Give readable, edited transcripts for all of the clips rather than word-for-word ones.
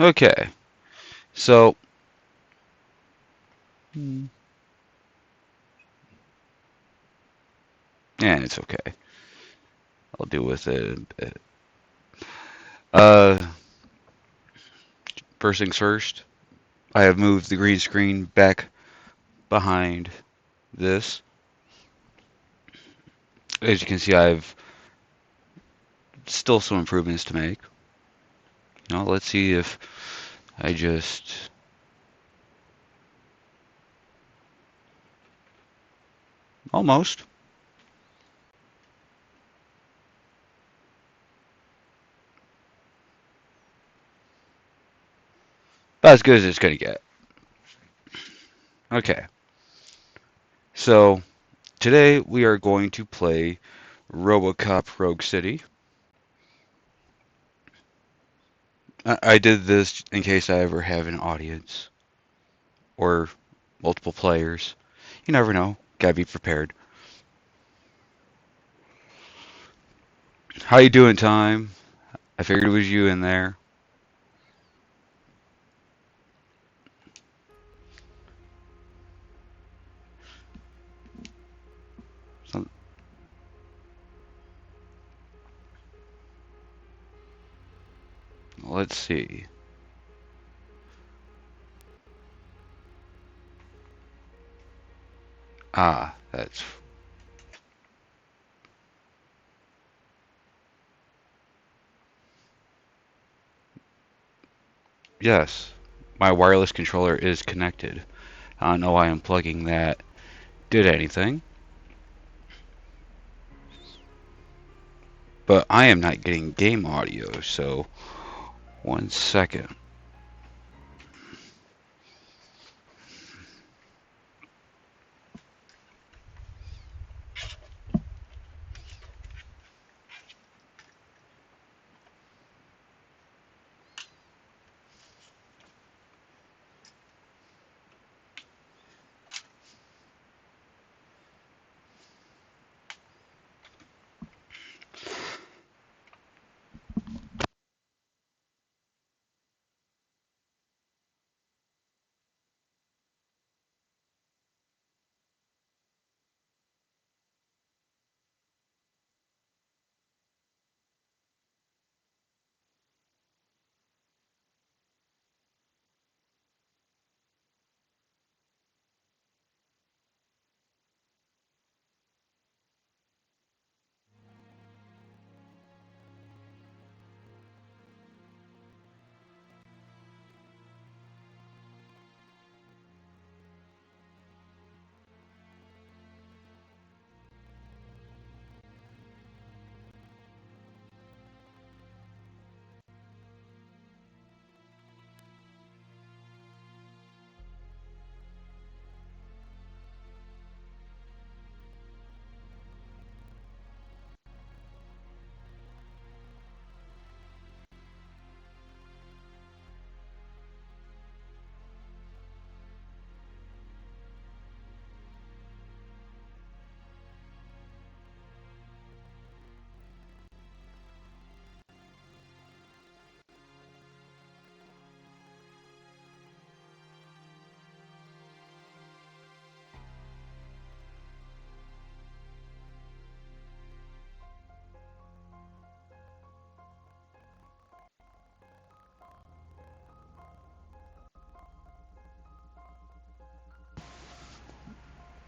Okay, so yeah, it's okay. I'll deal with it a bit. Uh, First things first, I have moved the green screen back behind this. As you can see, I've still some improvements to make. Now, let's see if I just almost. About as good as it's gonna get. Okay, so today we are going to play Robocop Rogue City. I did this in case I ever have an audience or multiple players. You never know. Gotta be prepared. How you doing, Time? I figured it was you in there. So, let's see. Ah, that's yes. My wireless controller is connected. I don't know why unplugging that did anything, but I am not getting game audio, so 1 second.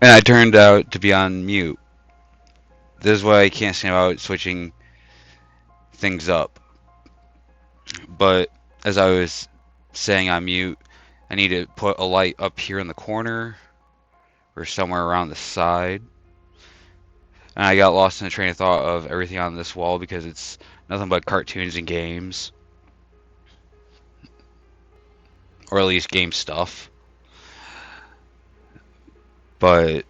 And I turned out to be on mute. This is why I can't stand about switching things up. But as I was saying on mute, I need to put a light up here in the corner or somewhere around the side. And I got lost in the train of thought of everything on this wall because it's nothing but cartoons and games, or at least game stuff. But,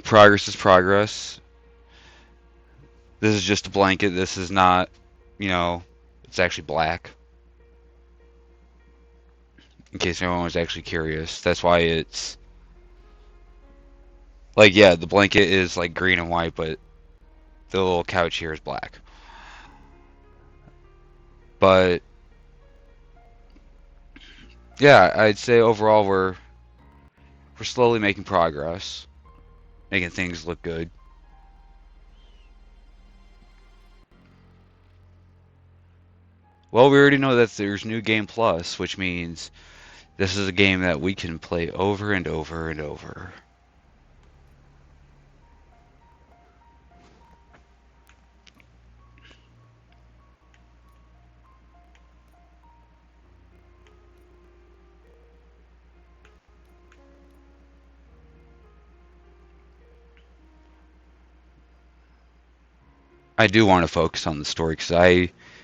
progress is progress. This is just a blanket. This is not, it's actually black. In case anyone was actually curious. That's why it's, like, yeah, the blanket is, like, green and white, but the little couch here is black. But Yeah, I'd say overall we're slowly making progress, making things look good. Well, we already know that there's New Game Plus, which means this is a game that we can play over and over and over. I do want to focus on the story because I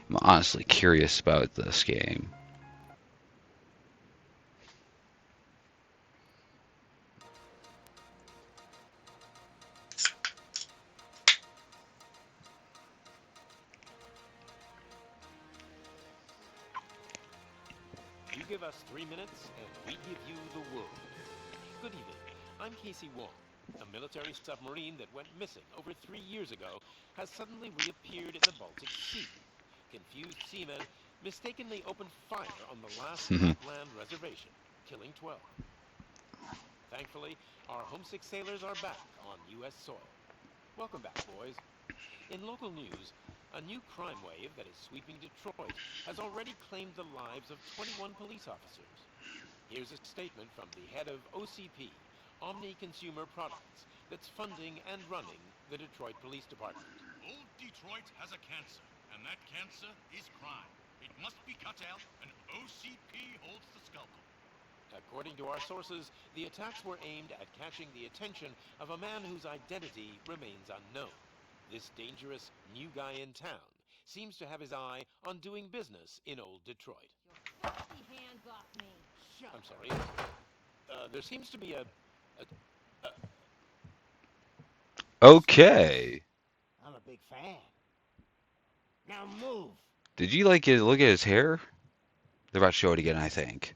am honestly curious about this game. You give us 3 minutes, and we give you the world. Good evening. I'm Casey Wong. A military submarine that went missing over 3 years ago has suddenly reappeared in the Baltic Sea. Confused seamen mistakenly opened fire on the last Lapland reservation, killing 12. Thankfully, our homesick sailors are back on U.S. soil. Welcome back, boys. In local news, a new crime wave that is sweeping Detroit has already claimed the lives of 21 police officers. Here's a statement from the head of OCP, Omni Consumer Products, that's funding and running the Detroit Police Department. Old Detroit has a cancer, and that cancer is crime. It must be cut out, and OCP holds the scalpel. According to our sources, the attacks were aimed at catching the attention of a man whose identity remains unknown. This dangerous new guy in town seems to have his eye on doing business in old Detroit. Your filthy hands off me. I'm sorry. There seems to be a Okay. I'm a big fan. Now move. Did you like it? Look at his hair? They're about to show it again, I think.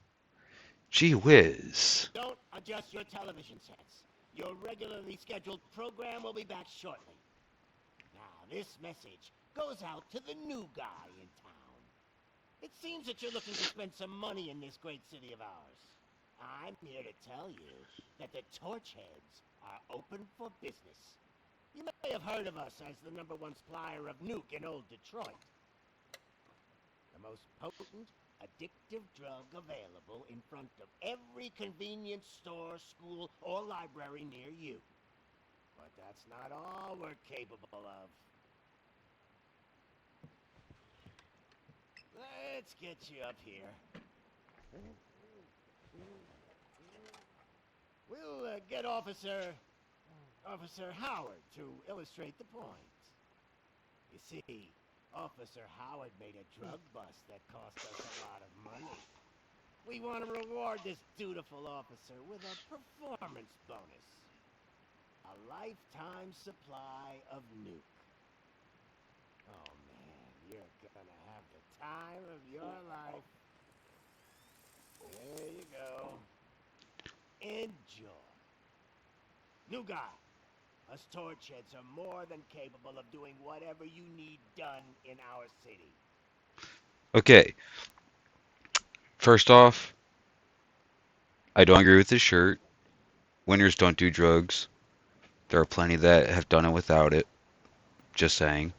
Gee whiz. Don't adjust your television sets. Your regularly scheduled program will be back shortly. Now, this message goes out to the new guy in town. It seems that you're looking to spend some money in this great city of ours. I'm here to tell you that the Torchheads are open for business. You may have heard of us as the #1 supplier of nuke in old Detroit. The most potent, addictive drug available in front of every convenience store, school, or library near you. But that's not all we're capable of. Let's get you up here. We'll get Officer Howard to illustrate the point. You see, Officer Howard made a drug bust that cost us a lot of money. We want to reward this dutiful officer with a performance bonus. A lifetime supply of nuke. Oh man, you're gonna have the time of your life. There you go. Enjoy. New guy. Us Torchheads are more than capable of doing whatever you need done in our city. Okay. First off, I don't agree with this shirt. Winners don't do drugs. There are plenty that have done it without it. Just saying.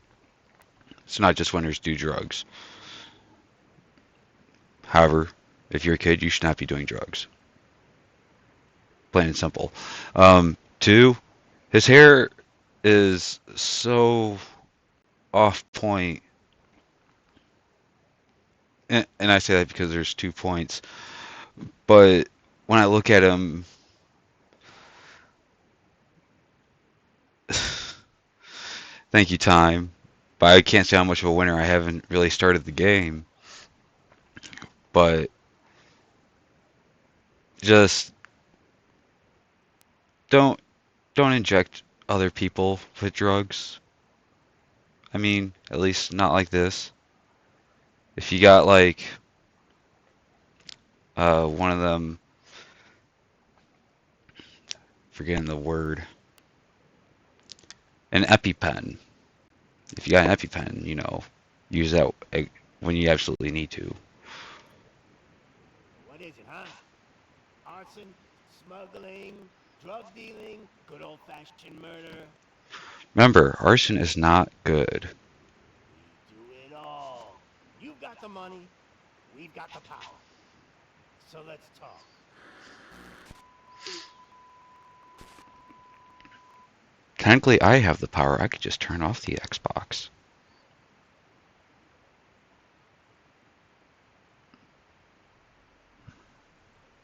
It's not just winners do drugs. However, if you're a kid, you should not be doing drugs. Plain and simple. Two, his hair is so off point. And I say that because there's 2 points. But when I look at him, thank you, time. But I can't say how much of a winner. I haven't really started the game. But just don't don't inject other people with drugs. I mean, at least not like this. If you got like one of them, forgetting the word, an EpiPen. If you got an EpiPen, use that when you absolutely need to. What is it, arson, smuggling, drug dealing, good old-fashioned murder. Remember, arson is not good. We do it all. You've got the money, we've got the power. So let's talk. Technically, I have the power. I could just turn off the Xbox.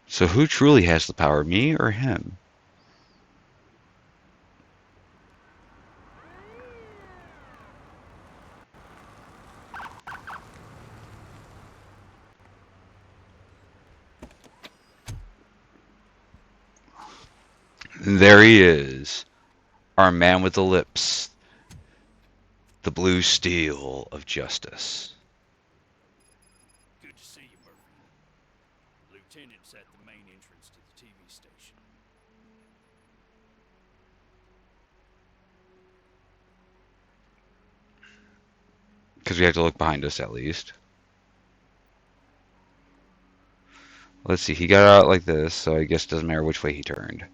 So who truly has the power, me or him? And there he is, our man with the lips, the blue steel of justice. Good to see you, Murphy. Lieutenant's at the main entrance to the TV station. Because we have to look behind us at least. Let's see, he got out like this, so I guess it doesn't matter which way he turned.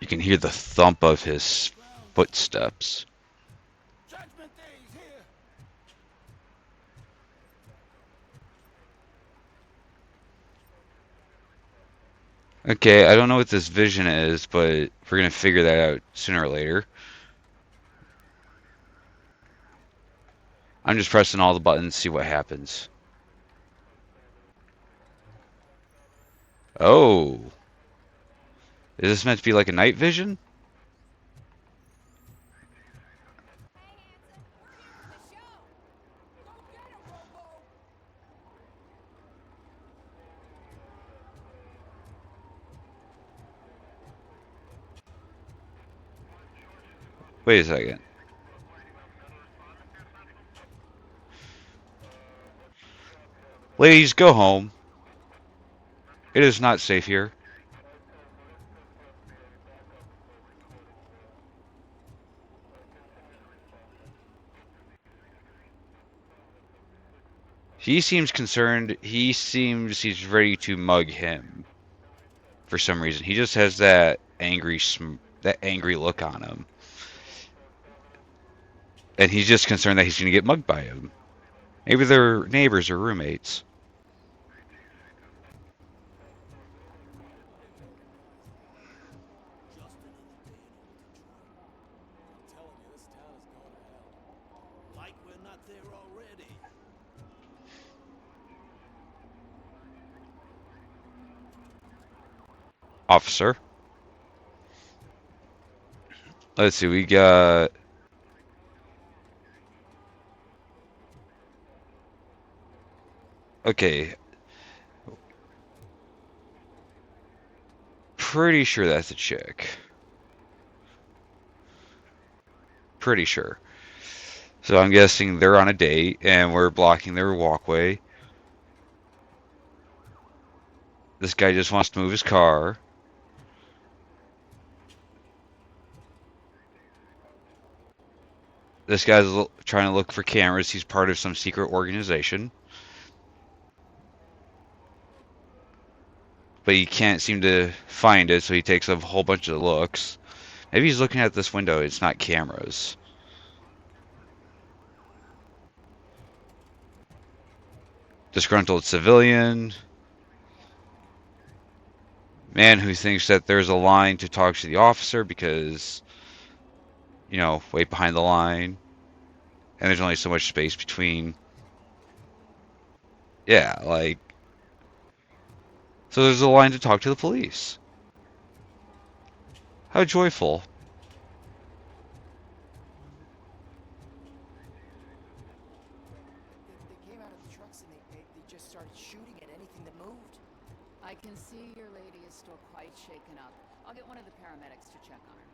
You can hear the thump of his footsteps. Judgment Day's here! Okay, I don't know what this vision is, but we're gonna figure that out sooner or later. I'm just pressing all the buttons, see what happens. Oh. Is this meant to be like a night vision? Hey, handsome, we're here for the show. Go get him, Robo. Wait a second. Ladies, go home. It is not safe here. He seems concerned. He seems he's ready to mug him for some reason. He just has that angry look on him. And he's just concerned that he's going to get mugged by him. Maybe they're neighbors or roommates. Like we're not there already. Officer. Let's see, we got... Okay. Pretty sure that's a chick. Pretty sure. So I'm guessing they're on a date and we're blocking their walkway. This guy just wants to move his car. This guy's trying to look for cameras. He's part of some secret organization. But he can't seem to find it, so he takes a whole bunch of looks. Maybe he's looking at this window. It's not cameras. Disgruntled civilian. Man who thinks that there's a line to talk to the officer because, you know, wait behind the line. And there's only so much space between. Yeah, like. So there's a line to talk to the police. How joyful. They came out of the trucks and they just started shooting at anything that moved. I can see your lady is still quite shaken up. I'll get one of the paramedics to check on her.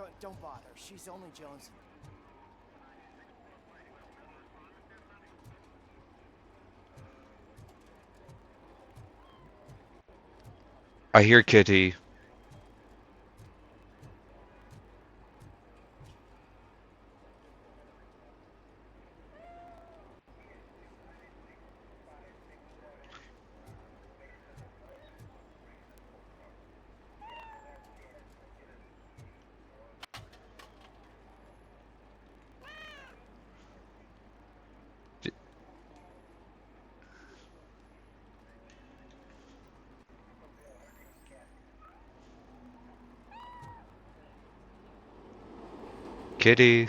Oh, don't bother. She's only Jones. I hear Kitty. kitty.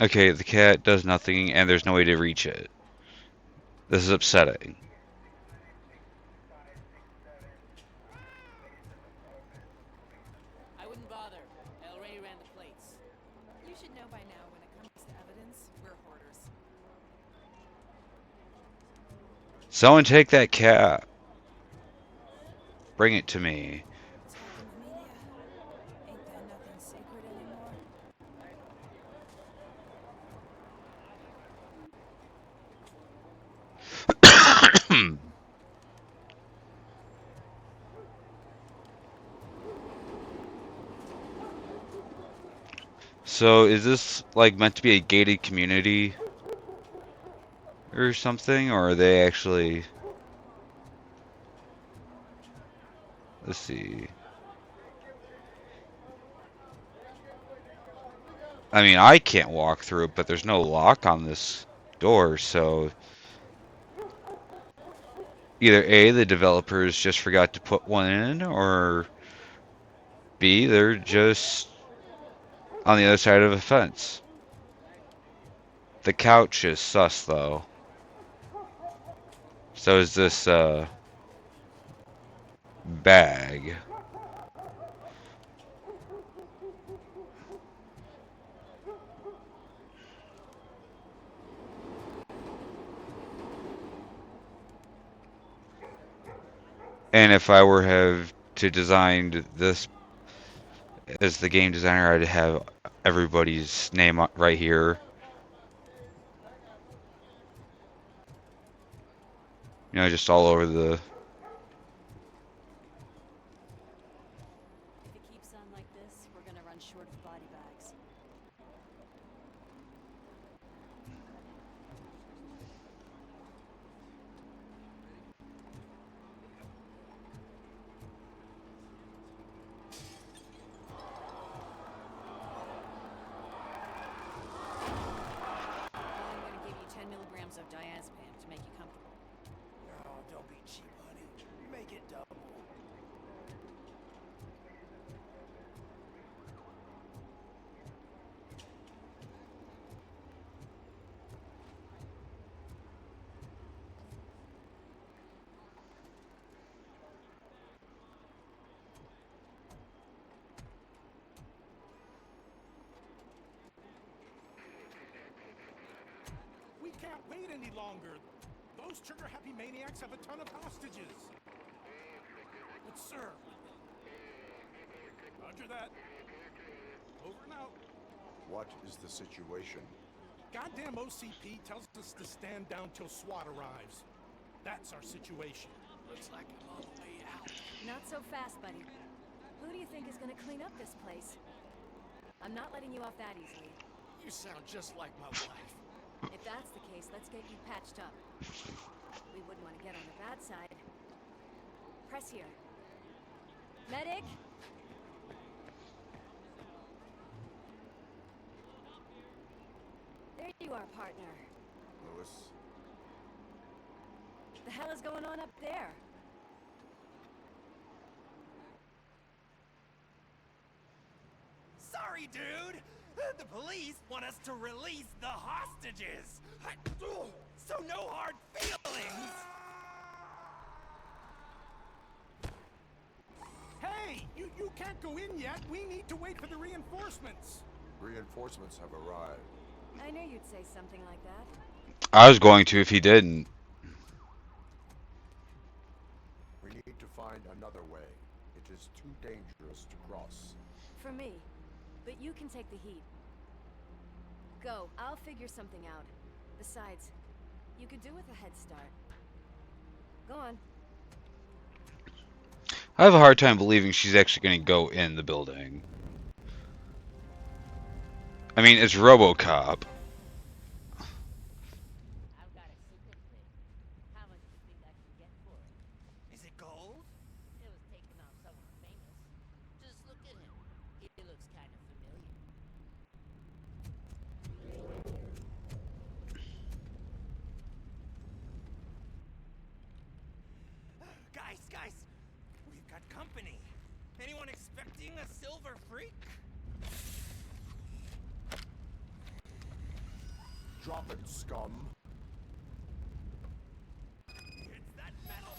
Okay, the cat does nothing and there's no way to reach it. This is upsetting. I wouldn't bother. I already ran the plates. You should know by now when it comes to evidence, we're hoarders. Someone take that cat. Bring it to me. Talking of media, ain't there nothing sacred anymore? So is this like meant to be a gated community or something, or are they actually? Let's see. I mean, I can't walk through it, but there's no lock on this door, so either A, the developers just forgot to put one in, or B, they're just on the other side of a fence. The couch is sus, though. So is this, bag. And if I were have to design this as the game designer, I'd have everybody's name right here. You know, just all over the. If it keeps on like this, we're gonna run short of body bags. Well, I'm gonna give you 10 milligrams of diazepam to make you comfortable. Oh, don't be cheap, honey. Make it double. We can't wait any longer. Those trigger-happy maniacs have a ton of hostages. But sir... Roger that. Over and out. What is the situation? Goddamn OCP tells us to stand down till SWAT arrives. That's our situation. Looks like I'm on the way out. Not so fast, buddy. Who do you think is gonna clean up this place? I'm not letting you off that easily. You sound just like my wife. If that's the case, let's get you patched up. We wouldn't want to get on the bad side. Press here. Medic! There you are, partner. Lewis? The hell is going on up there? Sorry, dude. The police want us to release the hostages. So no hard feelings. Hey! You can't go in yet. We need to wait for the reinforcements. Reinforcements have arrived. I knew you'd say something like that. I was going to if he didn't. We need to find another way. It is too dangerous to cross. For me. But you can take the heat. Go. I'll figure something out. Besides, you could do with a head start. Go on. I have a hard time believing she's actually going to go in the building. I mean, it's Robocop. I've got a secret thing. How much do you think I can get for it? Is it gold? It was taken off someone famous. Just look at him. He looks kind of familiar. freak. Drop it, scum. It's that metal.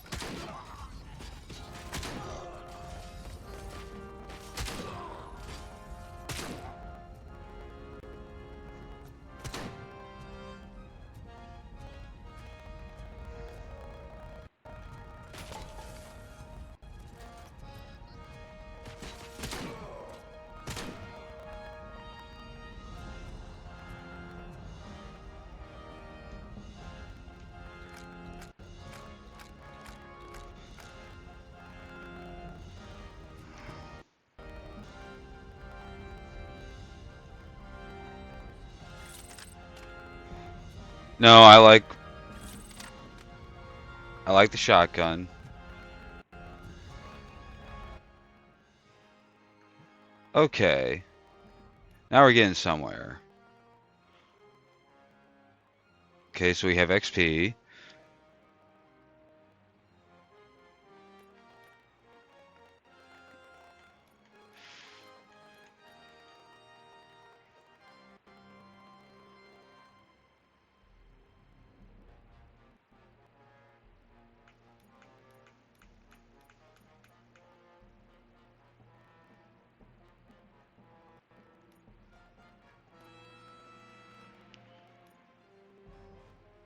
No, I like the shotgun. Okay. Now we're getting somewhere. Okay, so we have XP.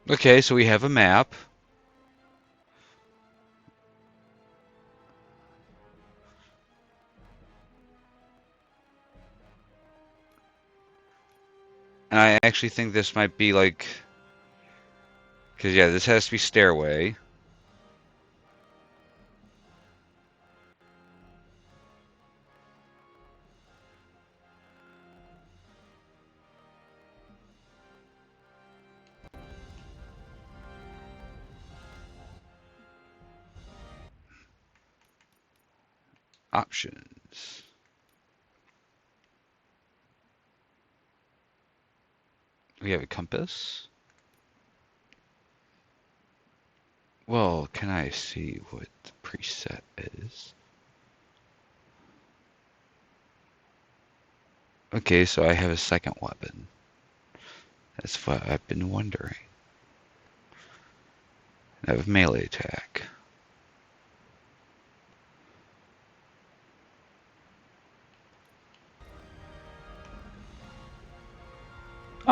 Okay, so we have a map. And I actually think this might be like... Because, yeah, this has to be stairway. Options. We have a compass. Well, can I see what the preset is? Okay, so I have a second weapon. That's what I've been wondering. I have melee attack.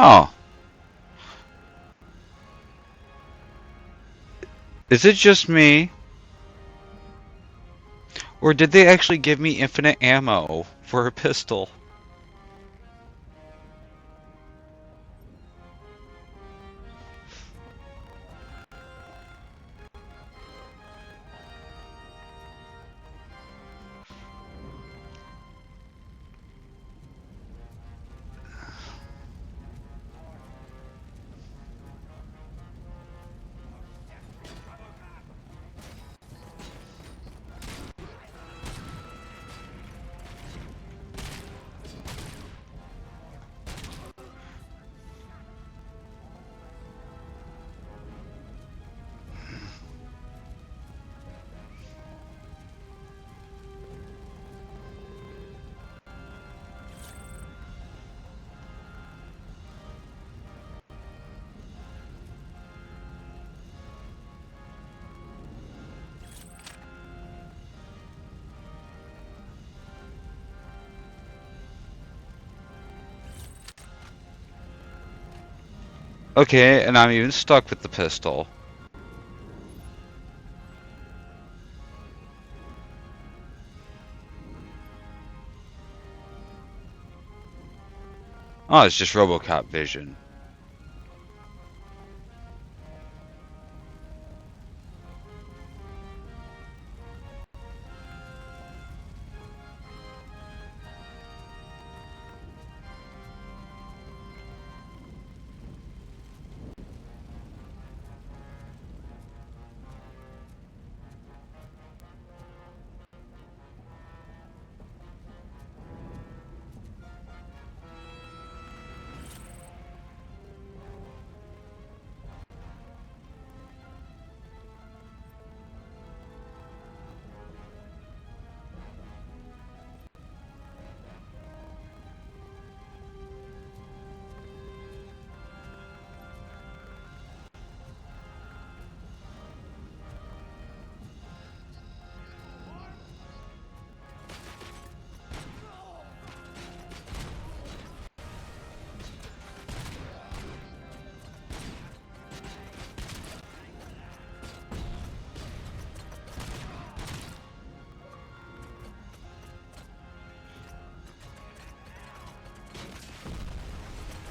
Oh, is it just me? Or did they actually give me infinite ammo for a pistol? Okay, and I'm even stuck with the pistol. Oh, it's just Robocop vision.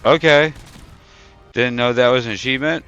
Okay. Didn't know that was an achievement.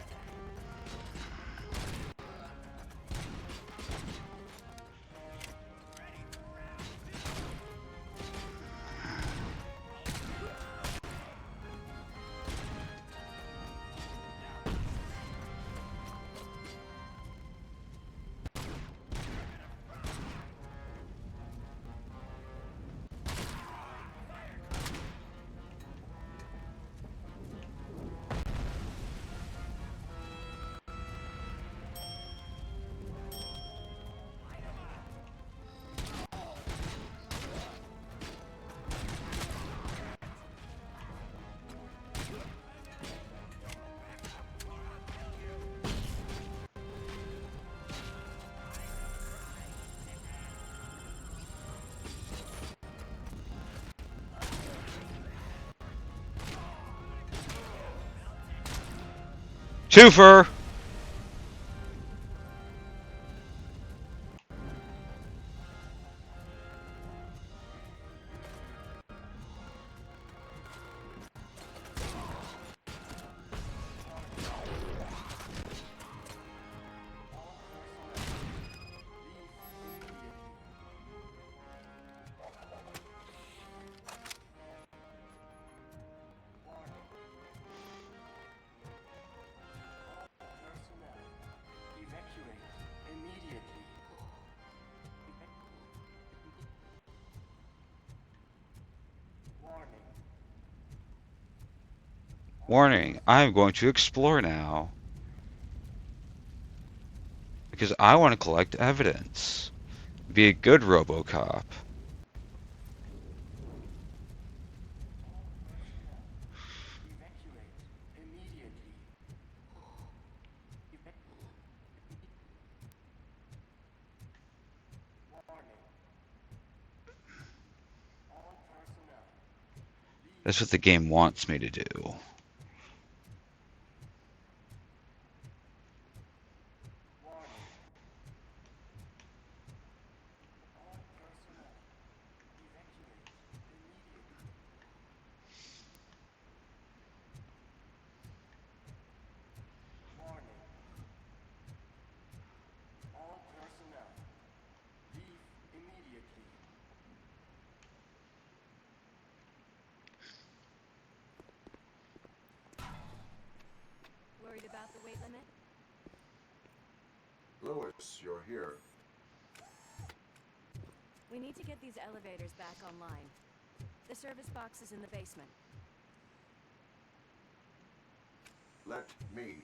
Twofer! Warning, I am going to explore now. Because I want to collect evidence. Be a good Robocop. That's what the game wants me to do. Worried about the weight limit? Lewis, you're here. We need to get these elevators back online. The service box is in the basement. Let me.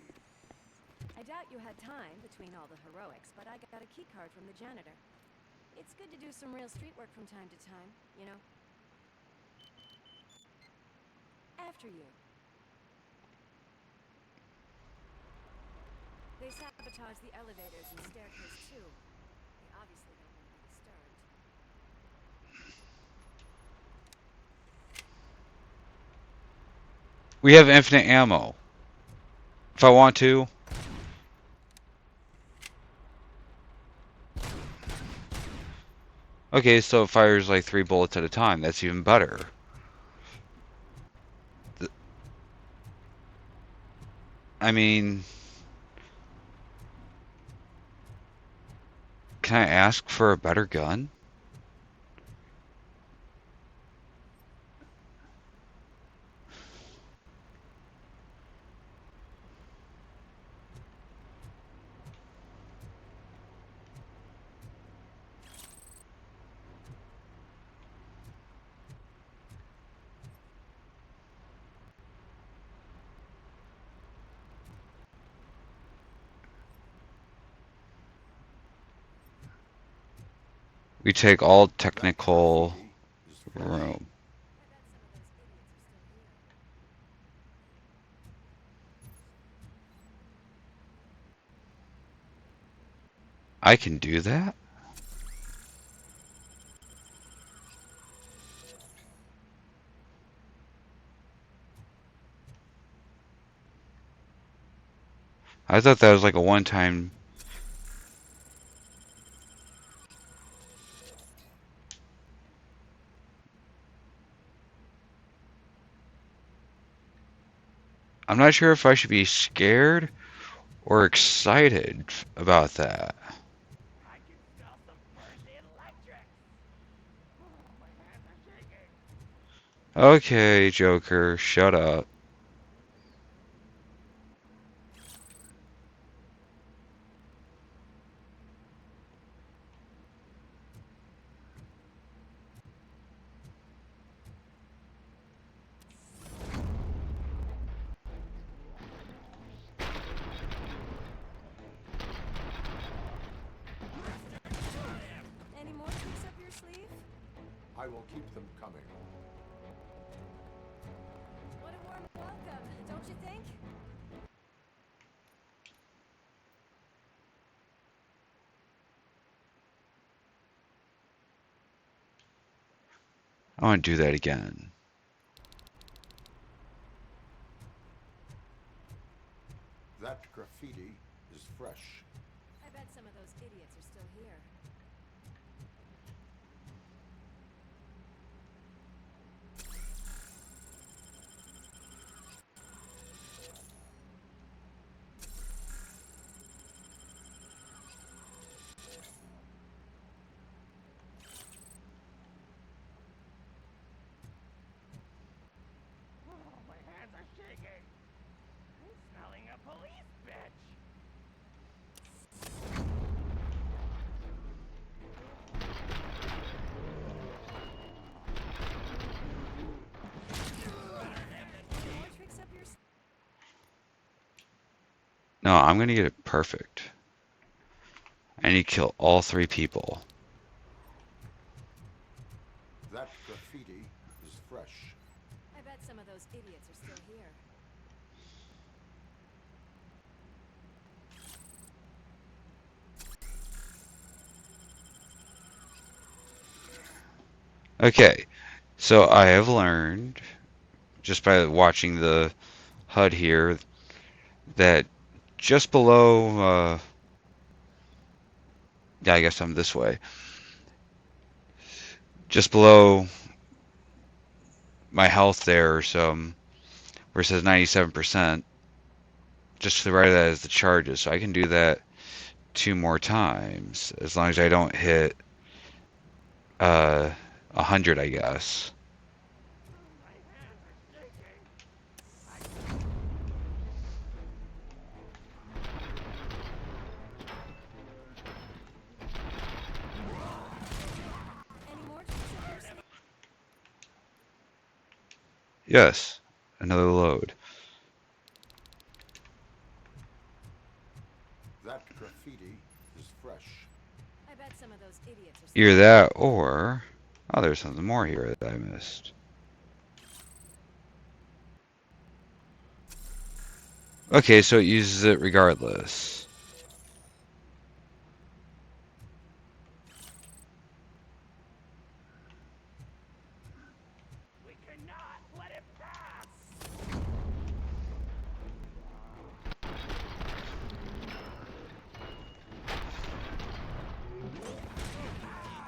I doubt you had time between all the heroics, but I got a key card from the janitor. It's good to do some real street work from time to time, you know? After you. They sabotaged the elevators and staircase too. They obviously don't want to be disturbed. We have infinite ammo. If I want to. Okay, so it fires like 3 bullets at a time. That's even better. I mean, can I ask for a better gun? We take all That technical graffiti is fresh. room. I bet some of those idiots are still here. I can do that? I thought that was like a one-time. I'm not sure if I should be scared or excited about that. I can smell some burnt electric. Oh, my hands are shaking. Okay, Joker, shut up. Any more tricks up your sleeve? I will keep them coming. What a warm welcome, don't you think? I want to do that again. That graffiti is fresh. I bet some of those idiots are still here. Oh, my hands are shaking. I'm smelling a police bitch. Any more tricks up your sleeve? No, I'm gonna get it perfect. I need to kill all 3 people. That graffiti is fresh. I bet some of those idiots are still here. Okay, so I have learned, just by watching the HUD here, that just below, yeah, I guess I'm this way. Just below my health there, some where it says 97%, just to the right of that is the charges. So I can do that 2 more times, as long as I don't hit uh 100, I guess. My hands are shaking. Any more tricks up your sleeve? Yes, another load. That graffiti is fresh. I bet some of those idiots are still Either here. that or... Oh, there's something more here that I missed. Okay, so it uses it regardless. We cannot let it pass.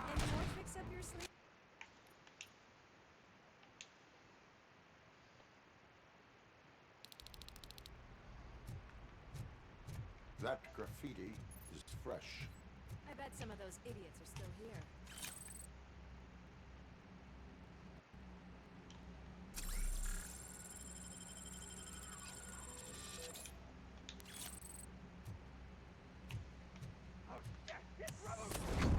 Any more tricks up your sleeve? That graffiti is fresh. I bet some of those idiots are still here. Oh shit! It's Robocop.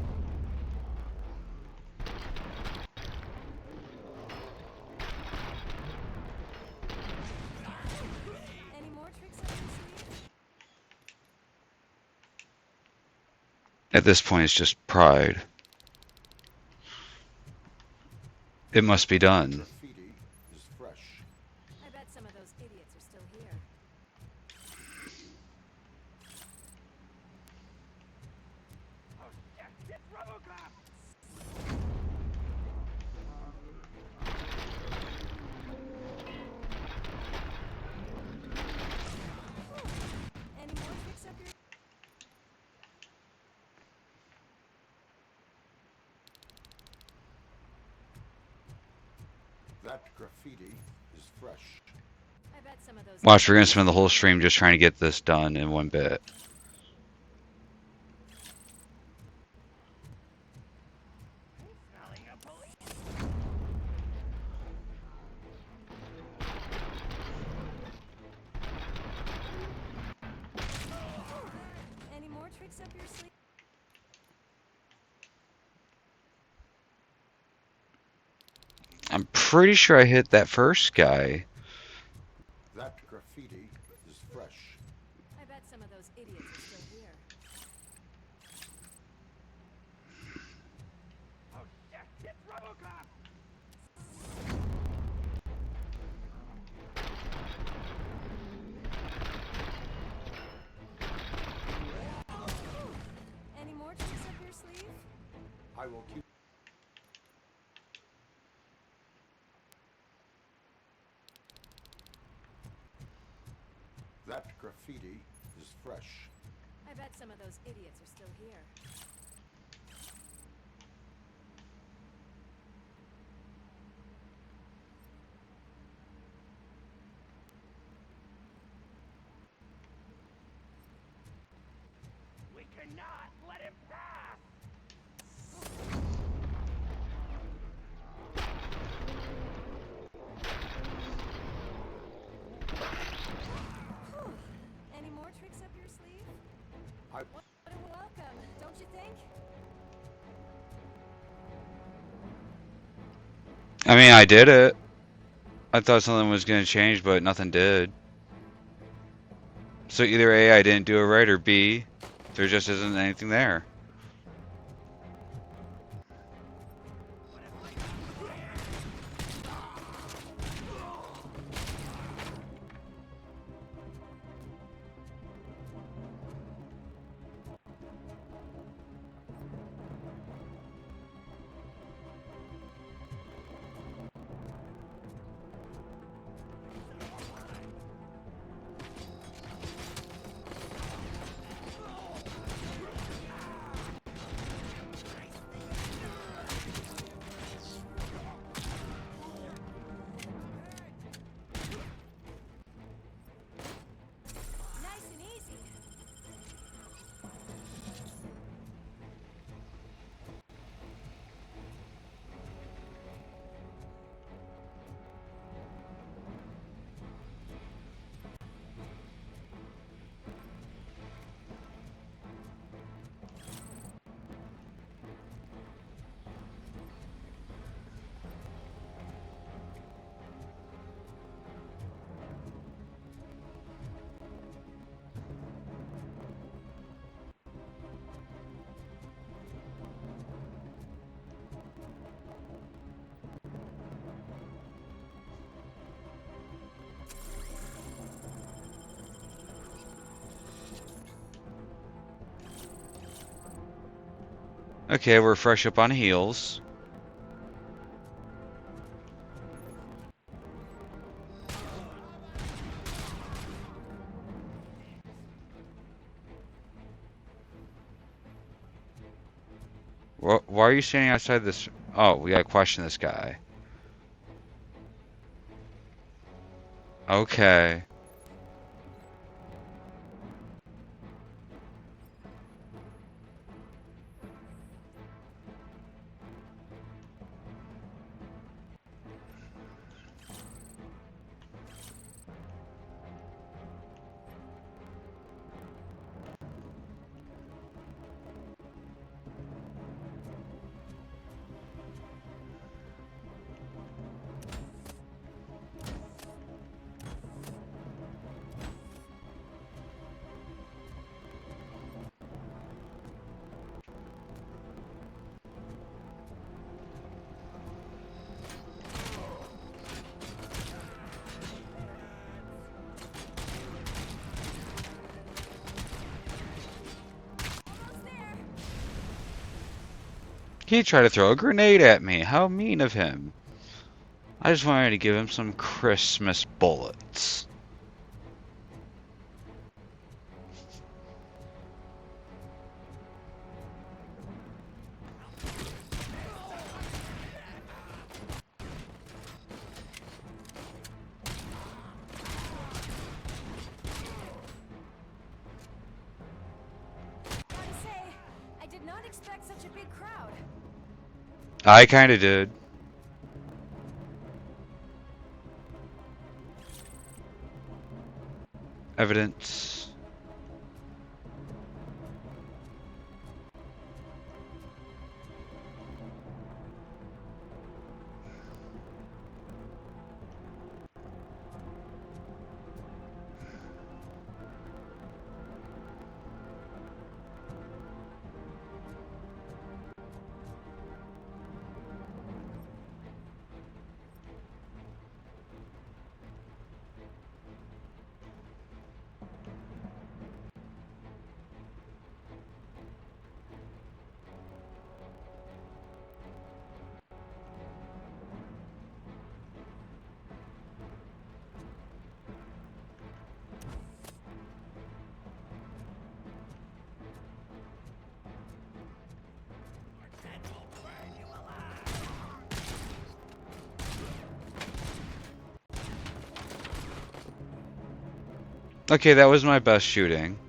Any more tricks up your sleeve? At this point, it's just pride. It must be That done. graffiti is fresh. I bet some of those idiots are still here. Oh shit! It's Robocop. Any more tricks up your... That graffiti is fresh. I I bet some of those Watch, we're gonna idiots are spend the still whole here. stream just trying to get this done in one bit. Smelling a police. Any more tricks up your sleeve? I'm pretty sure I hit that first guy. That graffiti is fresh. I bet some of those idiots are still here. Oh shit! It's Robocop! Any more tricks up your sleeve? I will keep. That graffiti is fresh. I bet some of those idiots are still here. We cannot let him pass! Whew. Any more tricks up your sleeve? I What a welcome, don't you think? I mean, I did it. I thought something was gonna change, but nothing did. So either A, I didn't do it right, or B, there just isn't anything there. Nice and easy. Okay, we're fresh up on heels. Why are you standing outside this? Oh, we gotta question this guy. Okay. Almost there. He tried to throw a grenade at me. How mean of him. I just wanted to give him some Christmas bullets. expect such a big crowd. I kind of did. Evidence. Okay, that was my best shooting.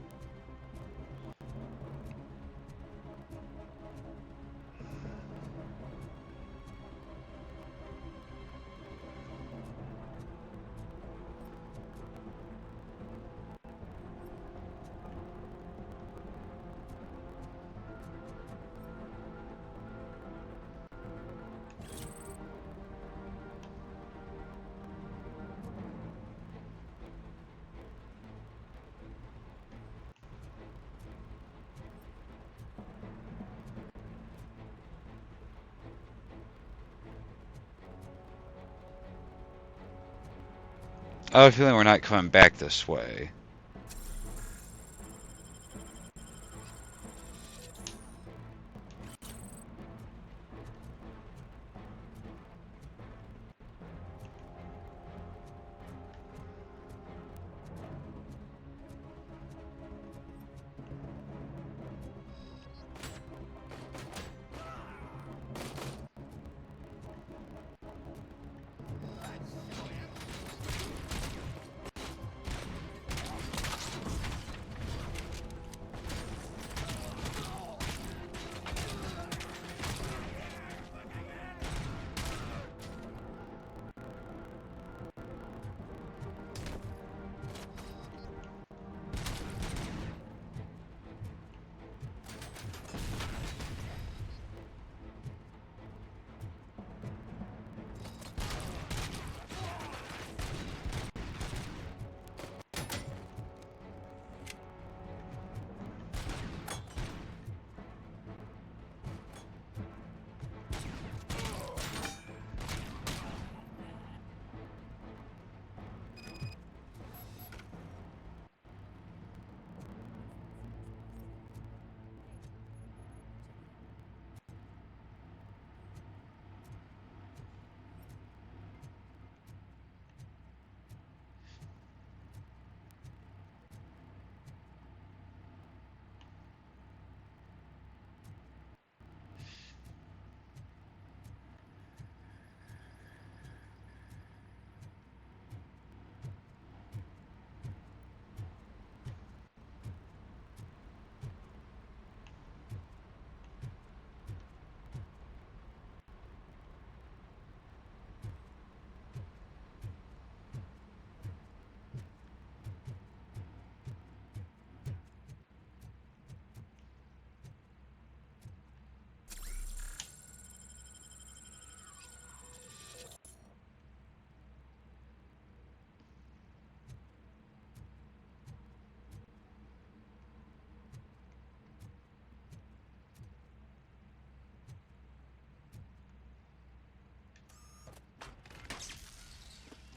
I have a feeling we're not coming back this way.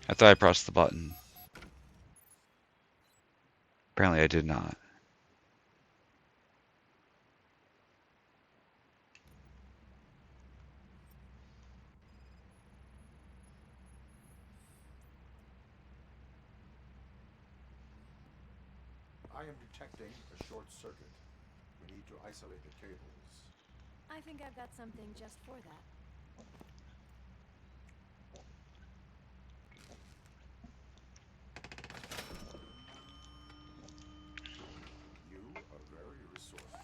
I thought I pressed the button. Apparently I did not. I am detecting a short circuit. We need to isolate the cables. I think I've got something just for that. You are very resourceful.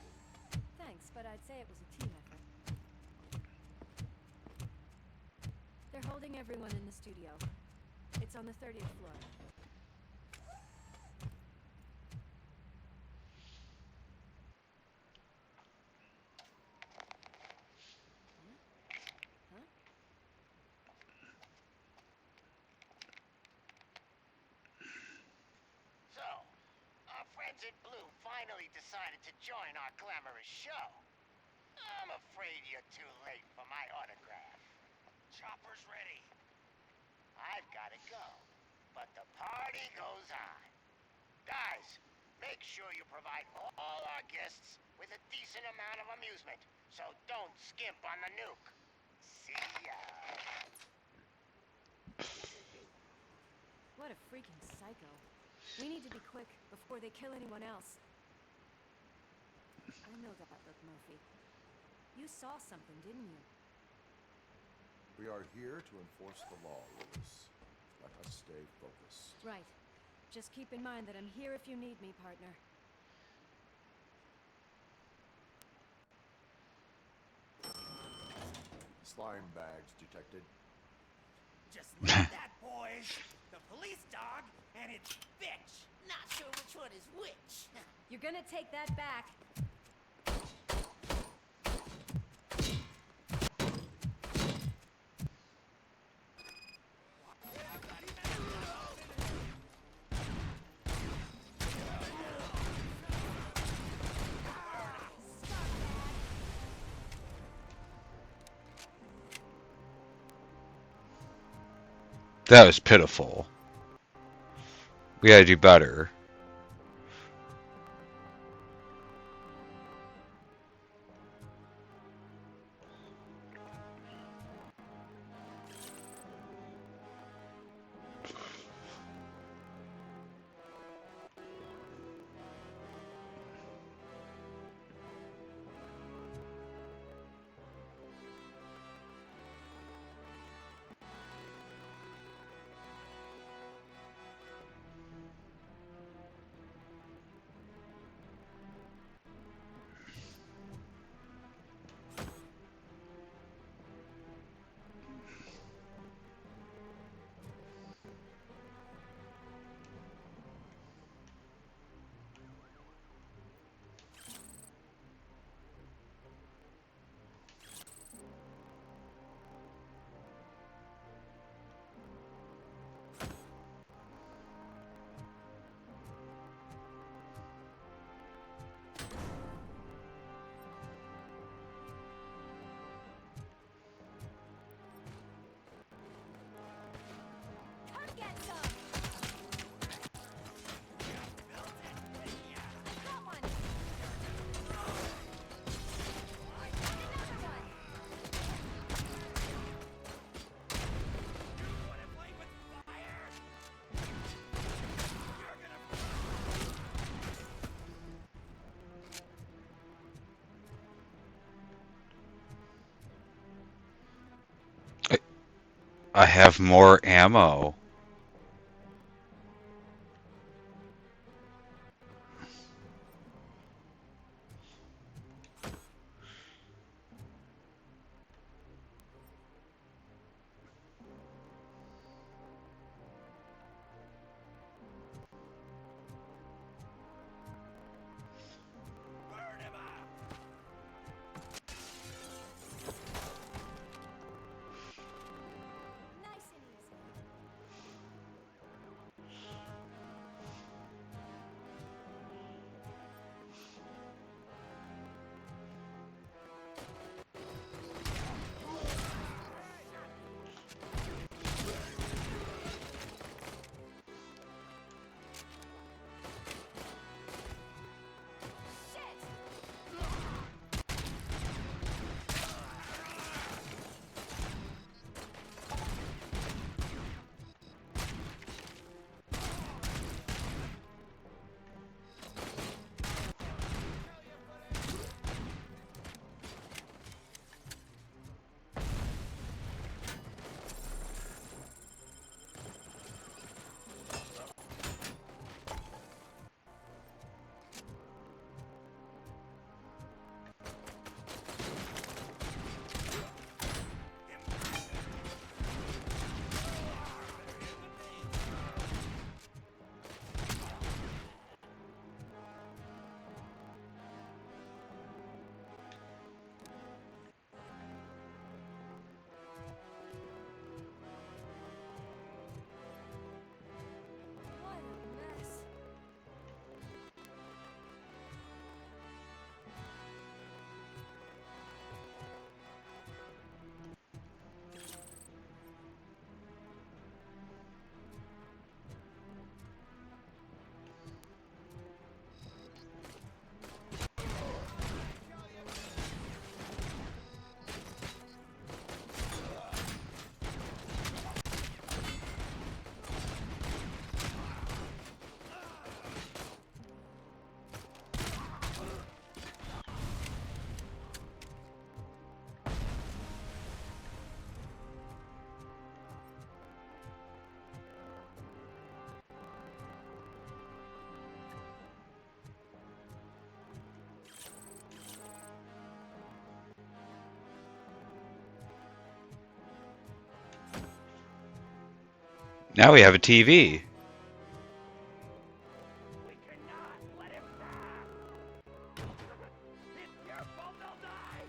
Thanks, but I'd say say it was a team effort. They're holding everyone in the studio. It's on the 30th floor. So, our friends at Blue finally decided to join our glamorous show. I'm afraid you're too late for my autograph. Chopper's ready. I've got to go, but the party goes on. Guys, make sure you provide all our guests with a decent amount of amusement, so don't skimp on the nuke. See ya. What a freaking psycho. We need to be quick before they kill anyone else. I know that look, Murphy. You saw something, didn't you? We are here to enforce the law, Lewis. Let us stay focused. Right. Just keep in mind that I'm here if you need me, partner. Slime bags detected. Just like that, boys. The police dog and its bitch. Not sure which one is which. You're gonna take that back. That was pitiful. We gotta do better. Come get some! I got one! Another one! I have more ammo. Nice and easy. Now we have a TV. We cannot let him pass! It's your fault they'll die!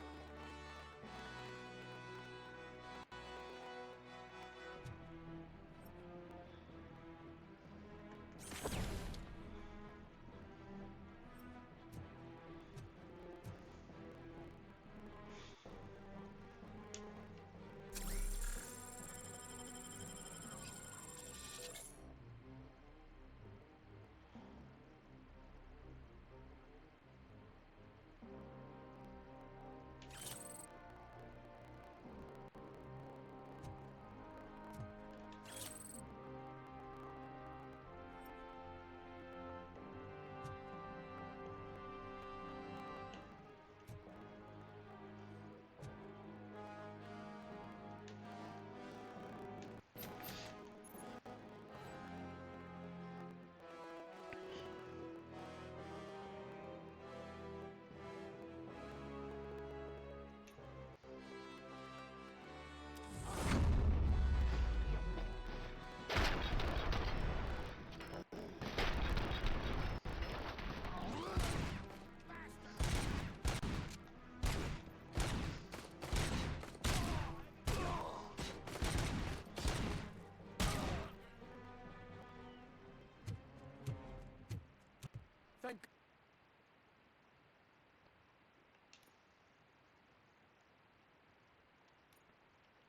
Thank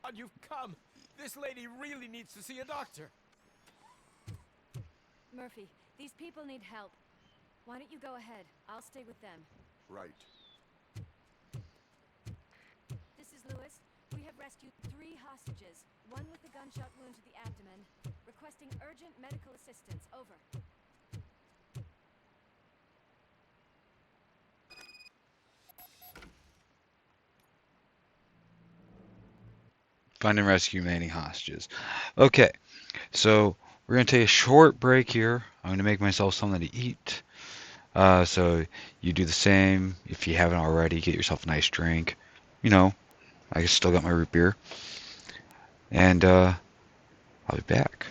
God you've come. This lady really needs to see a doctor. Murphy, these people need help. Why don't you go ahead? I'll stay with them. Right. This is Lewis. We have rescued 3 hostages, one with a gunshot wound to the abdomen. Requesting urgent medical assistance. Over. Find and rescue remaining hostages. Okay, so we're gonna take a short break here. I'm gonna make myself something to eat. So you do the same. If you haven't already, get yourself a nice drink. You know, I still got my root beer, and I'll be back.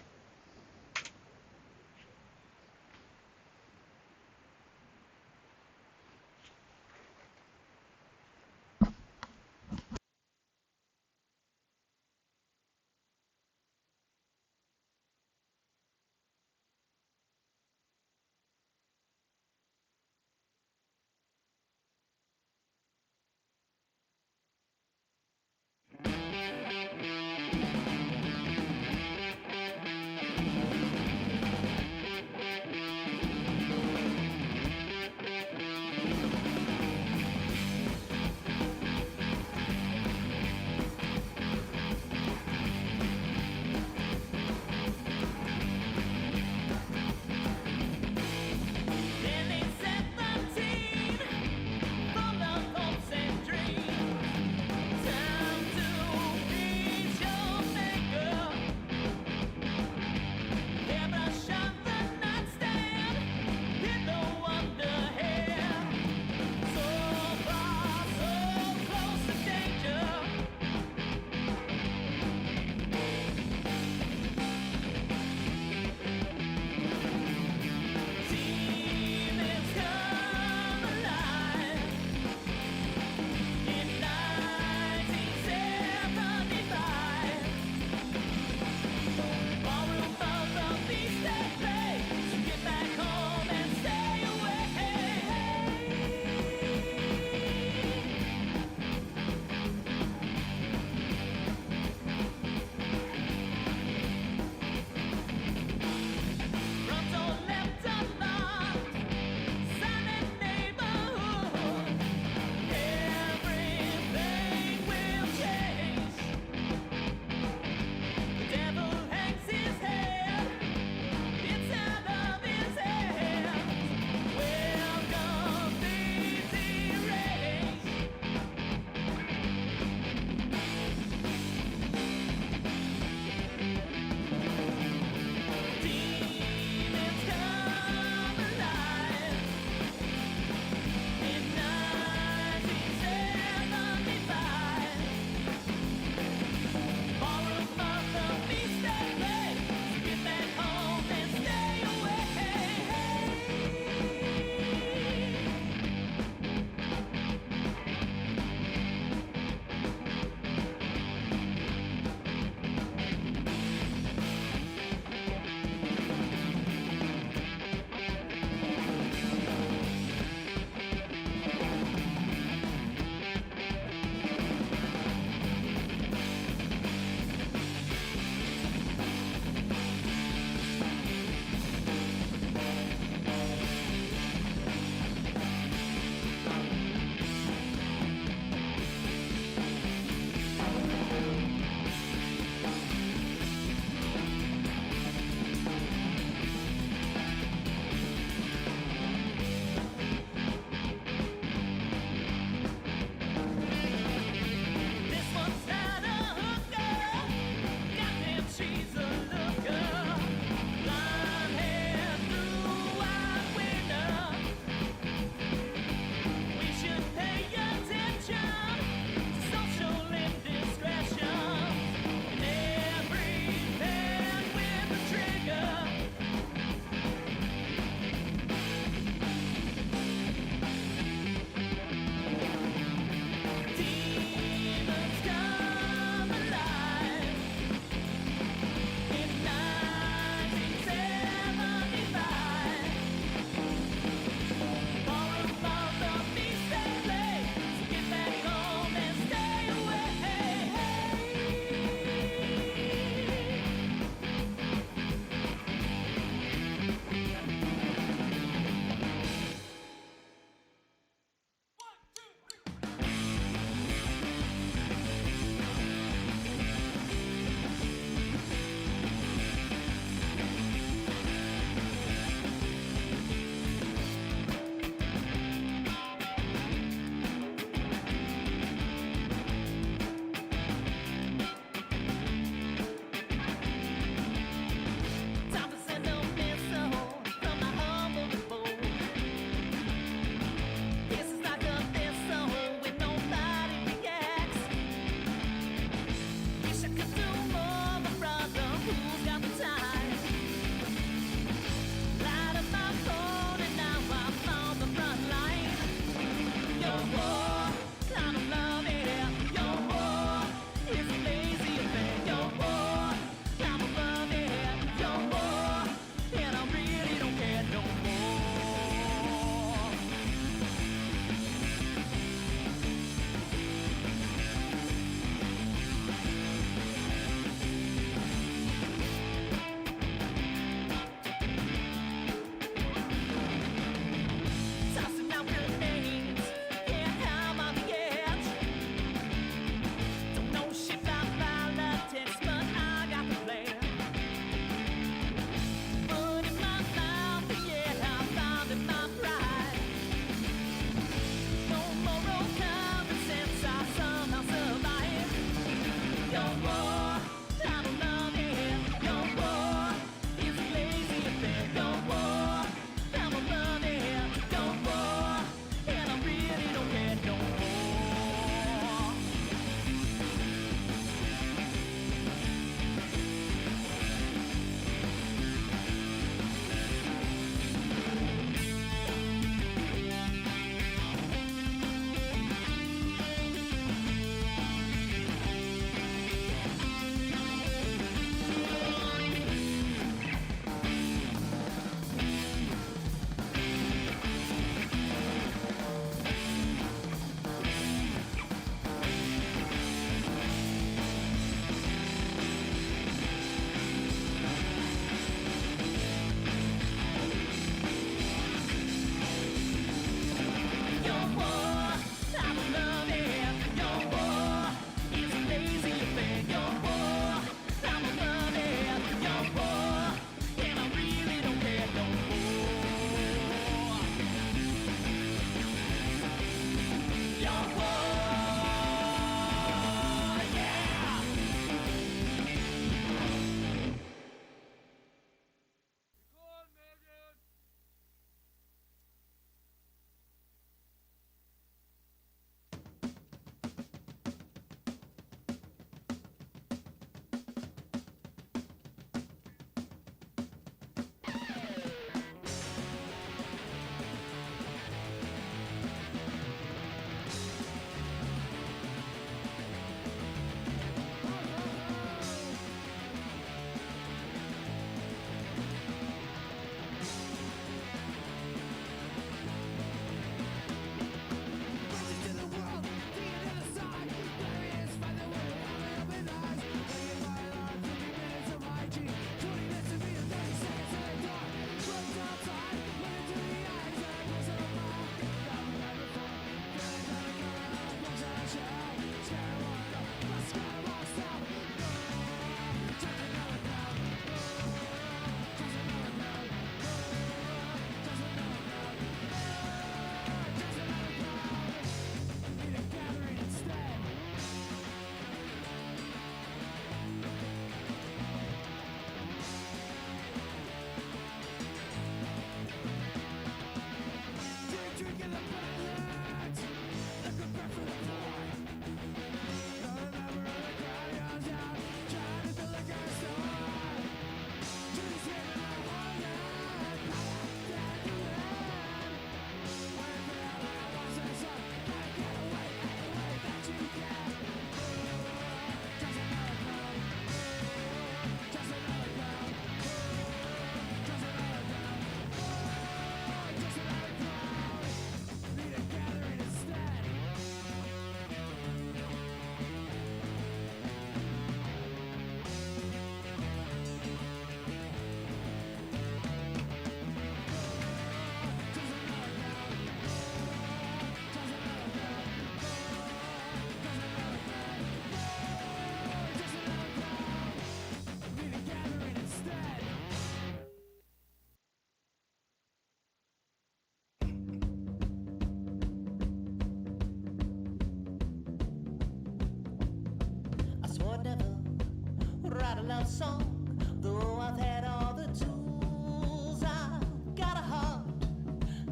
a love song, though I've had all the tools. I got a heart,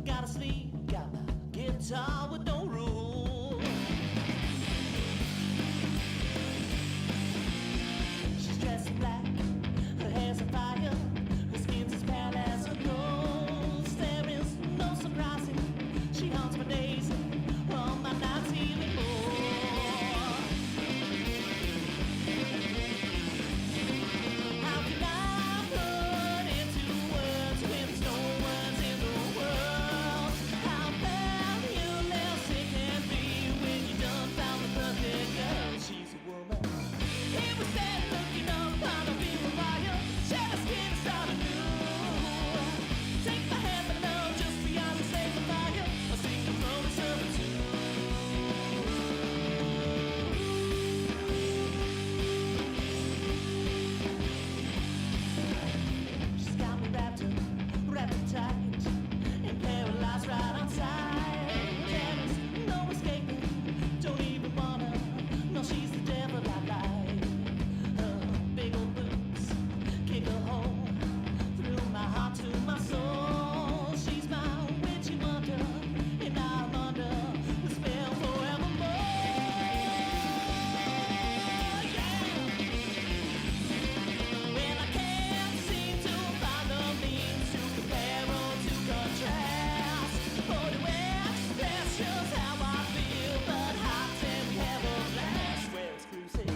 got a sleeve, got my guitar with no rules. She's dressed in black, her hair's on fire, her skin's as pale as a ghost. There is no surprising, she haunts my days, all my nights even more. How can I put into words when there's no words in the world? How valueless it can be when you done found the perfect girl. She's a woman. Here we stand looking up on a beam of wire. Shed our skin and start anew. Take my hand, my love, just beyond the flame of fire. I'll sing the chorus of a tune. She's got me wrapped up tight, and paralyzed right on sight. There is no escaping, don't even wanna. No, she's the devil I like. Her big old boots kick a hole through my heart to my soul. She's my witchy wonder, and I'm under the spell forevermore. Yeah. Well, I can't seem to find the means to compare or to contrast. For the express shows how I feel, but hot and we have a blast. We're exclusive.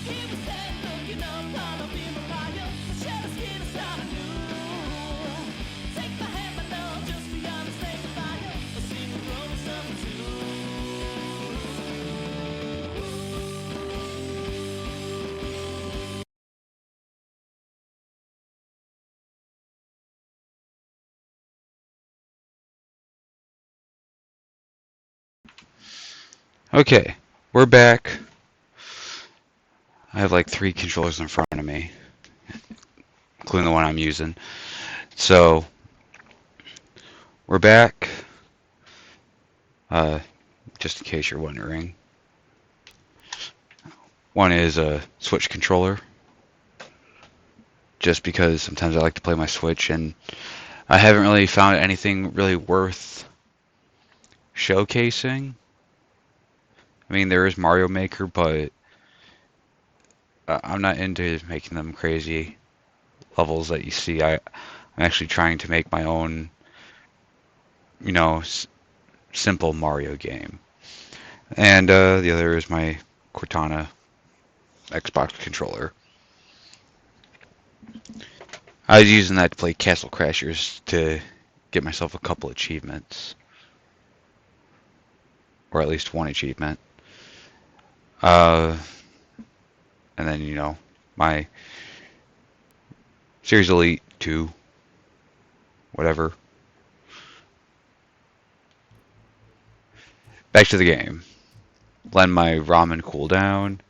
Here we stand looking up on a beam of fire. The shadow skin is not anew. Take my hand, my love, just beyond the flame of fire. A single chorus of a tune. Okay, we're back. I have like 3 controllers in front of me, including the one I'm using. So, we're back. Just in case you're wondering. One is a Switch controller, just because sometimes I like to play my Switch, and I haven't really found anything really worth showcasing. I mean, there is Mario Maker, but I'm not into making them crazy levels that you see. I'm actually trying to make my own, you know, simple Mario game. And the other is my Cortana Xbox controller. I was using that to play Castle Crashers to get myself a couple achievements, or at least one achievement. Uh, and then, my Series Elite 2, whatever. Back to the game. Let my ramen cool down.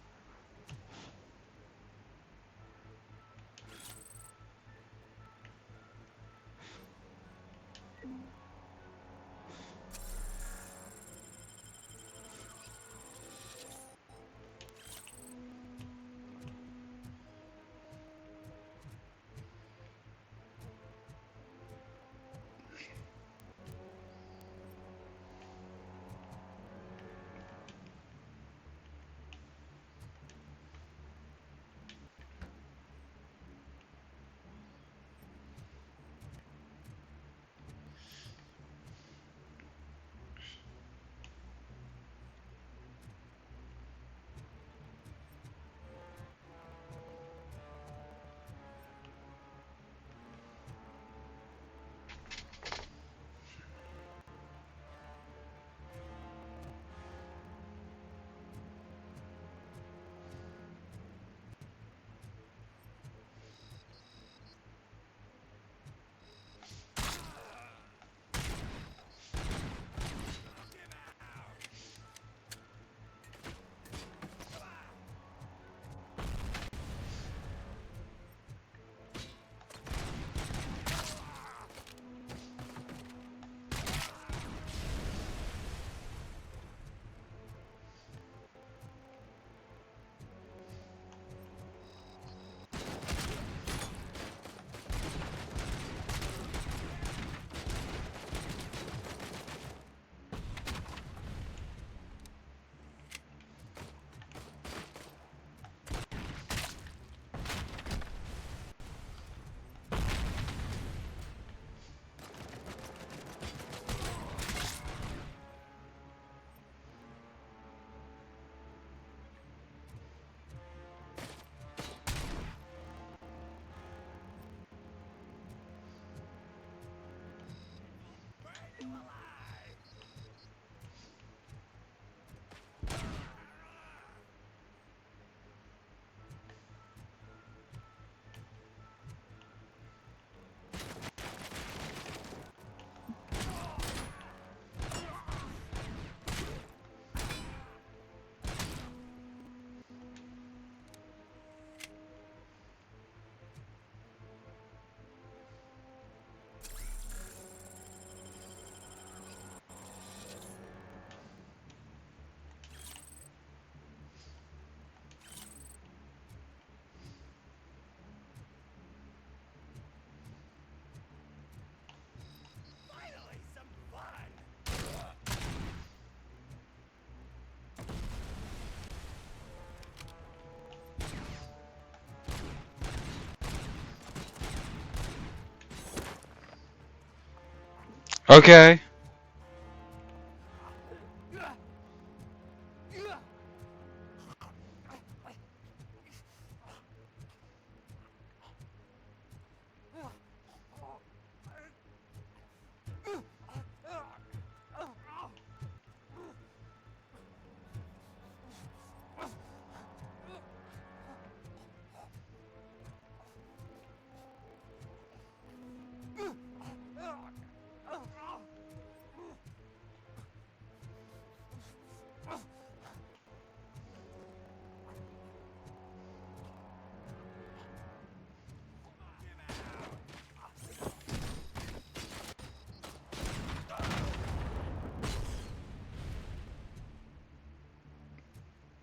Okay.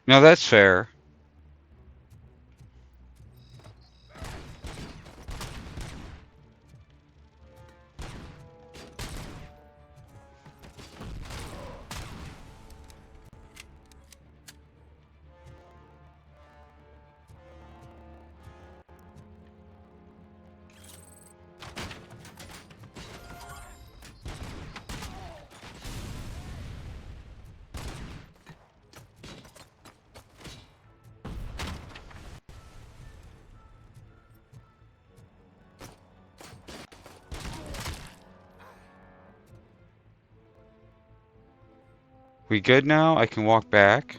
No, that's fair. We good now? I can walk back.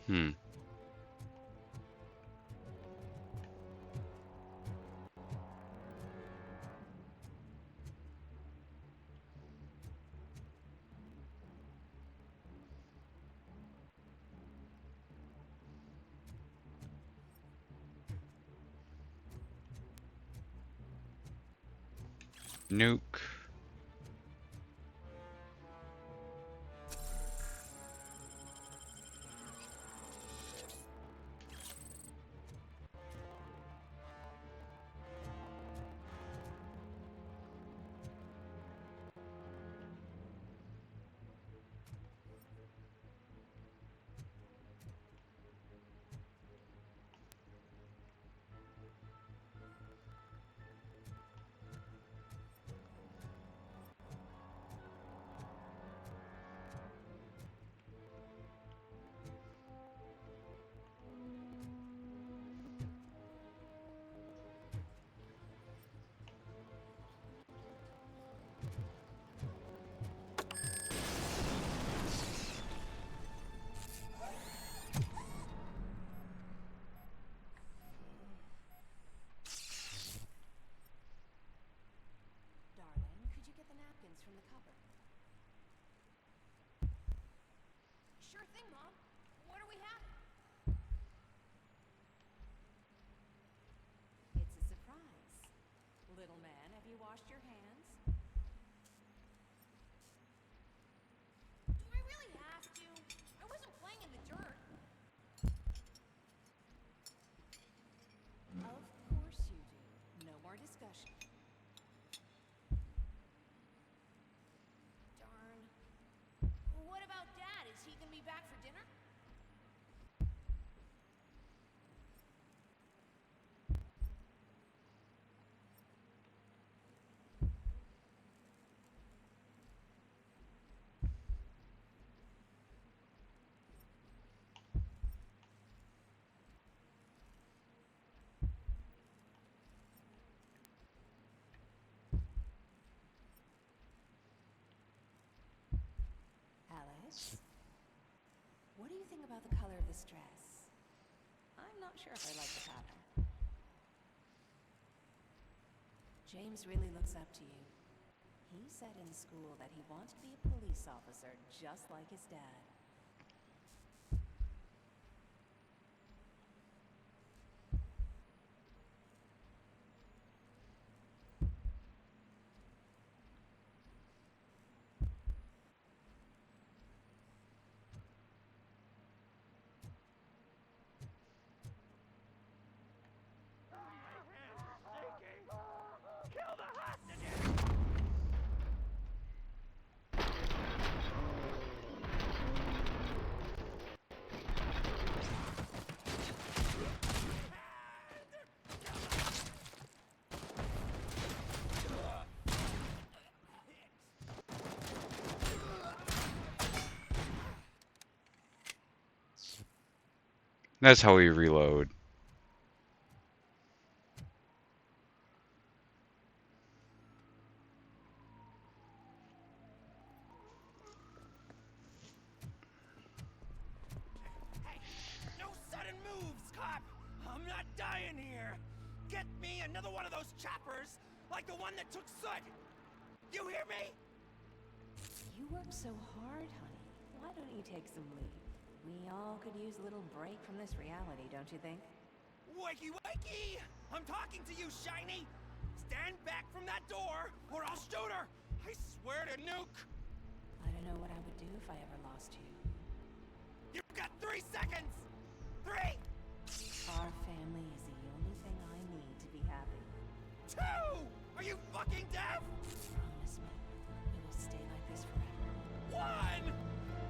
Hmm. Nuke. washed your hands? Do I really have to? I wasn't playing in the dirt. Of course you do. No more discussion. Darn. What about Dad? Is he gonna be back for dinner? Alice? What do you think about the color of this dress? I'm not sure if I like the pattern. James really looks up to you. He said in school that he wanted to be a police officer just like his dad. That's how we reload. Hey, no sudden moves, cop! I'm not dying here! Get me another one of those choppers, like the one that took Soot! You hear me? You work so hard, honey. Why don't you take some leave? We all could use a little break from this reality, don't you think? Wakey wakey! I'm talking to you, Shiny! Stand back from that door, or I'll shoot her! I swear to nuke! I don't know what I would do if I ever lost you. You've got 3 seconds! 3! Our family is the only thing I need to be happy. 2! Are you fucking deaf? Promise me, we will stay like this forever. 1!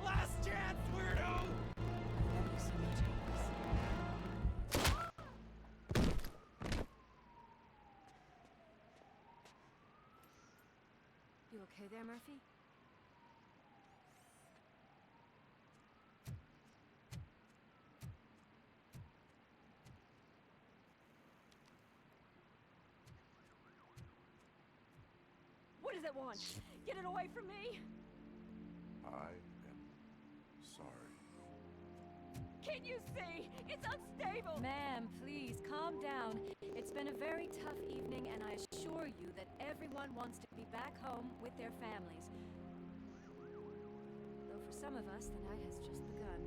Last chance, weirdo! I love you so much, Alice. You okay there, Murphy? What does it want? Get it away from me! I am sorry. Can't you see? It's unstable! Ma'am, please, calm down. It's been a very tough evening, and I assure you that everyone wants to be back home with their families. Though for some of us, the night has just begun.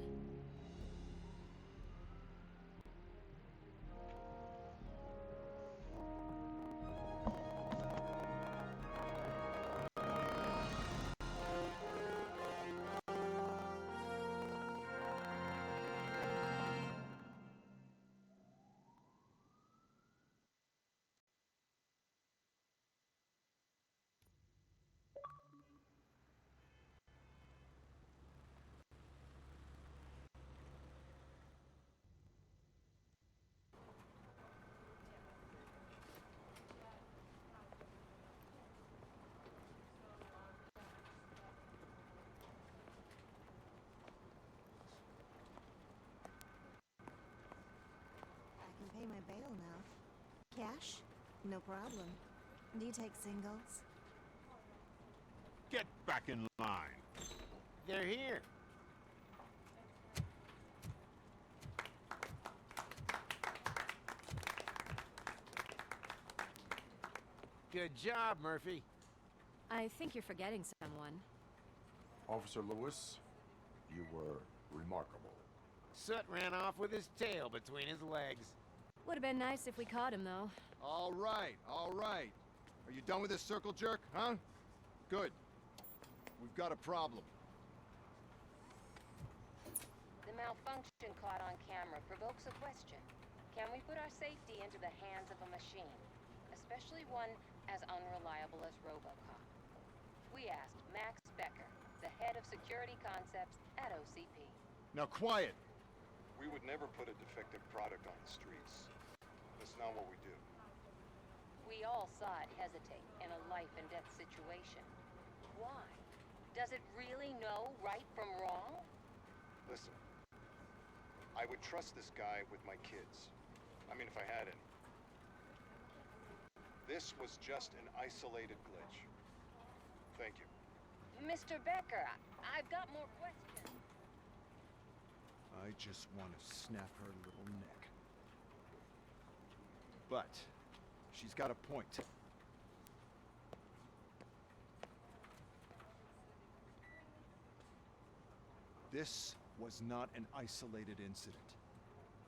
I can pay my bail now. Cash? No problem. Do you take singles? Get back in line. They're here. Good job, Murphy. I think you're forgetting someone. Officer Lewis, you were remarkable. Soot ran off with his tail between his legs. Would have been nice if we caught him, though. All right, all right. Are you done with this circle jerk, huh? Good. We've got a problem. The malfunction caught on camera provokes a question. Can we put our safety into the hands of a machine, especially one as unreliable as Robocop? We asked Max Becker, the head of security concepts at OCP. Now quiet! We would never put a defective product on the streets. That's not what we do. We all saw it hesitate in a life and death situation. Why? Does it really know right from wrong? Listen, I would trust this guy with my kids. I mean, if I had any. This was just an isolated glitch. Thank you. Mr. Becker, I've got more questions. I just want to snap her little neck. But she's got a point. This was not an isolated incident.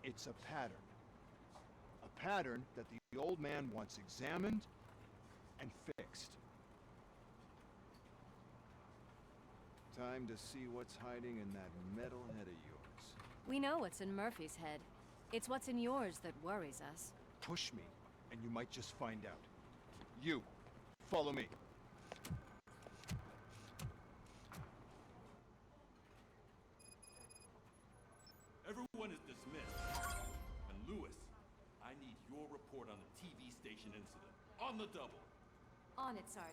It's a pattern. A pattern that the old man wants examined and fixed. Time to see what's hiding in that metal head of yours. We know what's in Murphy's head. It's what's in yours that worries us. Push me, and you might just find out. You, follow me. Everyone is dismissed. And Lewis, I need your report on the TV station incident. On the double. On it, Sarge.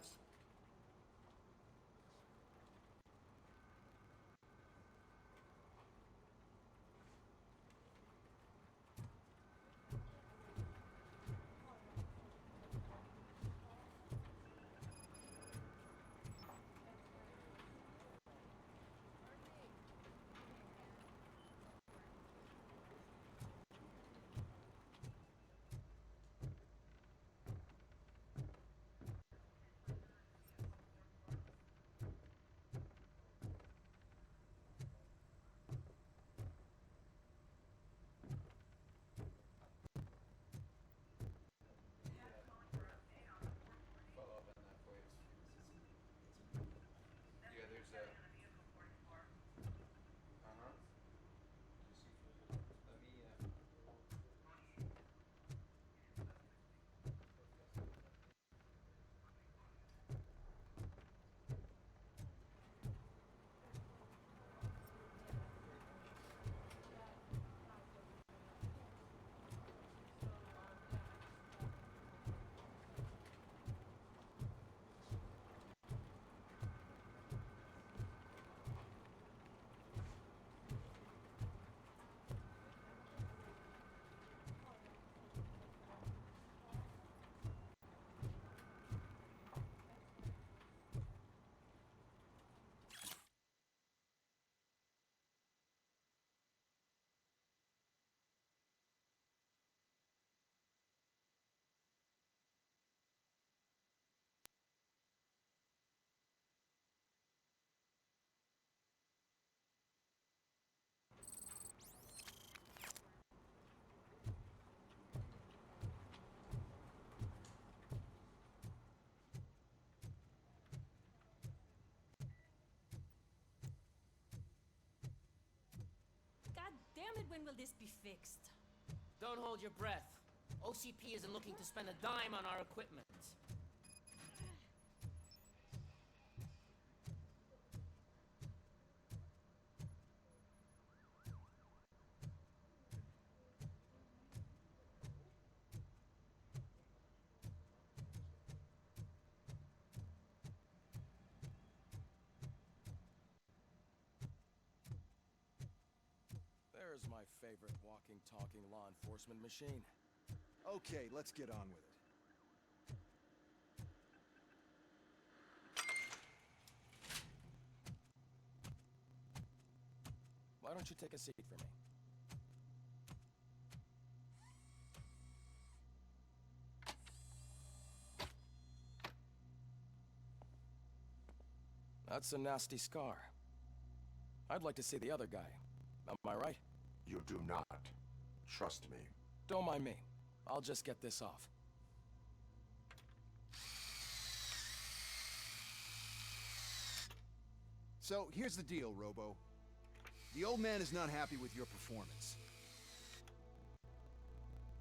God damn it, when will this be fixed? Don't hold your breath. OCP isn't looking to spend a dime on our equipment. There's my favorite walking, talking law enforcement machine. Okay, let's get on with it. Why don't you take a seat for me? That's a nasty scar. I'd like to see the other guy. Am I right? You do not. Trust me. Don't mind me. I'll just get this off. So, here's the deal, Robo. The old man is not happy with your performance.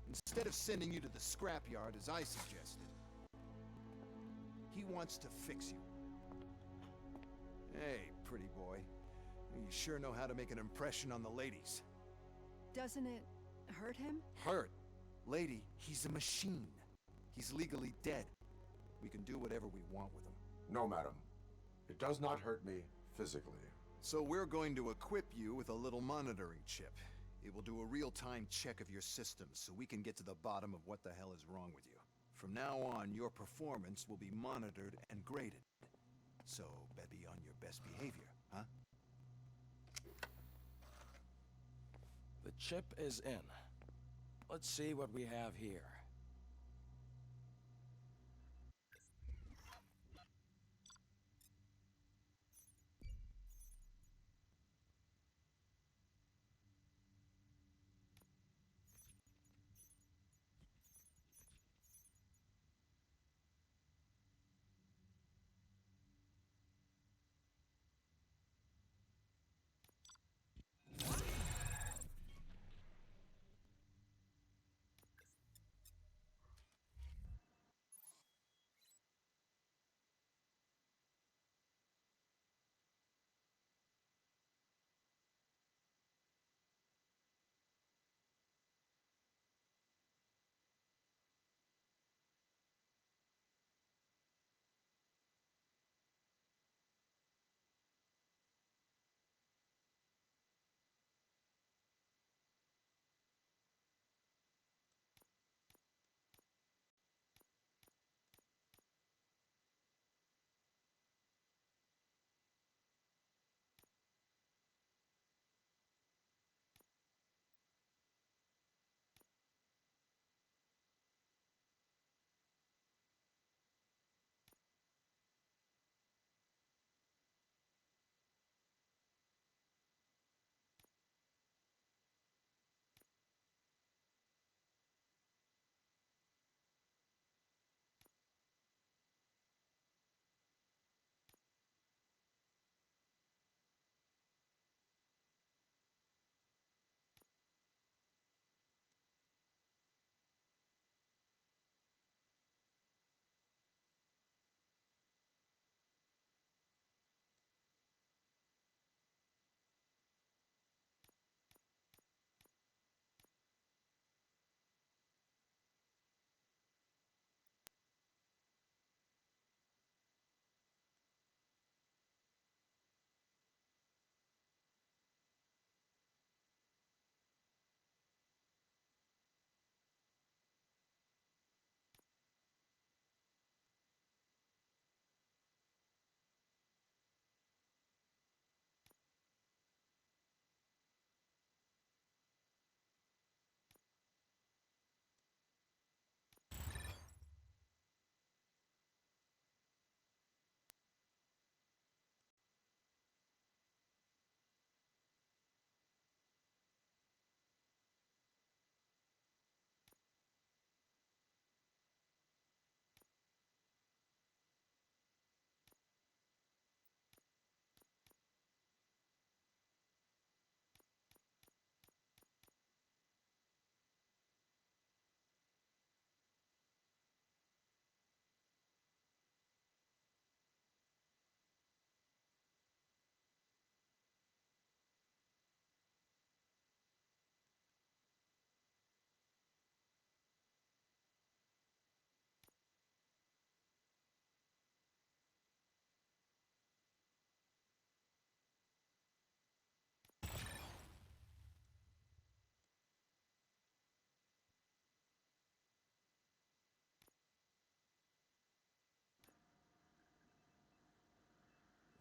Instead of sending you to the scrapyard as I suggested, he wants to fix you. Hey, pretty boy. You sure know how to make an impression on the ladies. Doesn't it hurt him? Hurt? Lady, he's a machine. He's legally dead. We can do whatever we want with him. No, madam. It does not hurt me physically. So we're going to equip you with a little monitoring chip. It will do a real-time check of your systems so we can get to the bottom of what the hell is wrong with you. From now on, your performance will be monitored and graded. So, better be on your best behavior, huh? The chip is in. Let's see what we have here.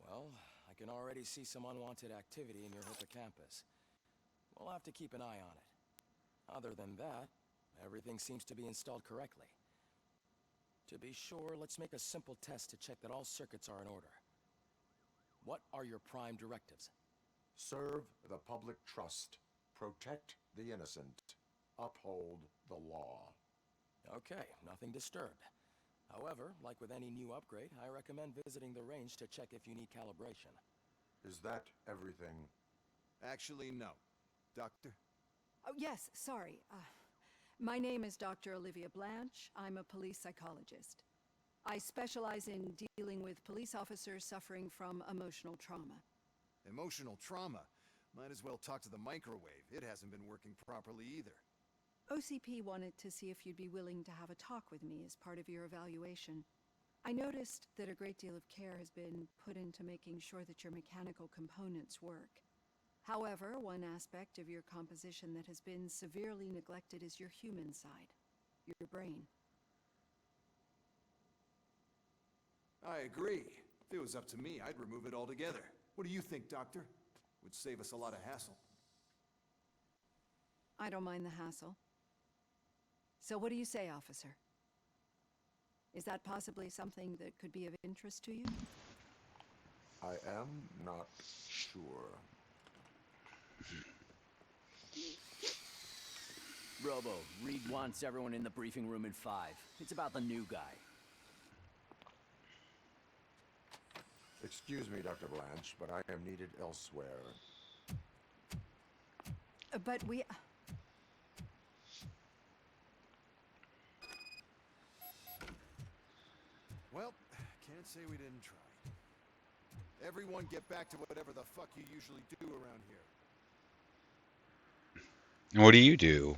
Well, I can already see some unwanted activity in your hippocampus. We'll have to keep an eye on it. Other than that, everything seems to be installed correctly. To be sure, let's make a simple test to check that all circuits are in order. What are your prime directives? Serve the public trust. Protect the innocent. Uphold the law. Okay, nothing disturbed. However, like with any new upgrade, I recommend visiting the range to check if you need calibration. Is that everything? Actually, no. Doctor? Oh, yes, sorry. My name is Dr. Olivia Blanche. I'm a police psychologist. I specialize in dealing with police officers suffering from emotional trauma. Emotional trauma? Might as well talk to the microwave. It hasn't been working properly either. OCP wanted to see if you'd be willing to have a talk with me as part of your evaluation. I noticed that a great deal of care has been put into making sure that your mechanical components work. However, one aspect of your composition that has been severely neglected is your human side, your brain. I agree. If it was up to me, I'd remove it altogether. What do you think, Doctor? Would save us a lot of hassle. I don't mind the hassle. So what do you say, officer? Is that possibly something that could be of interest to you? I am not sure. Robo, Reed wants everyone in the briefing room in 5. It's about the new guy. Excuse me, Dr. Blanche, but I am needed elsewhere. But we... Well, can't say we didn't try. Everyone get back to whatever the fuck you usually do around here. What do you do?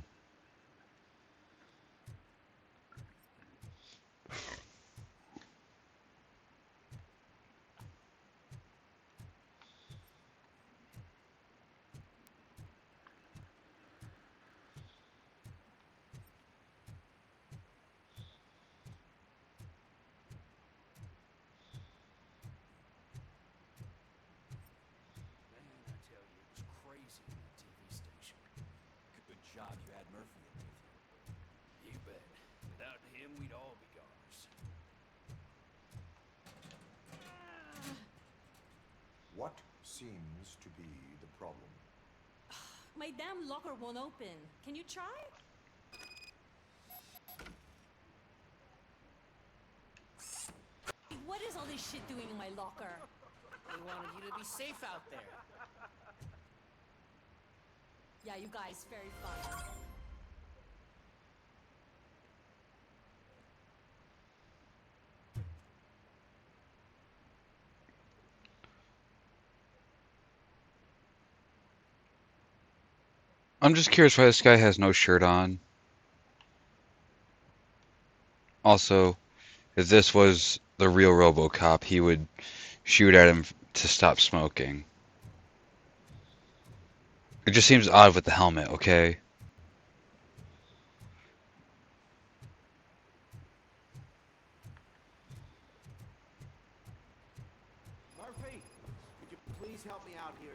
Man, I tell you, it was crazy in that TV station. Good job you had Murphy in with you. You bet. Without him, we'd all be goners. What seems to be the problem? My damn locker won't open. Can you try? What is all this shit doing in my locker? They wanted you to be safe out there. Yeah, you guys, very fun. I'm just curious why this guy has no shirt on. Also, if this was the real Robocop, he would shoot at him to stop smoking. It just seems odd with the helmet, okay? Murphy, could you please help me out here?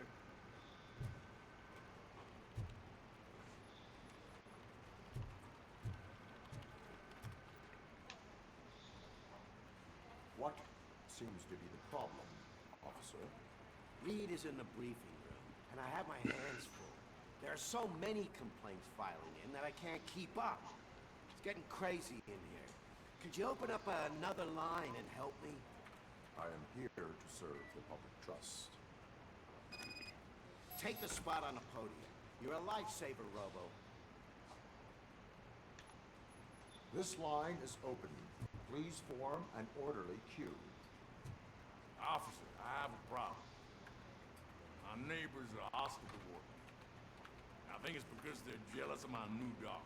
What seems to be the problem, officer? Reed is in the briefing room, and I have my hands full. There are so many complaints filing in that I can't keep up. It's getting crazy in here. Could you open up another line and help me? I am here to serve the public trust. Take the spot on the podium. You're a lifesaver, Robo. This line is open. Please form an orderly queue. Officer, I have a problem. My neighbors are hostile toward me. I think it's because they're jealous of my new dog.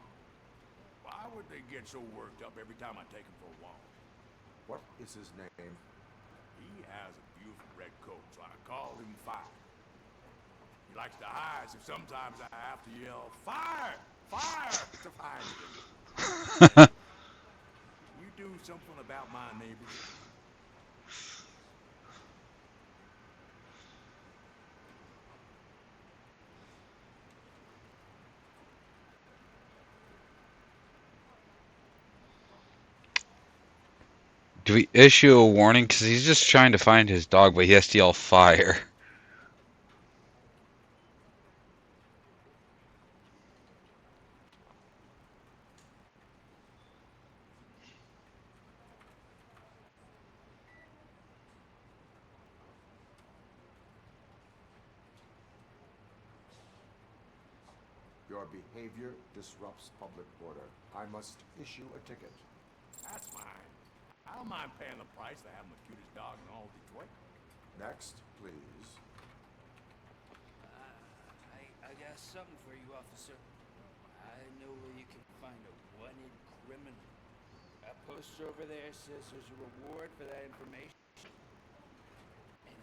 Why would they get so worked up every time I take him for a walk? What is his name? He has a beautiful red coat, so I called him Fire. He likes to hide, so sometimes I have to yell, Fire! Fire! to find him. You do something about my neighbors? Do we issue a warning? Because he's just trying to find his dog, but he has to yell fire. Your behavior disrupts public order. I must issue a ticket. That's fine. I don't mind paying the price to have the cutest dog in all Detroit. Next, please. I got something for you, officer. I know where you can find a wanted criminal. That poster over there says there's a reward for that information. And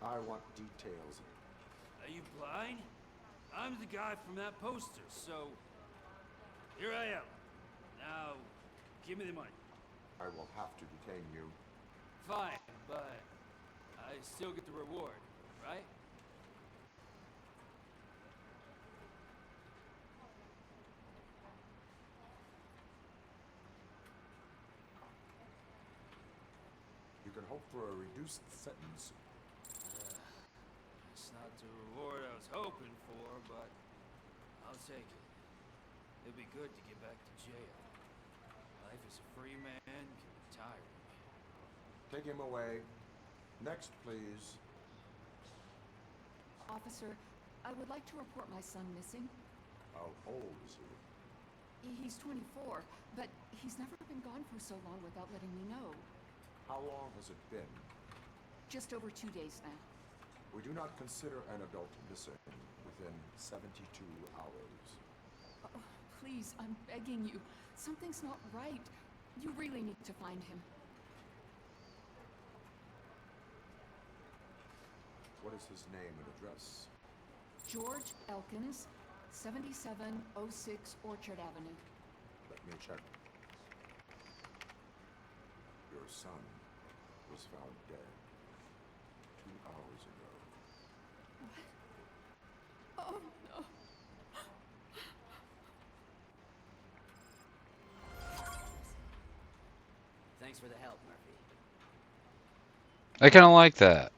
I want details. are you blind? I'm the guy from that poster, so here I am. Now, give me the money. I will have to detain you. Fine, but I still get the reward, right? You can hope for a reduced sentence. It's not the reward I was hoping for, but I'll take it. It'd be good to get back to jail. Life as a free man can be tiring. Take him away. Next, please. Officer, I would like to report my son missing. How old is he? He's 24, but he's never been gone for so long without letting me know. How long has it been? Just over 2 days now. We do not consider an adult missing within 72 hours. Oh, please, I'm begging you. Something's not right. You really need to find him. What is his name and address? George Elkins, 7706 Orchard Avenue. Let me check. Your son was found dead 2 hours ago. What? Oh, no. Thanks for the help, Murphy. I kind of like that.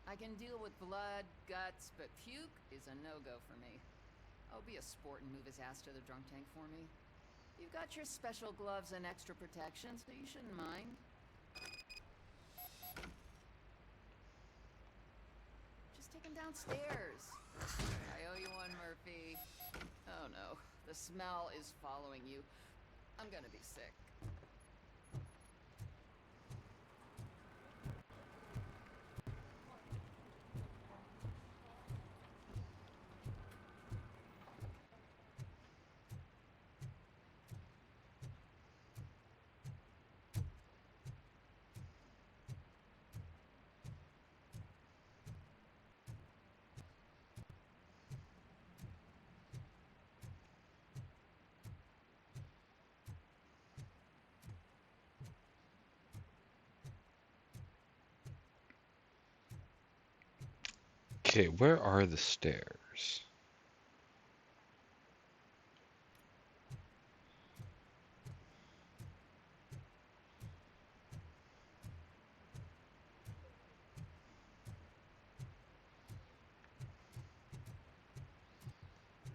I can deal with blood, guts, but puke is a no-go for me. Oh, be a sport and move his ass to the drunk tank for me. You've got your special gloves and extra protection, so you shouldn't mind. Just take him downstairs. I owe you one, Murphy. Oh no, the smell is following you. I'm gonna be sick. Okay, where are the stairs?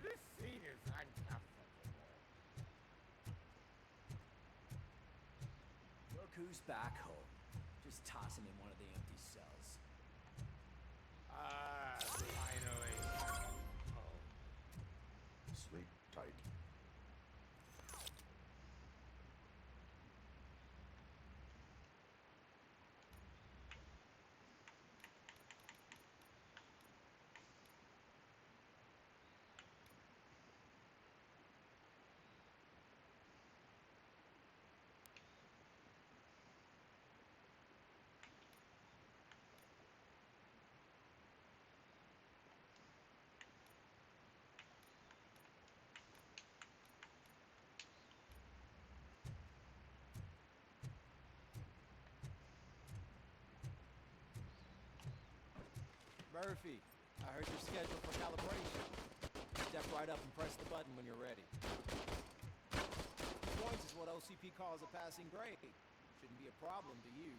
This seat is uncomfortable. Look who's back home. Just toss him in one of the empty cells. Finally. Sleep tight. Murphy, I heard you're scheduled for calibration. Step right up and press the button when you're ready. 50 points is what OCP calls a passing grade. Shouldn't be a problem to you.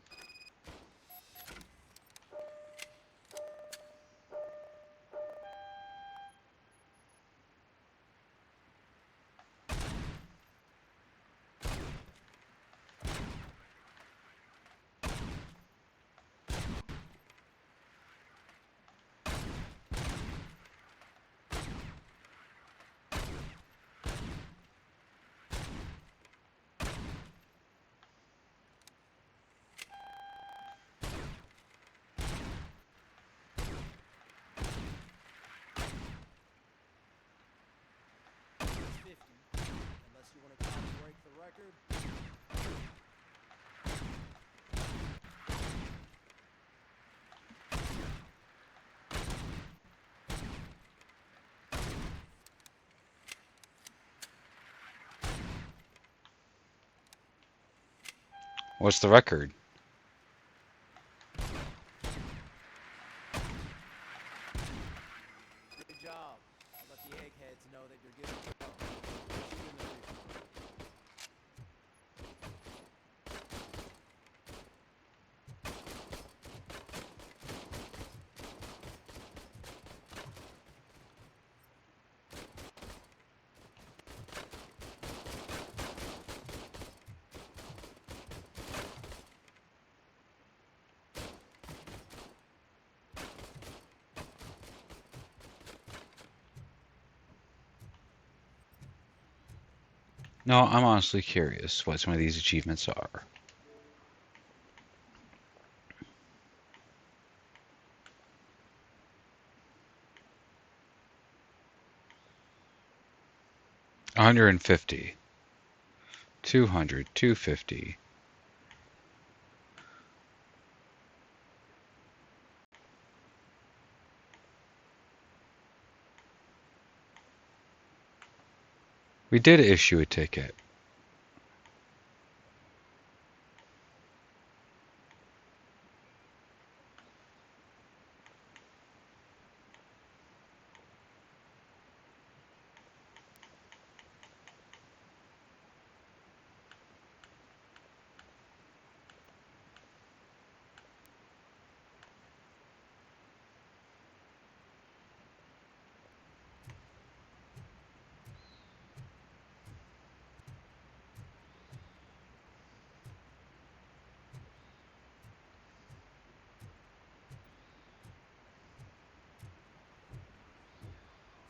Unless you want to try to break the record. What's the record? Good job. I'll let the eggheads know that you're good to go. See you in the future. No, I'm honestly curious what some of these achievements are. $150, $200, $250. We did issue a ticket.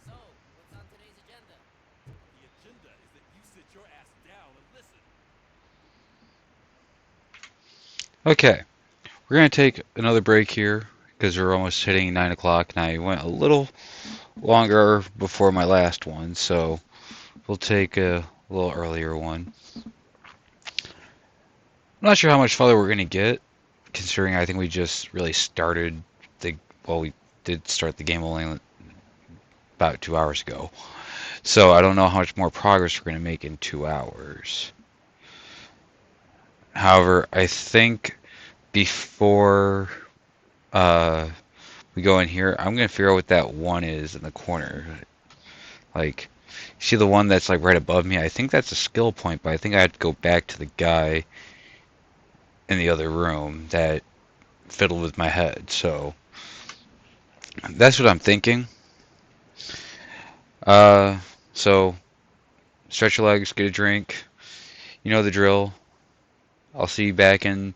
So, what's on today's agenda? The agenda is that you sit your ass down and listen. Okay, we're going to take another break here because we're almost hitting 9 o'clock and I went a little longer before my last one, so we'll take a little earlier one. I'm not sure how much farther we're going to get, considering I think we just really started the, well, we did start the game only about 2 hours ago. So I don't know how much more progress we're going to make in 2 hours. However, I think before we go in here, I'm going to figure out what that one is in the corner. Like, see the one that's like right above me? I think that's a skill point, but I think I have to go back to the guy in the other room that fiddled with my head. So that's what I'm thinking. So stretch your legs, get a drink. You know the drill. I'll see you back in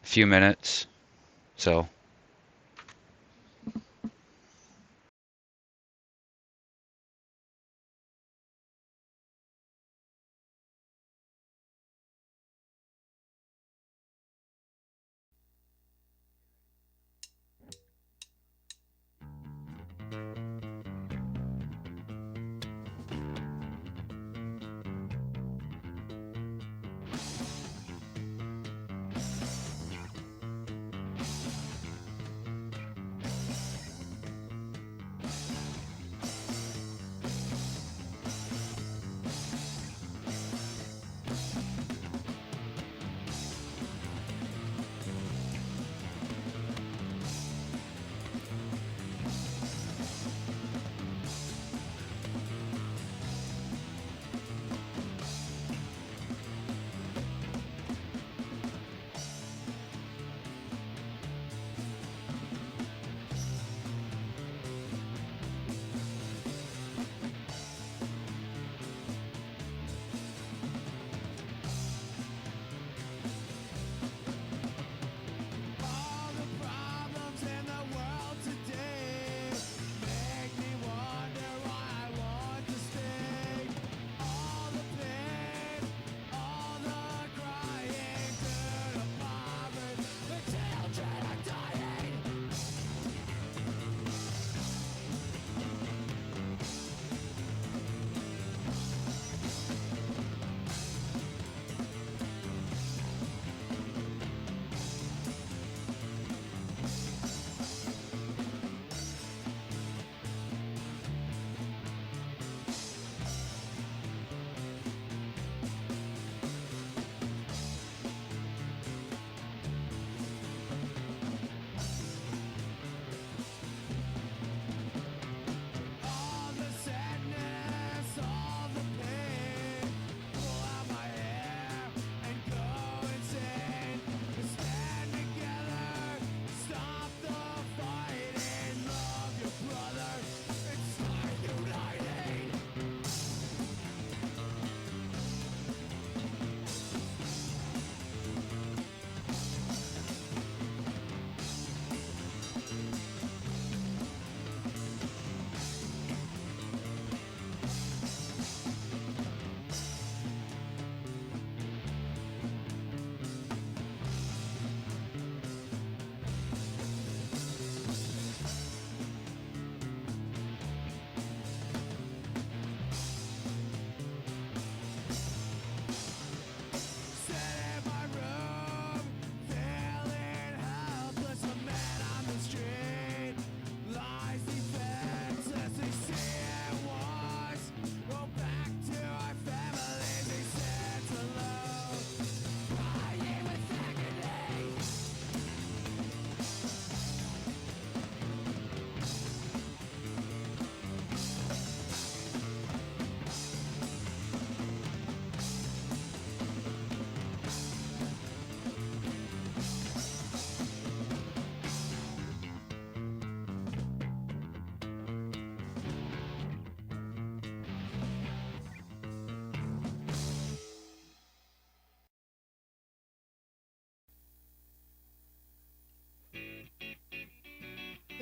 a few minutes. So.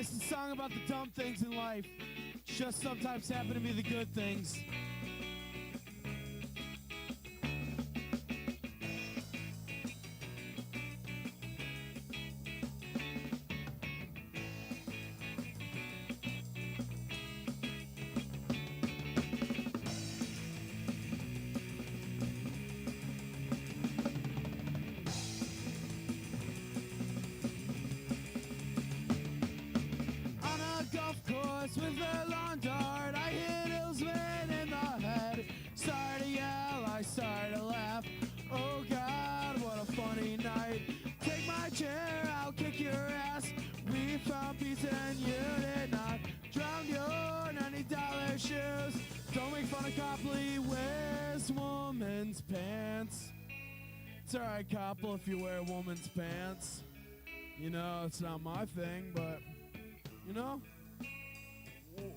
It's a song about the dumb things in life. Just sometimes happen to be the good things. On a golf course with a lawn dart, I hit Hillsman in the head. Started to yell, I started to laugh. Oh God, what a funny night. Take my chair, I'll kick your ass. We found pizza and you did not. Drown your $90 shoes. Don't make fun of Copley wears woman's pants. It's alright, Copple, if you wear woman's pants. You know, it's not my thing, but, you know,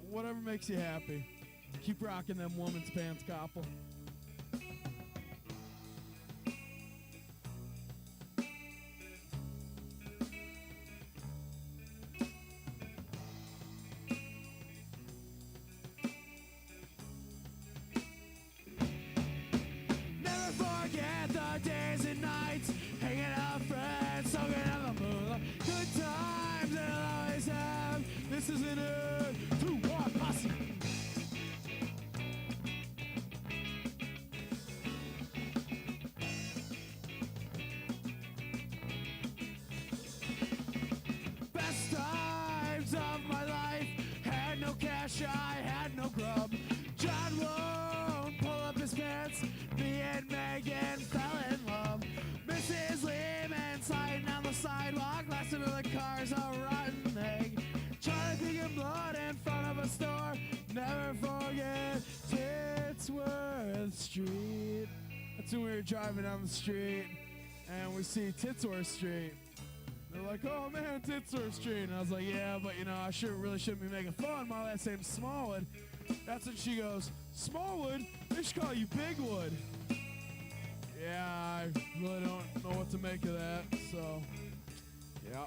whatever makes you happy. Keep rocking them woman's pants, Copple. Never forget the days and nights, hanging out with friends, soaking in the moonlight. Good times that I'll always have. This isn't it. To our posse. Best times of my life. Had no cash, I had no grub. John won't pull up his pants. Me and Megan fell in love. Mrs. Lehman sliding down the sidewalk. Last into the car's a rotten egg. Charlie picking blood in front of a store. Never forget Titsworth Street. That's when we were driving down the street and we see Titsworth Street. They're like, oh man, Titsworth Street. And I was like, yeah, but you know, I really shouldn't be making fun. My last name's Smallwood. That's when she goes, Smallwood? They should call you Bigwood. Yeah, I really don't know what to make of that, so, yeah.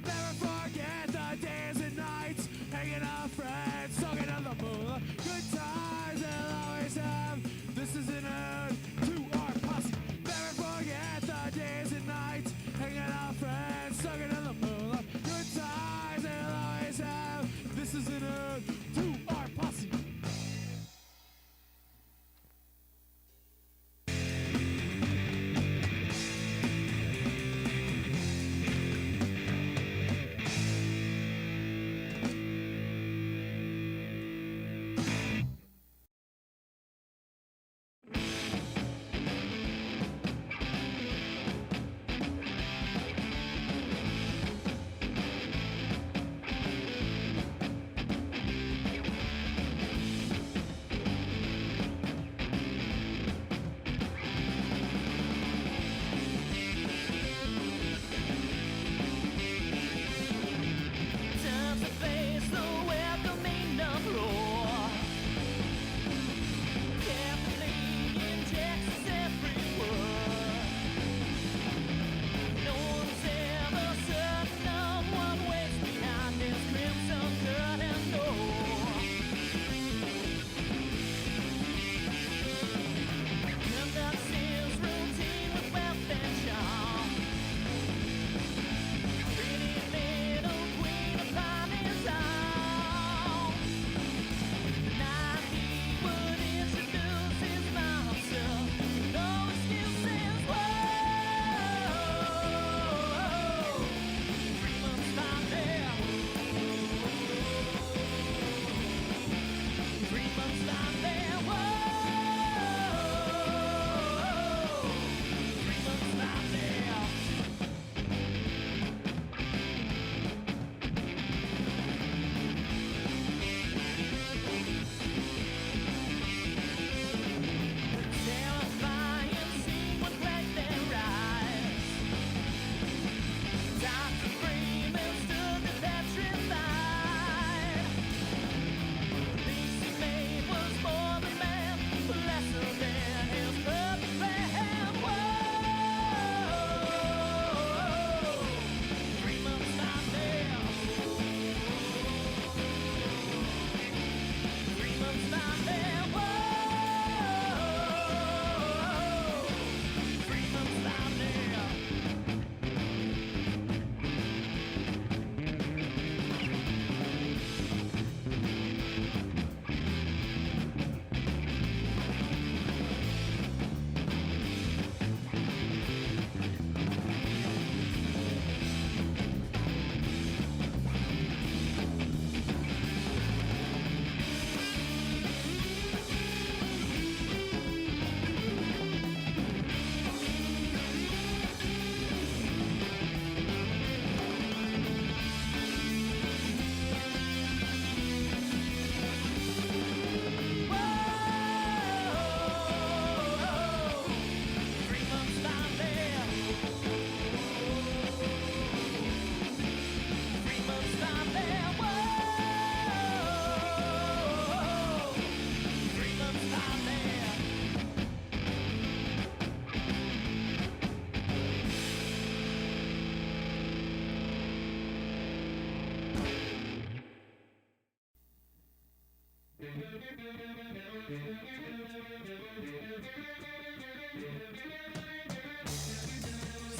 Never forget the days and nights, hanging out with friends, talking on the moon. Good times they'll always have. This is an ode to our posse. Never forget the days and nights, hanging out with friends, talking on the moon. Good times they'll always have. This is an ode to our posse.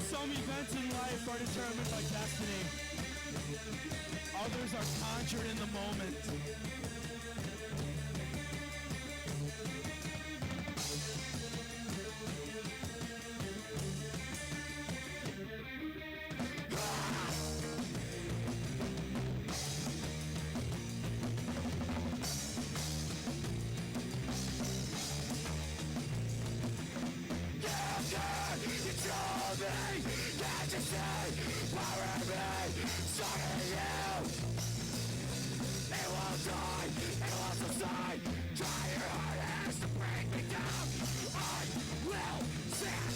Some events in life are determined by destiny. Others are conjured in the moment. You told me that you see power in me, starting you. It will die, it will subside. Try your hardest to bring me down. I will stand.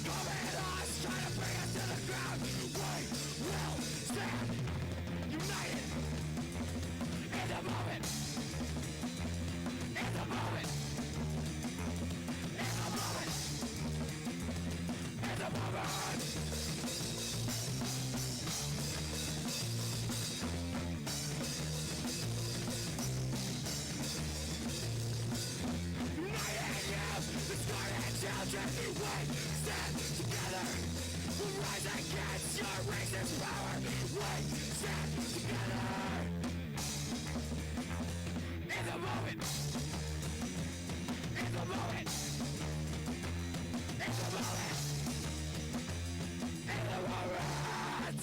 Come at us, try to bring us to the ground. We will stand united in the moment. In the moment. In the moment. In the moment. Children, we stand together. We'll rise against your racist power. We stand together. In the moment. In the moment. In the moment. In the moment.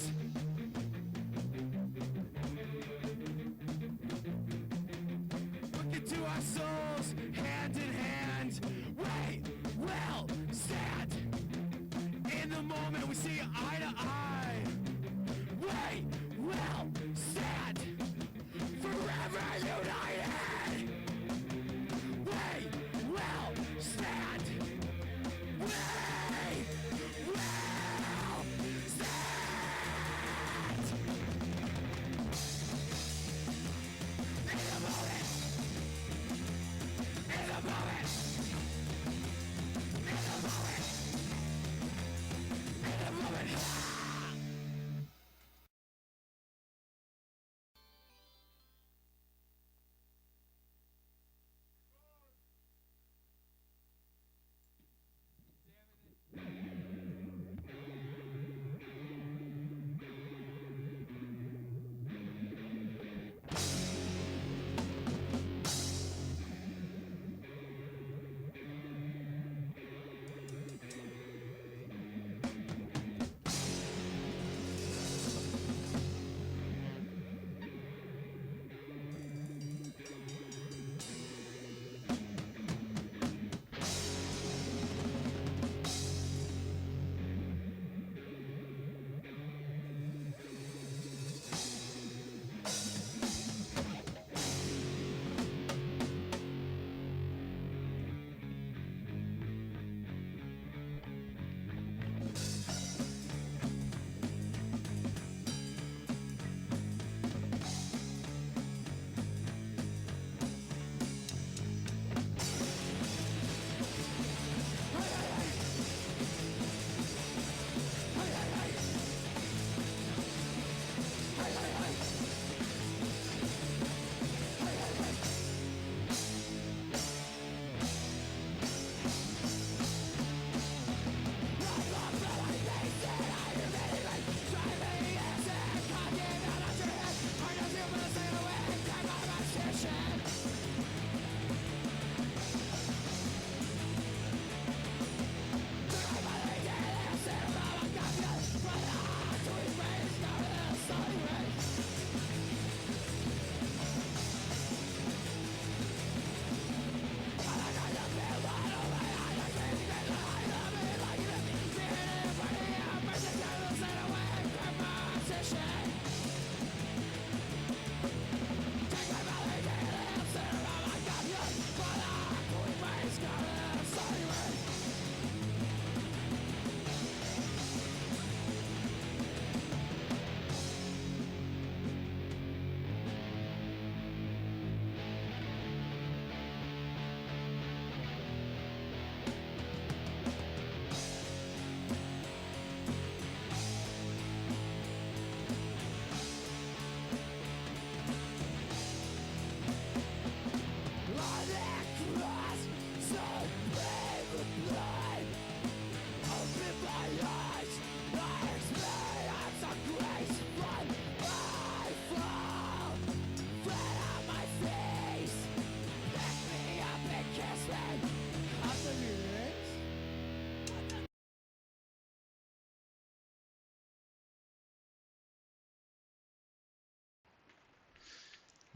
Look into our souls, hand in hand. We will stand. In the moment we see eye to eye. We will stand. Forever united. We will stand. We will stand. In the moment. In the moment. In the moment. In the moment.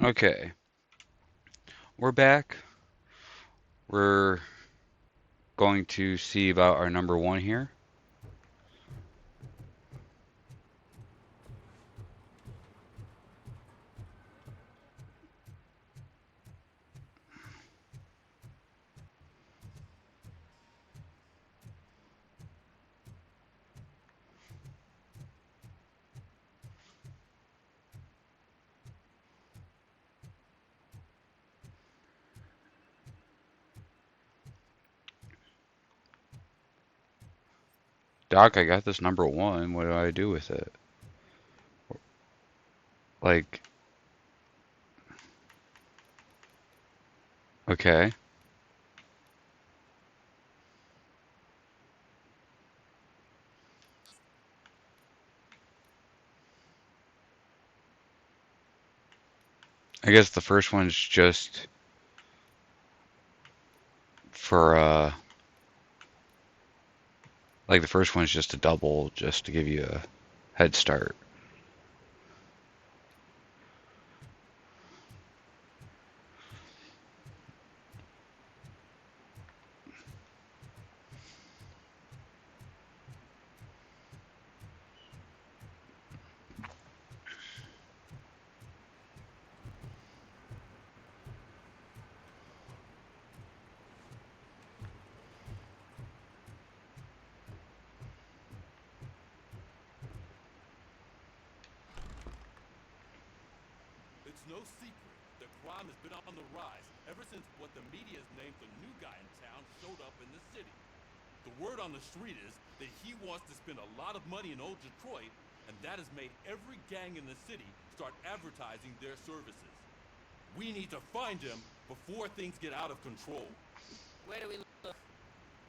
Okay, we're back. We're going to see about our number one here. Doc, I got this number one. What do I do with it? Like, okay. I guess the first one's just for, like the first one's just a double, just to give you a head start. It's no secret that crime has been on the rise ever since what the media has named the new guy in town showed up in the city. The word on the street is that he wants to spend a lot of money in old Detroit, and that has made every gang in the city start advertising their services. We need to find him before things get out of control. Where do we look?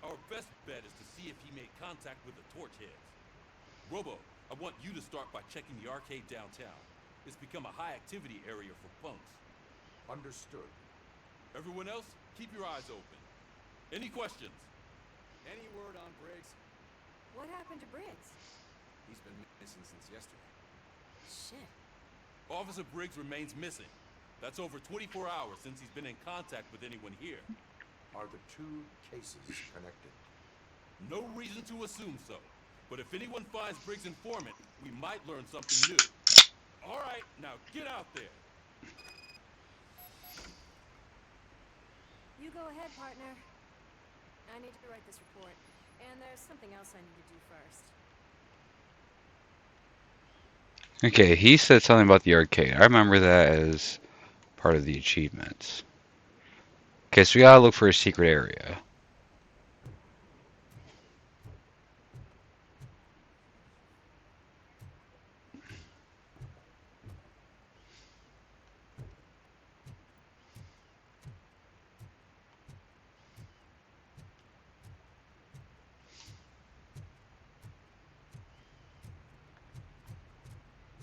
Our best bet is to see if he made contact with the torch heads. Robo, I want you to start by checking the arcade downtown. It's become a high-activity area for punks. Understood. Everyone else, keep your eyes open. Any questions? Any word on Briggs? What happened to Briggs? He's been missing since yesterday. Shit. Officer Briggs remains missing. That's over 24 hours since he's been in contact with anyone here. Are the two cases connected? No reason to assume so. But if anyone finds Briggs' informant, we might learn something new. All right, now get out there. You go ahead, partner. I need to write this report, and there's something else I need to do first. Okay, he said something about the arcade. I remember that as part of the achievements. Okay, so we gotta look for a secret area.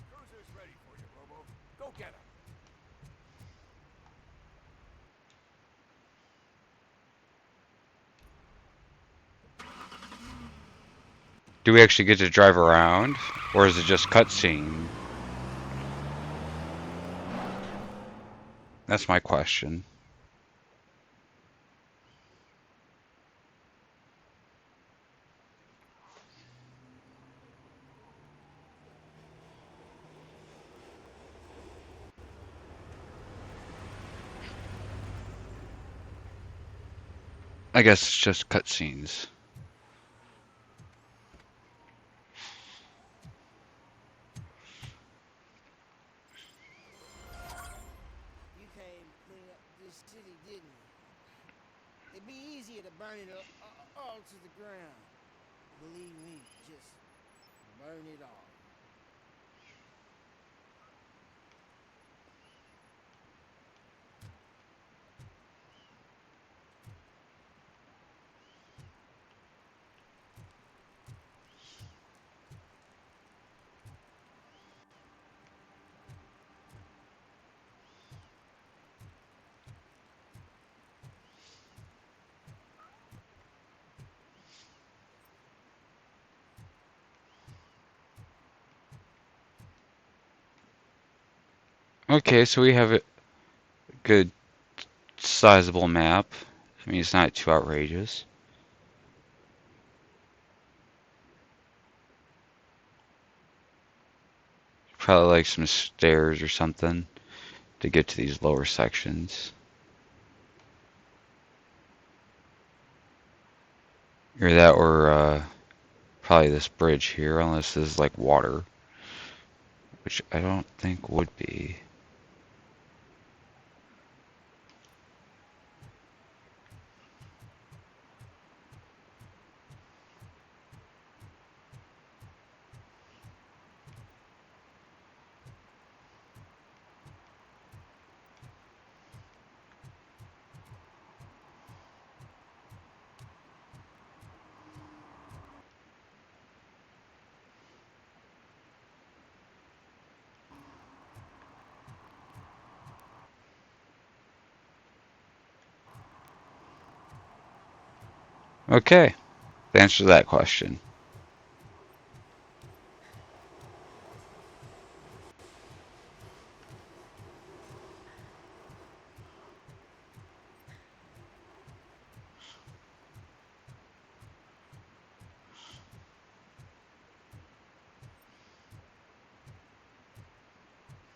Cruiser's ready for you, Robo. Go get him. Do we actually get to drive around, or is it just cutscene? That's my question. I guess it's just cutscenes. You came to clean up this city, didn't you? It'd be easier to burn it all to the ground. Believe me, just burn it all. Okay, so we have it. good sizable map. I mean, it's not too outrageous. Probably like some stairs or something to get to these lower sections. Or that, or probably this bridge here, unless this is like water, which I don't think would be. Okay, the answer to that question.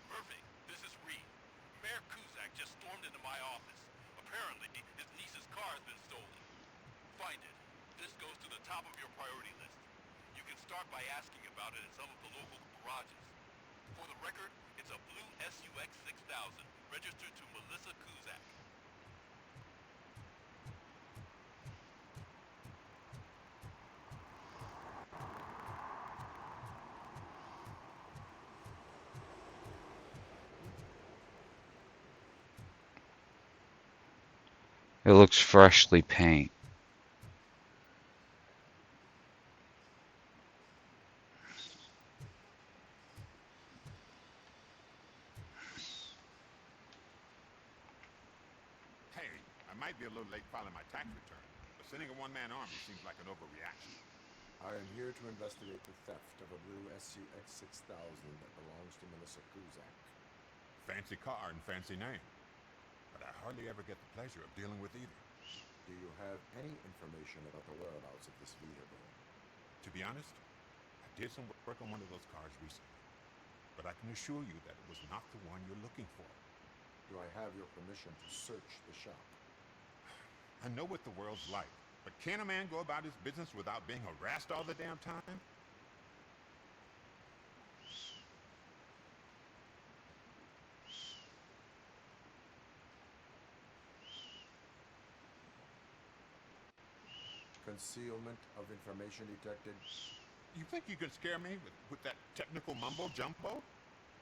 Murphy, this is Reed. Mayor Kuzak just stormed into my office. Apparently, his niece's car has been stolen. Find it. This goes to the top of your priority list. You can start by asking about it at some of the local garages. For the record, it's a blue SUX 6000, registered to Melissa Kuzak. It looks freshly paint. Hey, I might be a little late filing my tax return, but sending a one-man army seems like an overreaction. I am here to investigate the theft of a blue SUX 6000 that belongs to Melissa Kuzak. Fancy car and fancy name, but I hardly ever get the pleasure of dealing with either. Do you have any information about the whereabouts of this vehicle? To be honest, I did some work on one of those cars recently, but I can assure you that it was not the one you're looking for. Do I have your permission to search the shop? I know what the world's like, but can a man go about his business without being harassed all the damn time? Concealment of information detected. You think you can scare me with that technical mumbo jumbo?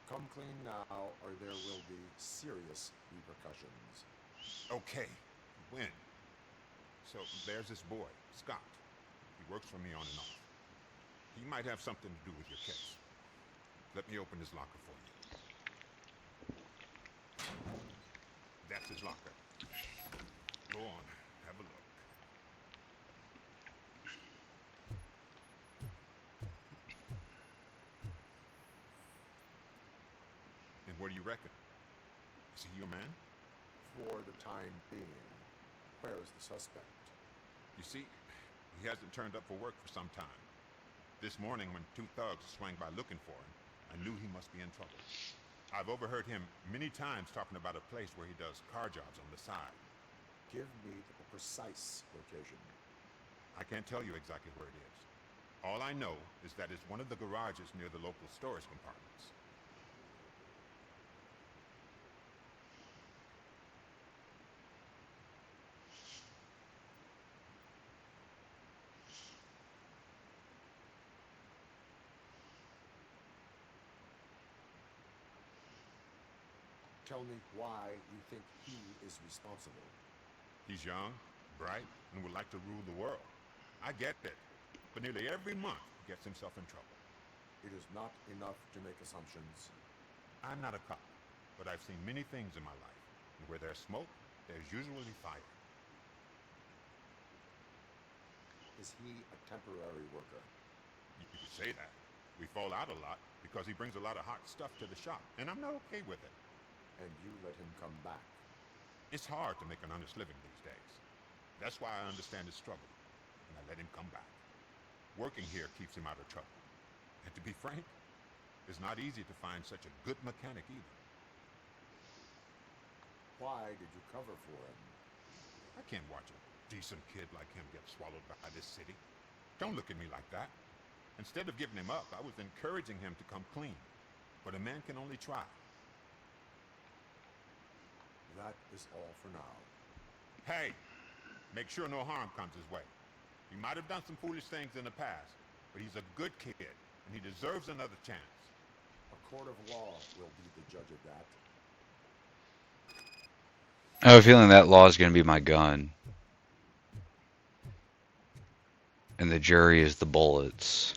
Come clean now, or there will be serious repercussions. Okay, when? So there's this boy, Scott. He works for me on and off. He might have something to do with your case. Let me open his locker for you. That's his locker. Go on, have a look. And what do you reckon? Is he your man? For the time being, where is the suspect? You see, he hasn't turned up for work for some time. This morning, when two thugs swang by looking for him, I knew he must be in trouble. I've overheard him many times talking about a place where he does car jobs on the side. Give me the precise location. I can't tell you exactly where it is. All I know is that it's one of the garages near the local storage compartments. Tell me why you think he is responsible. He's young, bright, and would like to rule the world. I get it. But nearly every month, he gets himself in trouble. It is not enough to make assumptions. I'm not a cop, but I've seen many things in my life. And where there's smoke, there's usually fire. Is he a temporary worker? You could say that. We fall out a lot because he brings a lot of hot stuff to the shop, and I'm not okay with it. And you let him come back? It's hard to make an honest living these days. That's why I understand his struggle, and I let him come back. Working here keeps him out of trouble. And to be frank, it's not easy to find such a good mechanic either. Why did you cover for him? I can't watch a decent kid like him get swallowed by this city. Don't look at me like that. Instead of giving him up, I was encouraging him to come clean. But a man can only try. That is all for now. Hey, make sure no harm comes his way. He might have done some foolish things in the past, but he's a good kid, and he deserves another chance. A court of law will be the judge of that. I have a feeling that law is going to be my gun. And the jury is the bullets.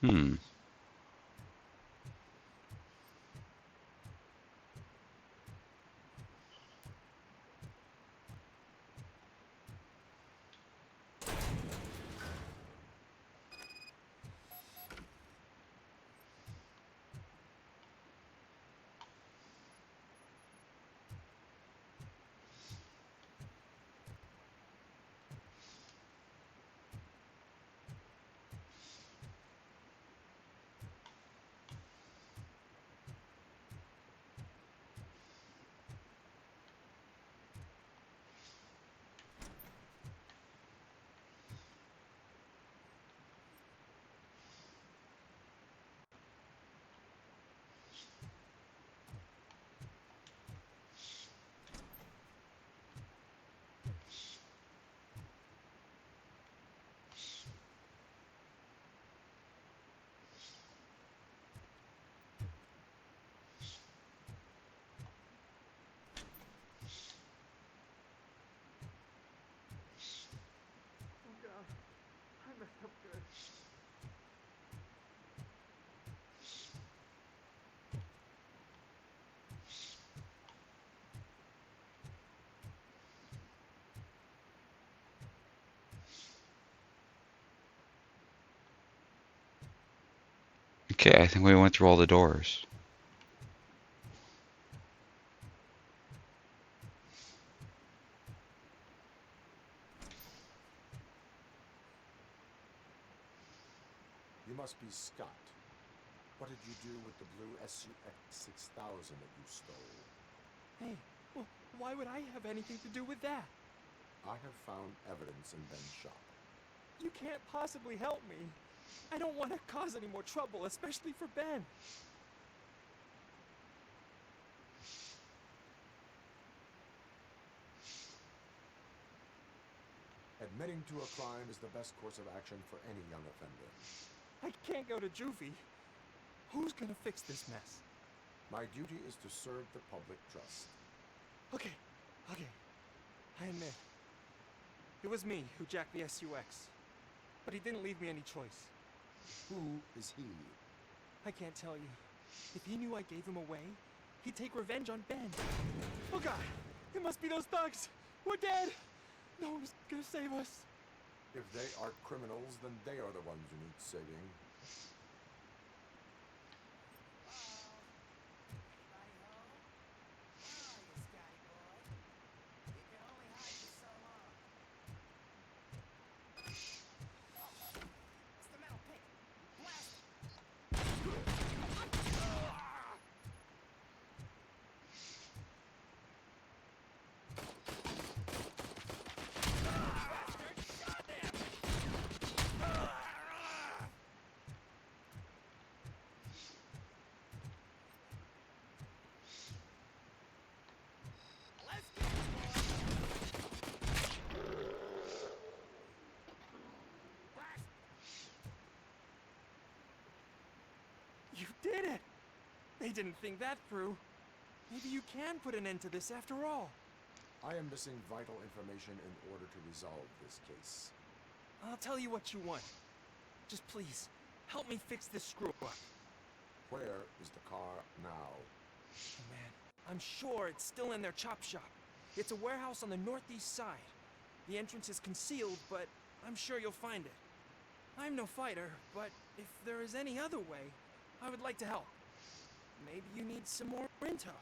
Hmm. Oh god, I messed up good. Okay, I think we went through all the doors. You must be Scott. What did you do with the blue SUX 6000 that you stole? Hey, well, why would I have anything to do with that? I have found evidence in Ben's shop. You can't possibly help me. I don't want to cause any more trouble, especially for Ben. Admitting to a crime is the best course of action for any young offender. I can't go to juvie. Who's gonna fix this mess? My duty is to serve the public trust. Okay. I admit. It was me who jacked the SUX. But he didn't leave me any choice. Who is he? I can't tell you. If he knew I gave him away, he'd take revenge on Ben. Oh god! It must be those thugs! We're dead! No one's gonna save us. If they are criminals, then they are the ones who need saving. You did it! They didn't think that through. Maybe you can put an end to this after all. I am missing vital information in order to resolve this case. I'll tell you what you want. Just please, help me fix this screw-up. Where is the car now? Oh man, I'm sure it's still in their chop shop. It's a warehouse on the northeast side. The entrance is concealed, but I'm sure you'll find it. I'm no fighter, but if there is any other way, I would like to help. Maybe you need some more intel.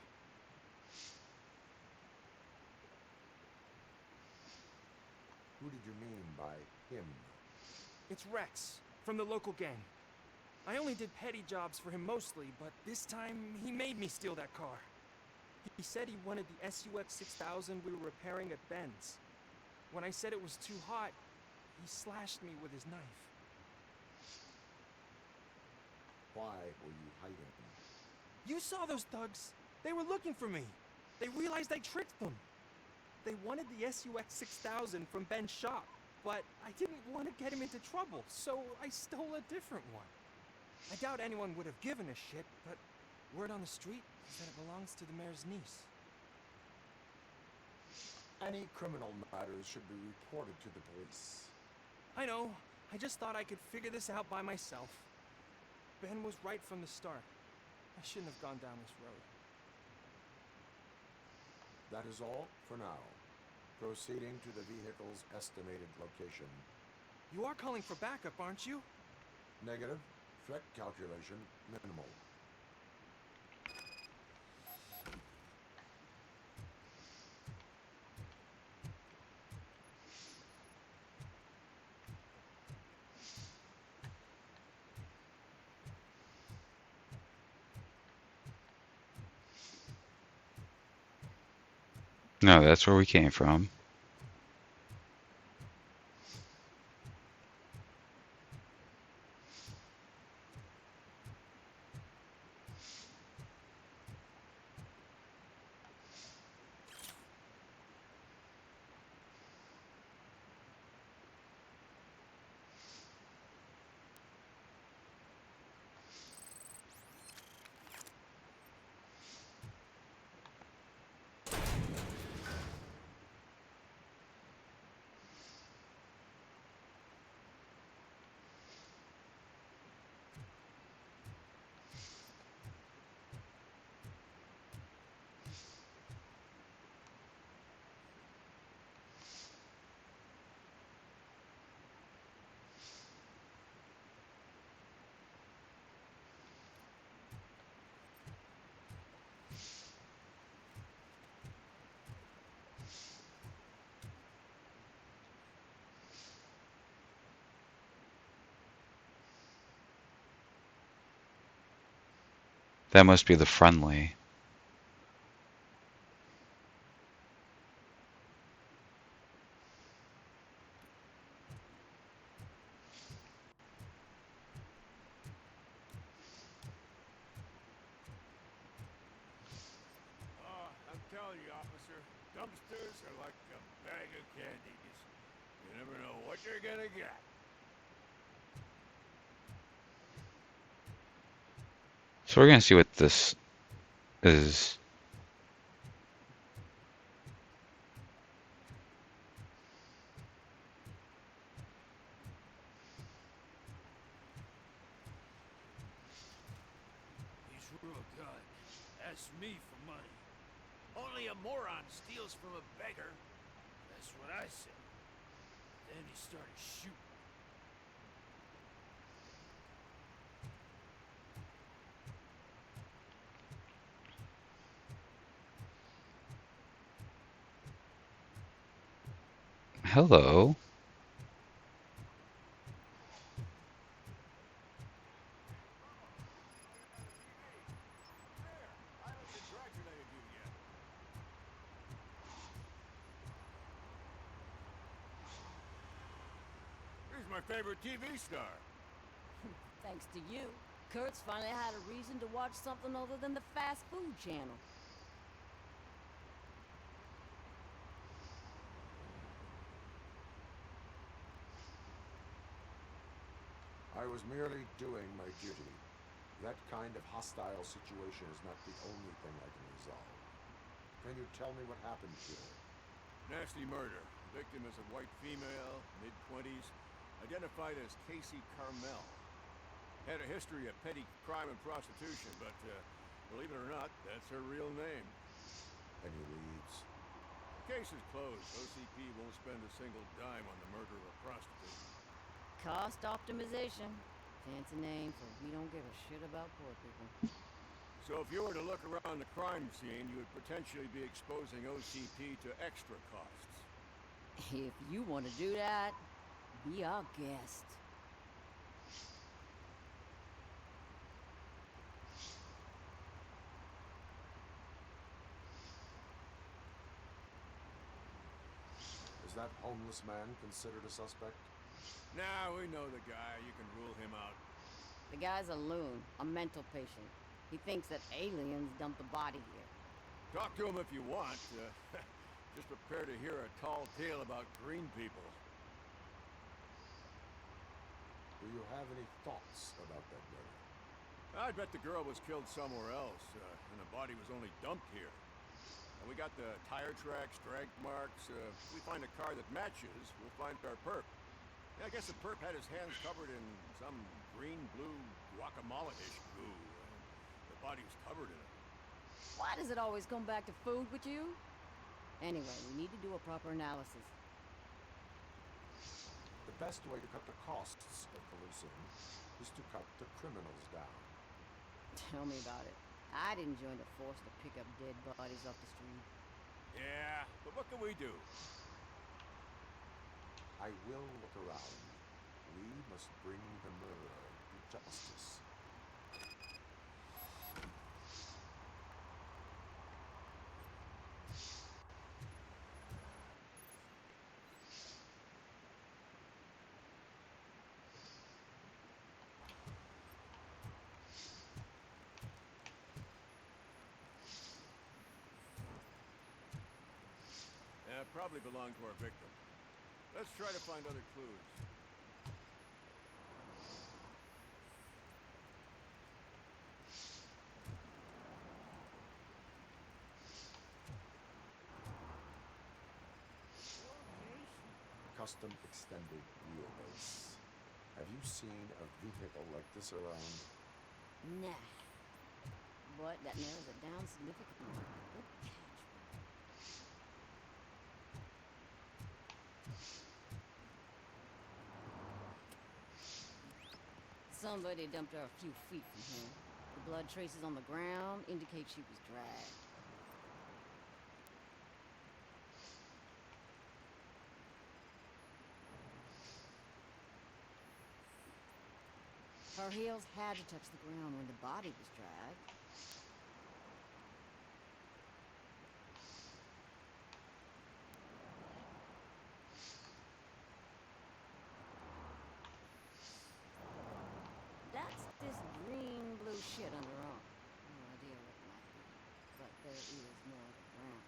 Who did you mean by him? It's Rex, from the local gang. I only did petty jobs for him mostly, but this time he made me steal that car. He said he wanted the SUX 6000 we were repairing at Ben's. When I said it was too hot, he slashed me with his knife. Why were you hiding? You saw those thugs. They were looking for me. They realized I tricked them. They wanted the SUX 6000 from Ben's shop, but I didn't want to get him into trouble, so I stole a different one. I doubt anyone would have given a shit, but word on the street is that it belongs to the mayor's niece. Any criminal matters should be reported to the police. I know. I just thought I could figure this out by myself. Ben was right from the start. I shouldn't have gone down this road. That is all for now. Proceeding to the vehicle's estimated location. You are calling for backup, aren't you? Negative. Threat calculation minimal. No, that's where we came from. That must be the friendly. I'm telling you, officer, dumpsters are like a bag of candies. You never know what you're gonna get. So we're gonna see what this is. He's real good. Ask me for money. Only a moron steals from a beggar. That's what I said. Then he started shooting. Hello. Here's my favorite TV star. Thanks to you, Kurt's finally had a reason to watch something other than the fast food channel. I was merely doing my duty. That kind of hostile situation is not the only thing I can resolve. Can you tell me what happened here? Nasty murder. The victim is a white female, mid-20s, identified as Casey Carmel. Had a history of petty crime and prostitution, but believe it or not, that's her real name. Any leads? The case is closed. OCP won't spend a single dime on the murder of a prostitute. Cost optimization. Fancy name for we don't give a shit about poor people. So if you were to look around the crime scene, you would potentially be exposing OCP to extra costs. If you want to do that, be our guest. Is that homeless man considered a suspect? Now we know the guy. You can rule him out. The guy's a loon, a mental patient. He thinks that aliens dumped the body here. Talk to him if you want. Just prepare to hear a tall tale about green people. Do you have any thoughts about that murder? I bet the girl was killed somewhere else, and the body was only dumped here. And we got the tire tracks, drag marks. If we find a car that matches, we'll find our perp. Yeah, I guess the perp had his hands covered in some green-blue guacamole-ish goo. The body's covered in it. Why does it always come back to food with you? Anyway, we need to do a proper analysis. The best way to cut the costs of policing is to cut the criminals down. Tell me about it. I didn't join the force to pick up dead bodies off the street. Yeah, but what can we do? I will look around. We must bring the murderer to justice. Probably belonged to our victim. Let's try to find other clues. Custom extended wheelbase. Have you seen a vehicle like this around? Nah. But that narrows it down significantly. Good catch. Somebody dumped her a few feet from here. The blood traces on the ground indicate she was dragged. Her heels had to touch the ground when the body was dragged. That's this green-blue shit under her arm. No idea what it might be, but there is no other ground.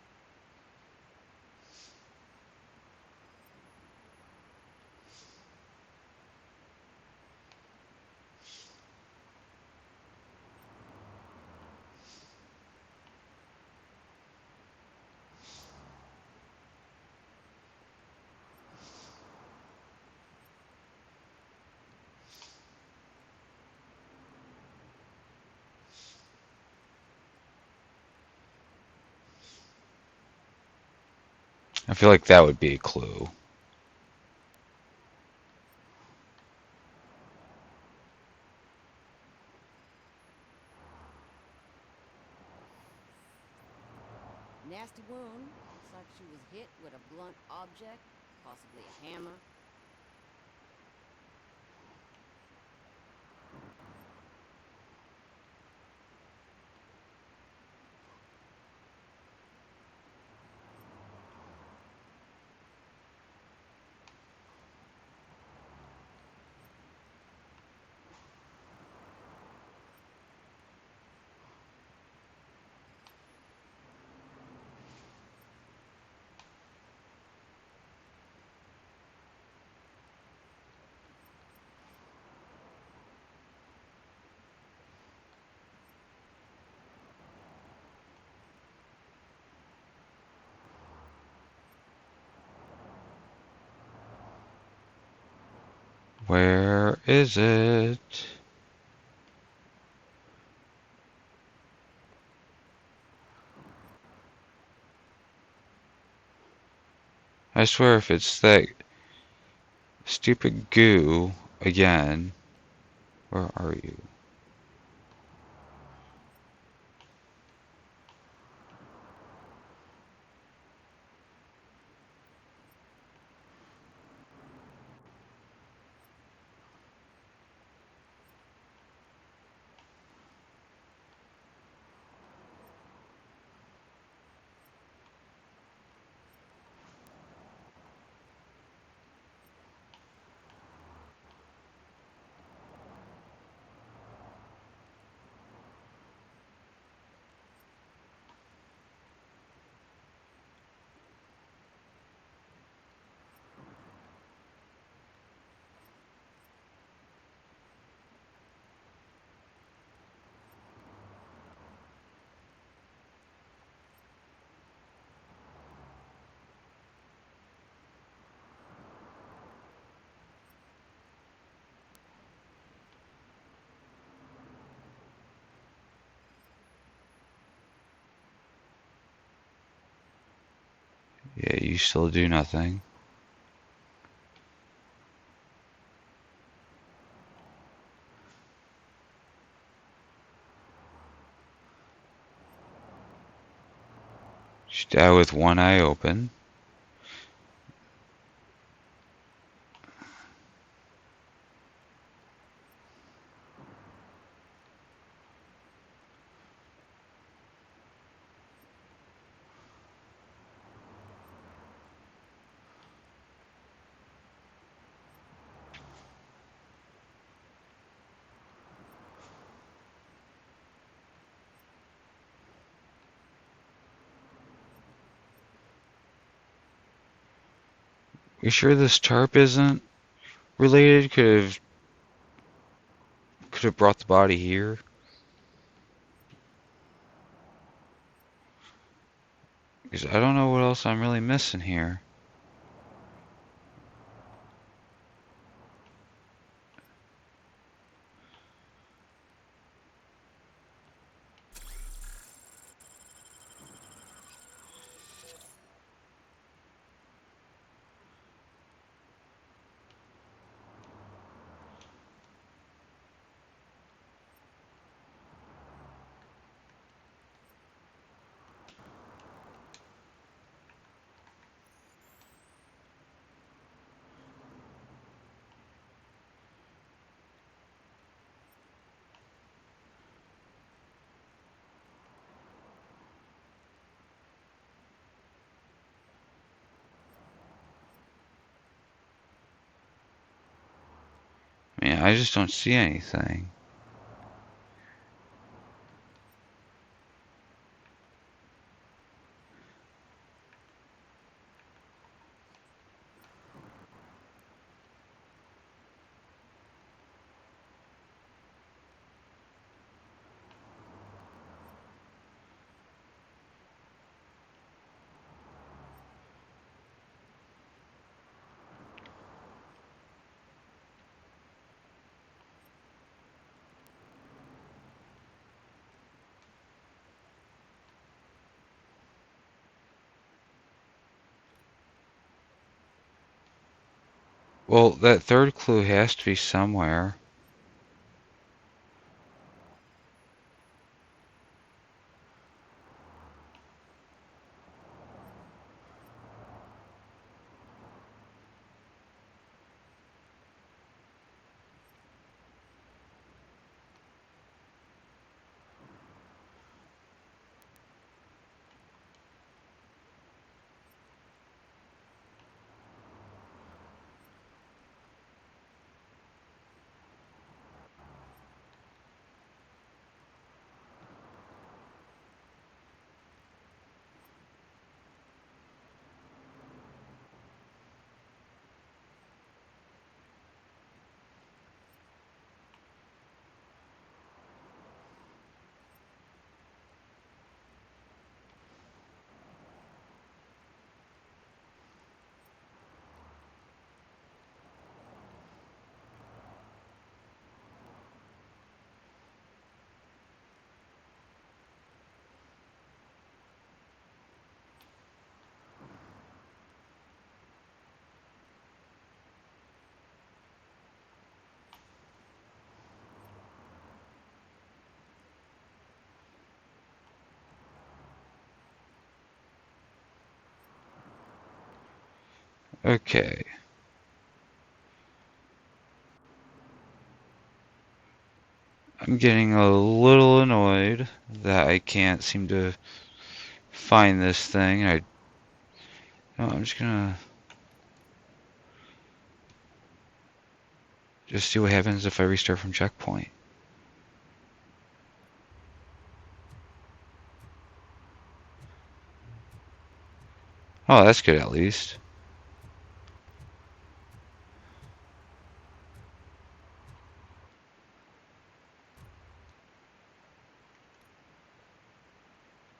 I feel like that would be a clue. Nasty wound. Looks like she was hit with a blunt object, possibly a hammer. Where is it? I swear if it's that stupid goo again. Where are you? Yeah, you still do nothing. Just die with one eye open. You sure this tarp isn't related? Could have brought the body here. Because I don't know what else I'm really missing here. Man, I just don't see anything. Well, that third clue has to be somewhere. Okay. I'm getting a little annoyed that I can't seem to find this thing. No, I'm just gonna just see what happens if I restart from checkpoint. Oh, that's good at least.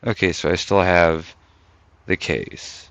Okay, so I still have the case.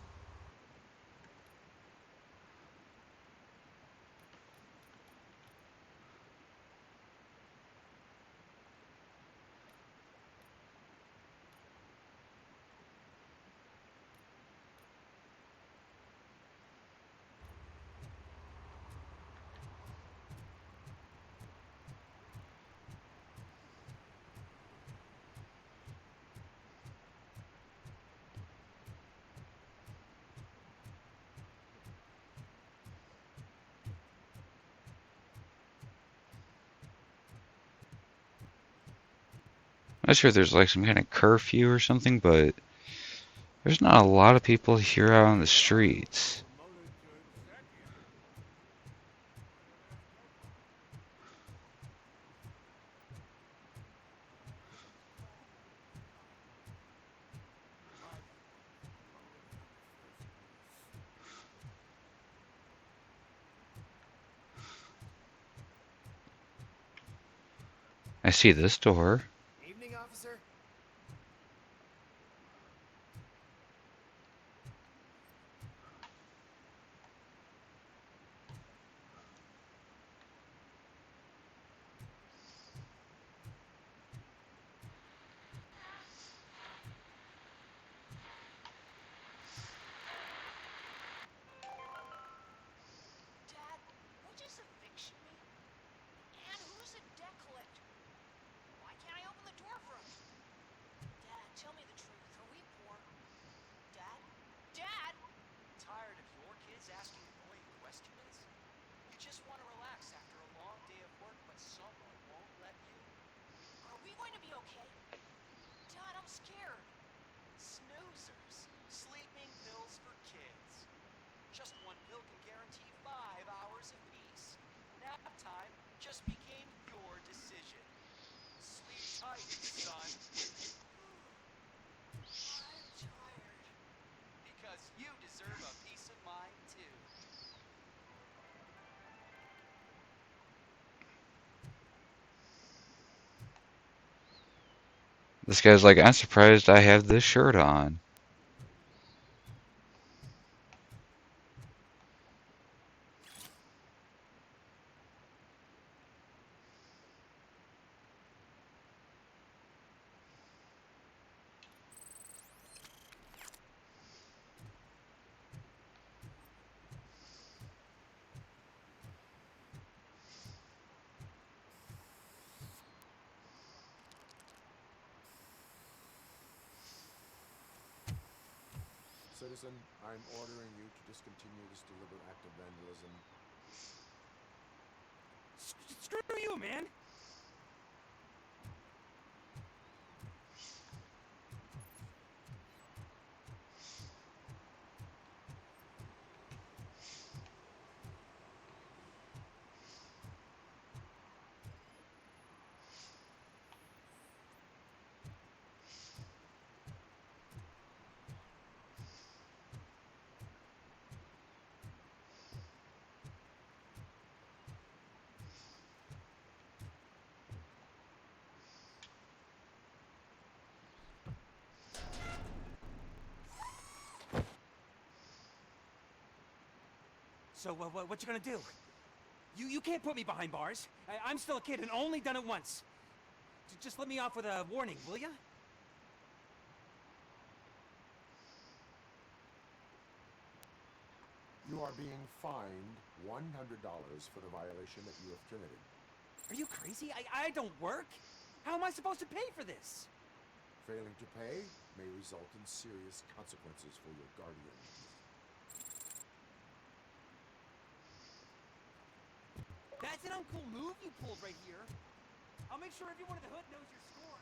I'm not sure if there's like some kind of curfew or something, but there's not a lot of people here out on the streets. I see this door. Evening, officer. Dad, who just eviction me? And who's a debt collector? Why can't I open the door for him? Dad, tell me the truth. Are we poor? Dad? Dad? Tired of your kids asking annoying questions? You just want to relax after a long day of work, but someone won't let you? Are we going to be okay? Dad, I'm scared. Snoozers. Sleeping pills for kids. Just one pill can guarantee 5 hours of peace. Nap time just became your decision. Sleep tight, son. I'm tired. Because you deserve a peace of mind, too. This guy's like, I'm surprised I have this shirt on. Citizen, I'm ordering you to discontinue this deliberate act of vandalism. Screw you, man! So, what you gonna do? You can't put me behind bars. I'm still a kid and only done it once. Just let me off with a warning, will ya? You are being fined $100 for the violation that you have committed. Are you crazy? I don't work. How am I supposed to pay for this? Failing to pay may result in serious consequences for your guardian. That's an uncool move you pulled right here. I'll make sure everyone in the hood knows your score.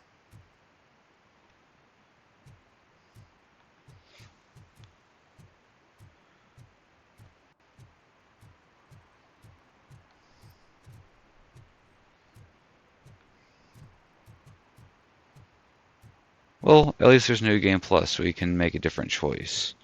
Well, at least there's New Game Plus, so we can make a different choice.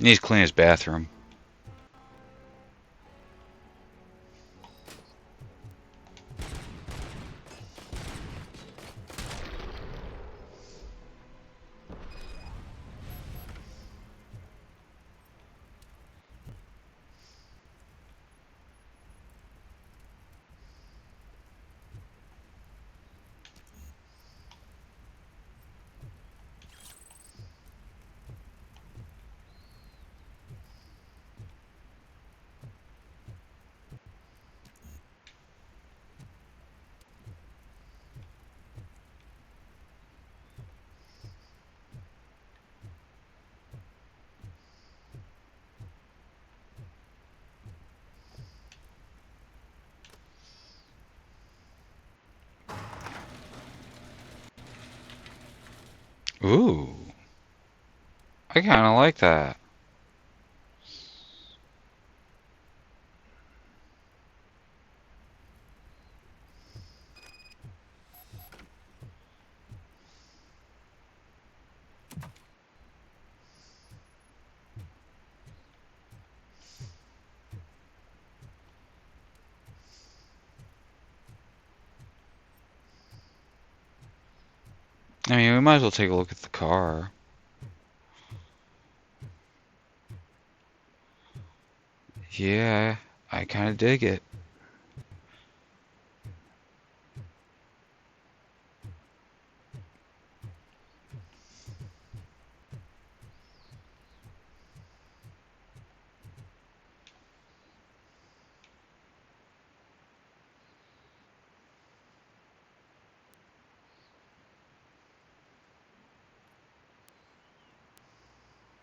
He needs to clean his bathroom. Ooh. I kind of like that. I mean, we might as well take a look at the car. Yeah, I kind of dig it.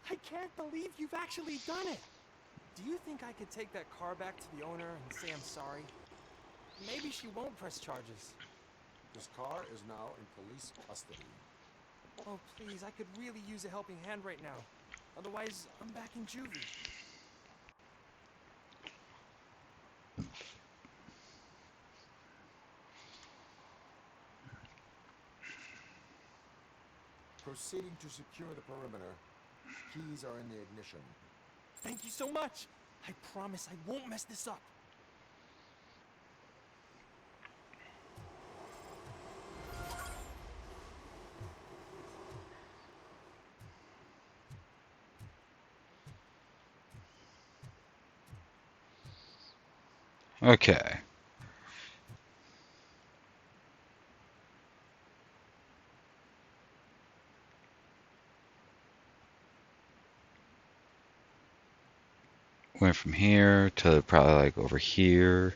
I can't believe you've actually done it! Do you think I could take that car back to the owner and say I'm sorry? Maybe she won't press charges. This car is now in police custody. Oh, please, I could really use a helping hand right now. Otherwise, I'm back in juvie. Proceeding to secure the perimeter. Keys are in the ignition. Thank you so much! I promise I won't mess this up. Okay. Went from here to probably like over here.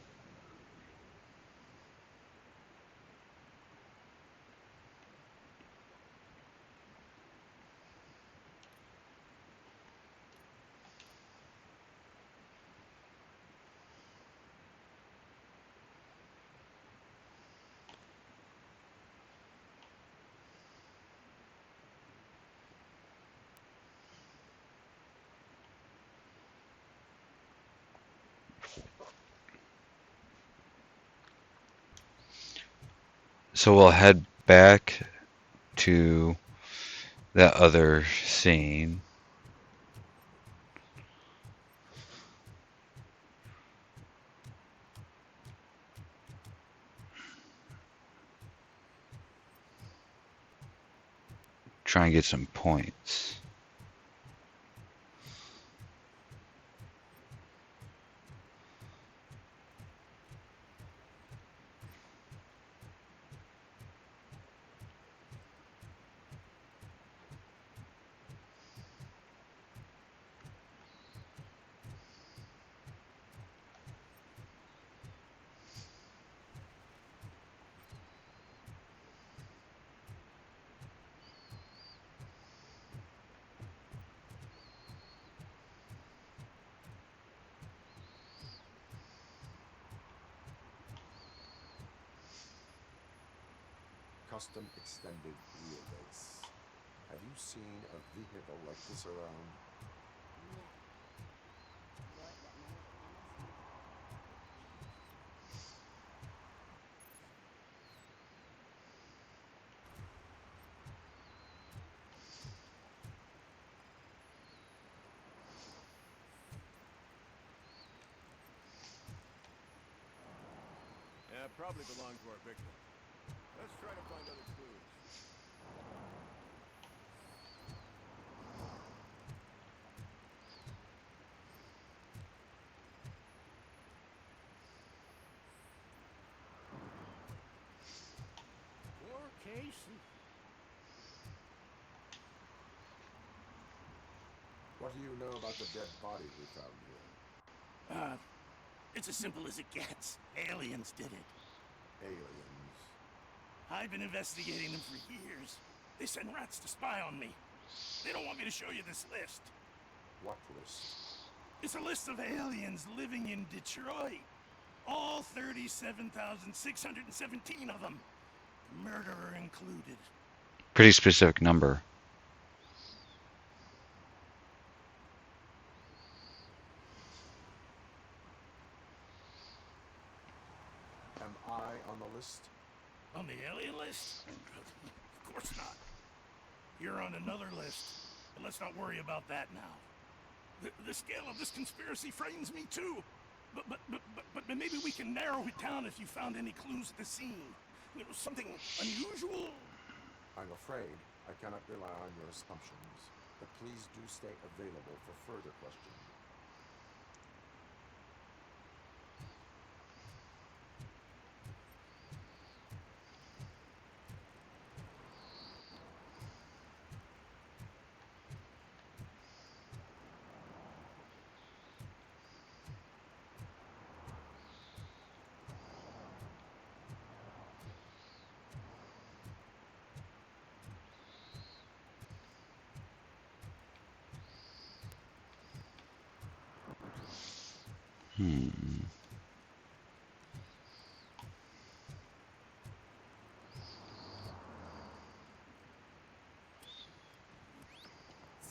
So we'll head back to that other scene. Try and get some points. Custom extended wheelbase. Have you seen a vehicle like this around? probably belong to our victim. Let's try to find other clues. Poor Casey. What do you know about the dead body we found here? It's as simple as it gets. Aliens did it. Aliens. I've been investigating them for years. They send rats to spy on me. They don't want me to show you this list. What list? It's a list of aliens living in Detroit. All 37,617 of them. The murderer included. Pretty specific number. Am I on the list? On the alien list? Of course not. You're on another list. But let's not worry about that now. The scale of this conspiracy frightens me too. But maybe we can narrow it down if you found any clues at the scene. You know, something unusual? I'm afraid I cannot rely on your assumptions, but please do stay available for further questioning.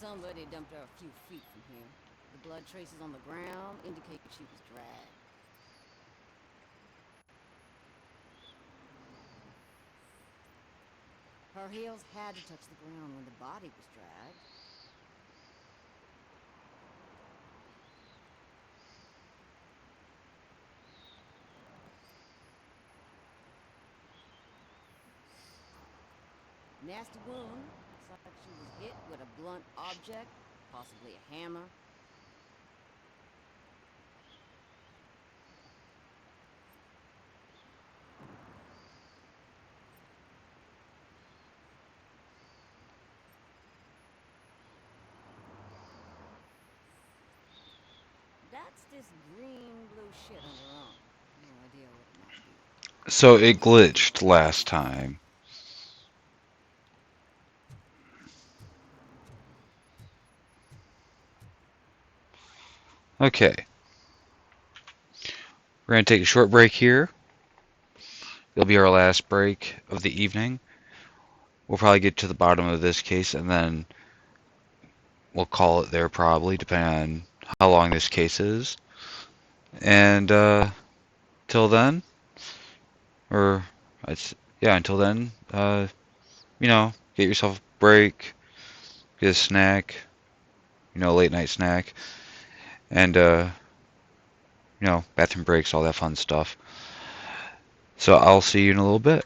Somebody dumped her a few feet from here. The blood traces on the ground indicate she was dragged. Her heels had to touch the ground when the body was dragged. Nasty wound. Looks like she was hit with a blunt object, possibly a hammer. That's this green-blue shit on her arm. No idea what it might be. So it glitched last time. Okay. We're going to take a short break here. It'll be our last break of the evening. We'll probably get to the bottom of this case and then we'll call it there probably, depending on how long this case is. And till then, or until then, get yourself a break, get a snack, late night snack, and bathroom breaks, all that fun stuff. So I'll see you in a little bit.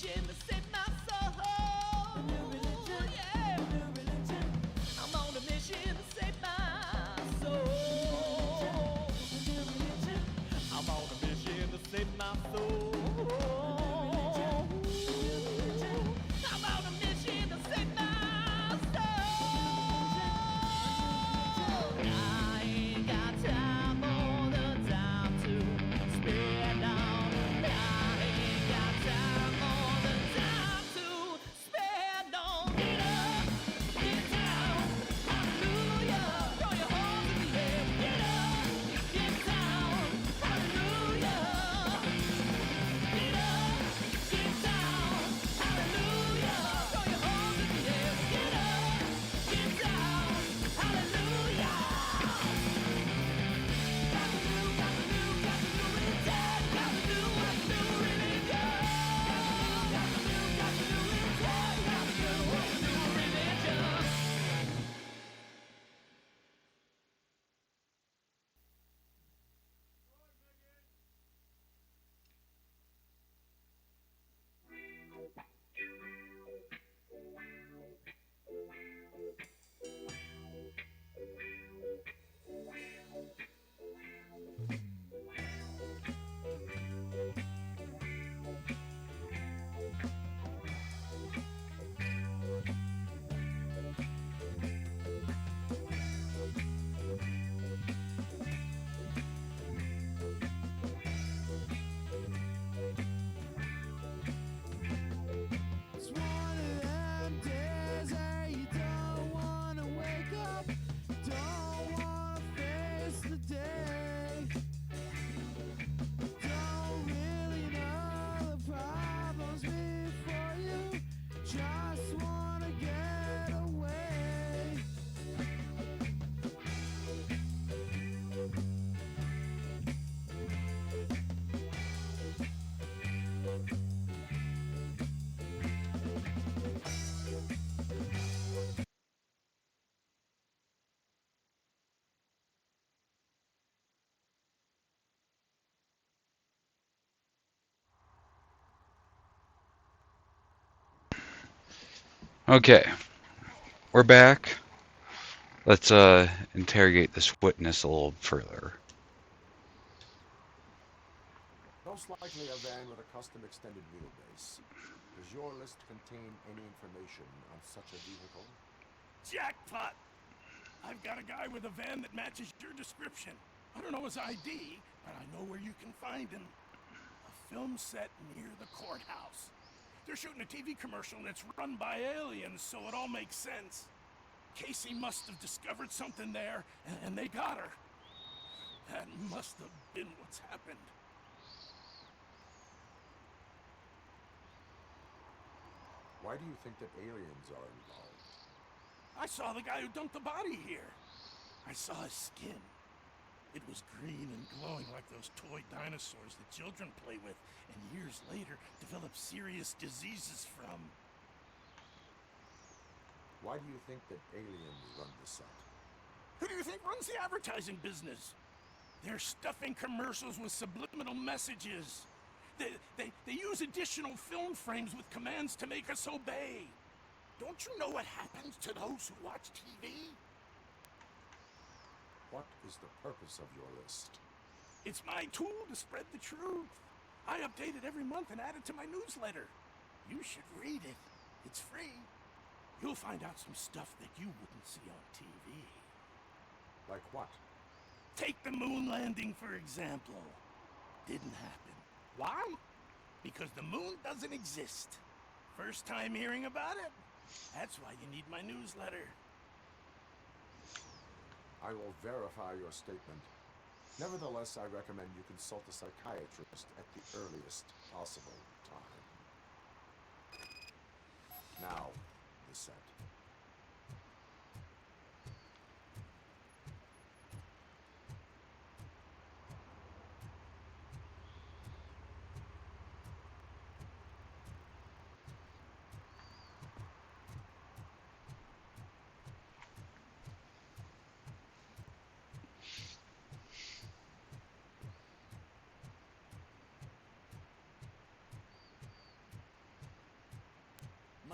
mission to save my soul. A new religion, yeah. A new religion. I'm on a mission to save my soul. A new religion. I'm on a mission to save my soul. I'm on a mission to save my soul. I ain't got time, more than time to spend on. I ain't got time, more than time to spend on. Get up, get down, hallelujah. Throw your hands in the air. Get up, get down, hallelujah. Get up, get down, hallelujah. Throw your hands in the air. Get up, get down, hallelujah. Got to do, got to do, got to do it. Got to do what you do really good. Got to do, got to do it. Got to do what you do really good. It's one of them days where you don't wanna wake up, don't wanna face the day, don't really know the problems before you, just wanna get away. Okay, we're back. Let's interrogate this witness a little further. Most likely a van with a custom extended wheelbase. Does your list contain any information on such a vehicle? Jackpot! I've got a guy with a van that matches your description. I don't know his ID, but I know where you can find him. A film set near the courthouse. They're shooting a TV commercial and it's run by aliens, so it all makes sense. Casey must have discovered something there, and they got her. That must have been what's happened. Why do you think that aliens are involved? I saw the guy who dumped the body here. I saw his skin. It was green and glowing like those toy dinosaurs that children play with, and years later develop serious diseases from. Why do you think that aliens run the set? Who do you think runs the advertising business? They're stuffing commercials with subliminal messages. They use additional film frames with commands to make us obey. Don't you know what happens to those who watch TV? What is the purpose of your list? It's my tool to spread the truth. I update it every month and add it to my newsletter. You should read it. It's free. You'll find out some stuff that you wouldn't see on TV. Like what? Take the moon landing, for example. Didn't happen. Why? Because the moon doesn't exist. First time hearing about it? That's why you need my newsletter. I will verify your statement. Nevertheless, I recommend you consult a psychiatrist at the earliest possible time. Now, the set.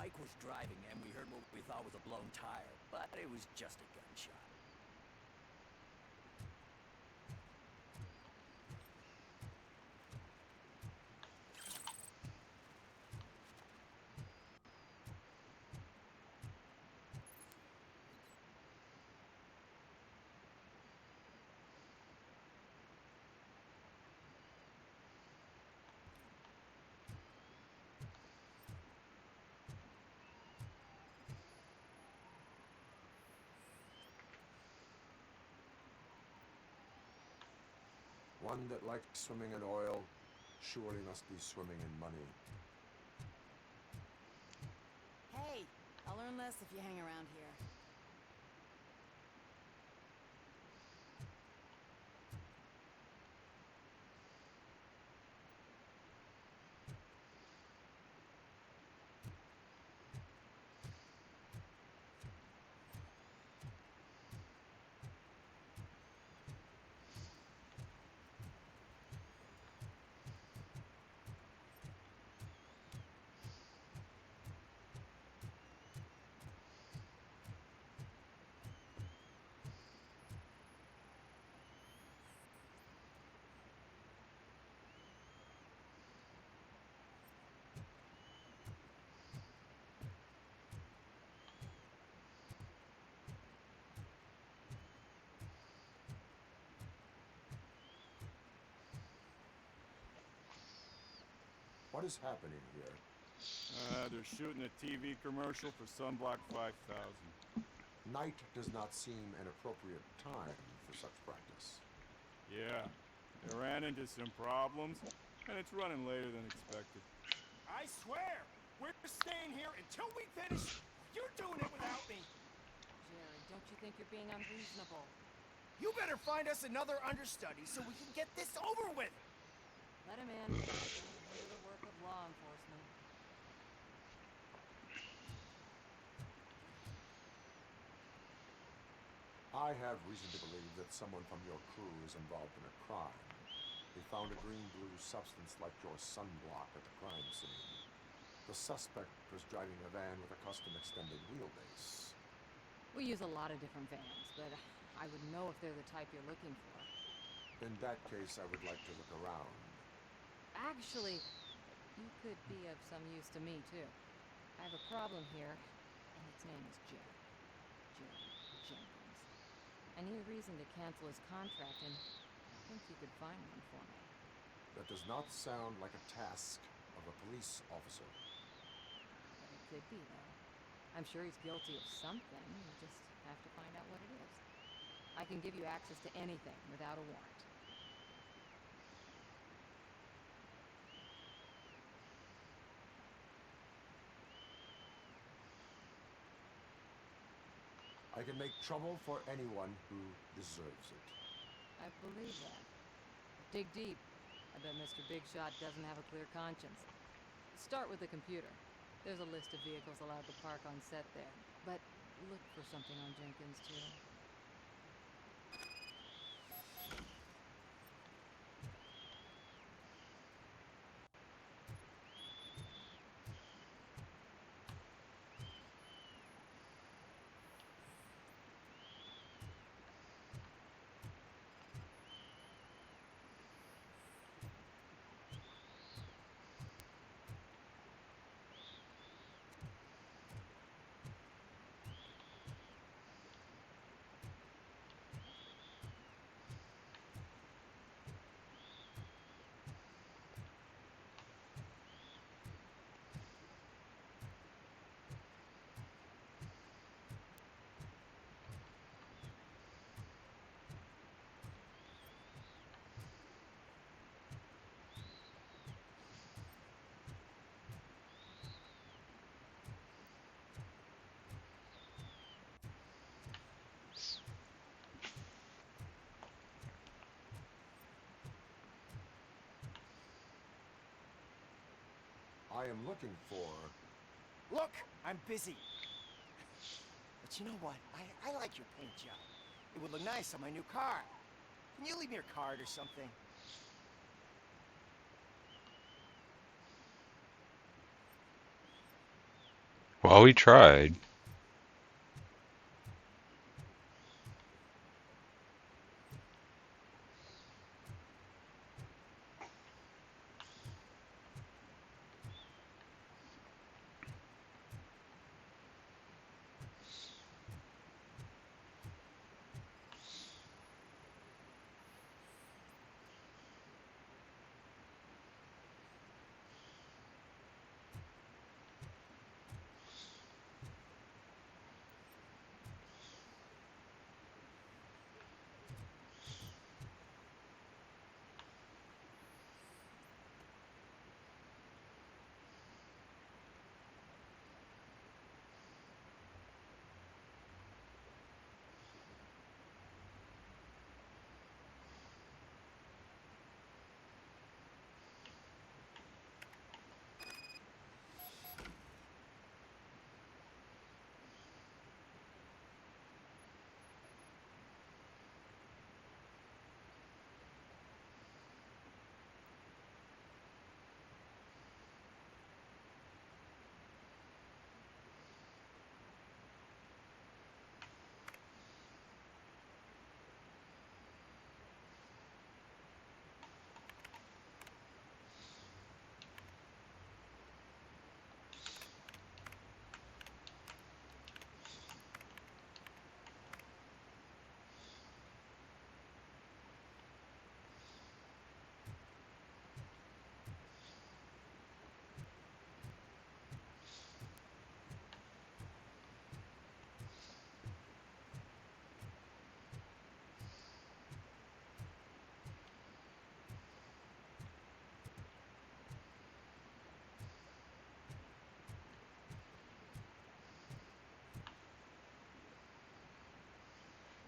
Mike was driving and we heard what we thought was a blown tire, but it was just a gunshot. One that likes swimming in oil surely must be swimming in money. Hey, I'll learn less if you hang around here. What is happening here? They're shooting a TV commercial for Sunblock 5000. Night does not seem an appropriate time for such practice. Yeah, they ran into some problems, and it's running later than expected. I swear, we're staying here until we finish. You're doing it without me. Jerry, don't you think you're being unreasonable? You better find us another understudy so we can get this over with. Let him in. Do the work of law enforcement. I have reason to believe that someone from your crew is involved in a crime. We found a green-blue substance like your sunblock at the crime scene. The suspect was driving a van with a custom extended wheelbase. We use a lot of different vans, but I would know if they're the type you're looking for. In that case, I would like to look around. Actually, you could be of some use to me, too. I have a problem here, and its name is Jerry. Jerry Jenkins. I need a reason to cancel his contract, and I think you could find one for me. That does not sound like a task of a police officer. But it could be, though. I'm sure he's guilty of something. You just have to find out what it is. I can give you access to anything without a warrant. I can make trouble for anyone who deserves it. I believe that. Dig deep. I bet Mr. Big Shot doesn't have a clear conscience. Start with the computer. There's a list of vehicles allowed to park on set there. But look for something on Jenkins, too. I am looking for... Look, I'm busy. But you know what? I like your paint job. It would look nice on my new car. Can you leave me your card or something? Well, we tried.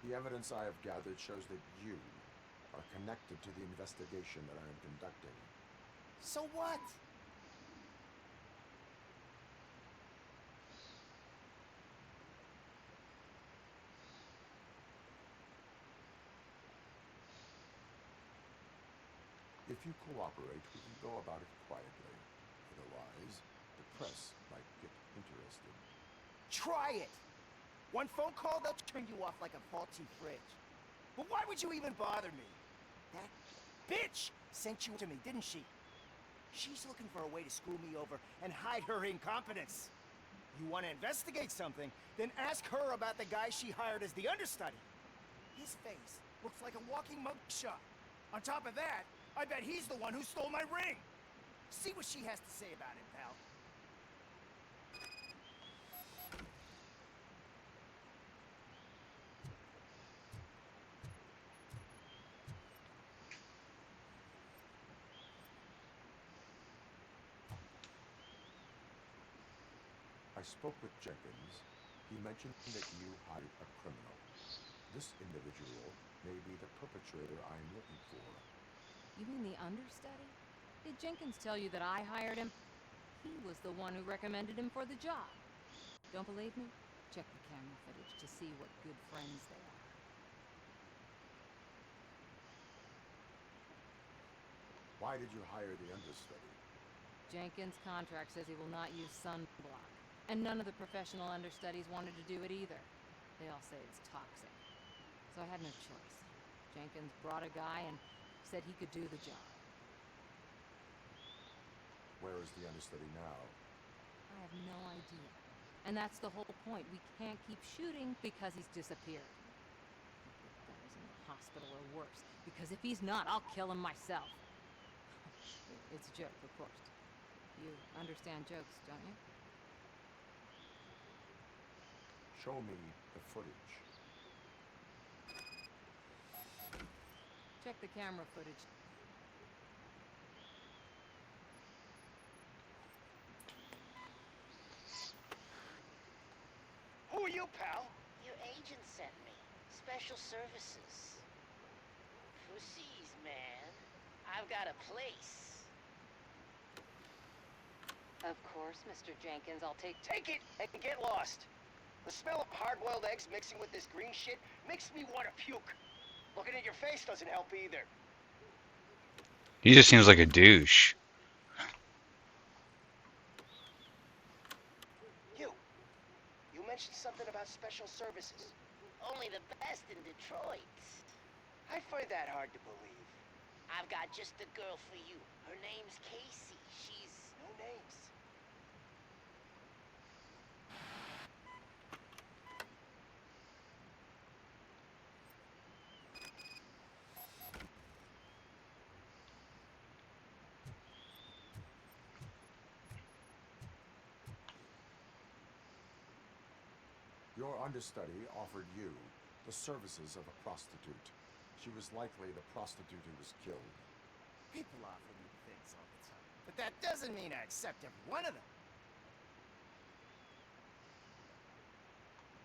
The evidence I have gathered shows that you are connected to the investigation that I am conducting. So what? If you cooperate, we can go about it quietly. Otherwise, the press might get interested. Try it! One phone call, they'll turn you off like a faulty fridge. But why would you even bother me? That bitch sent you to me, didn't she? She's looking for a way to screw me over and hide her incompetence. You want to investigate something, then ask her about the guy she hired as the understudy. His face looks like a walking mugshot. On top of that, I bet he's the one who stole my ring. See what she has to say about it, pal. I spoke with Jenkins. He mentioned that you hired a criminal. This individual may be the perpetrator I am looking for. You mean the understudy? Did Jenkins tell you that I hired him? He was the one who recommended him for the job. Don't believe me? Check the camera footage to see what good friends they are. Why did you hire the understudy? Jenkins' contract says he will not use sunblock. And none of the professional understudies wanted to do it either. They all say it's toxic. So I had no choice. Jenkins brought a guy and said he could do the job. Where is the understudy now? I have no idea. And that's the whole point. We can't keep shooting because he's disappeared. The guy's in the hospital or worse. Because if he's not, I'll kill him myself. It's a joke, of course. You understand jokes, don't you? Show me the footage. Check the camera footage. Who are you, pal? Your agent sent me. Special services. Pussies, man. I've got a place. Of course, Mr. Jenkins, I'll take... Take it and get lost. The smell of hard-boiled eggs mixing with this green shit makes me want to puke. Looking at your face doesn't help either. He just seems like a douche. You, special services. Only the best in Detroit. I find that hard to believe. I've got just the girl for you. Her name's Casey. She's... No names. Your understudy offered you the services of a prostitute. She was likely the prostitute who was killed. People offer me things all the time, but that doesn't mean I accept every one of them.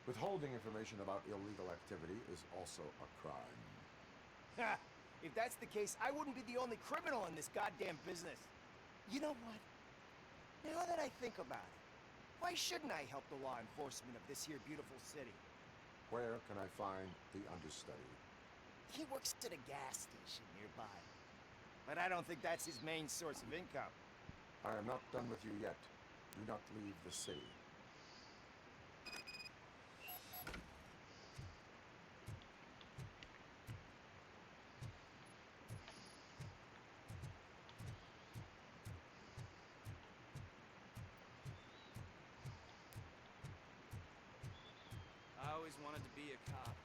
Withholding information about illegal activity is also a crime. Ha! If that's the case, I wouldn't be the only criminal in this goddamn business. You know what? Now that I think about it, why shouldn't I help the law enforcement of this here beautiful city? Where can I find the understudy? He works at a gas station nearby. But I don't think that's his main source of income. I am not done with you yet. Do not leave the city. I always wanted to be a cop.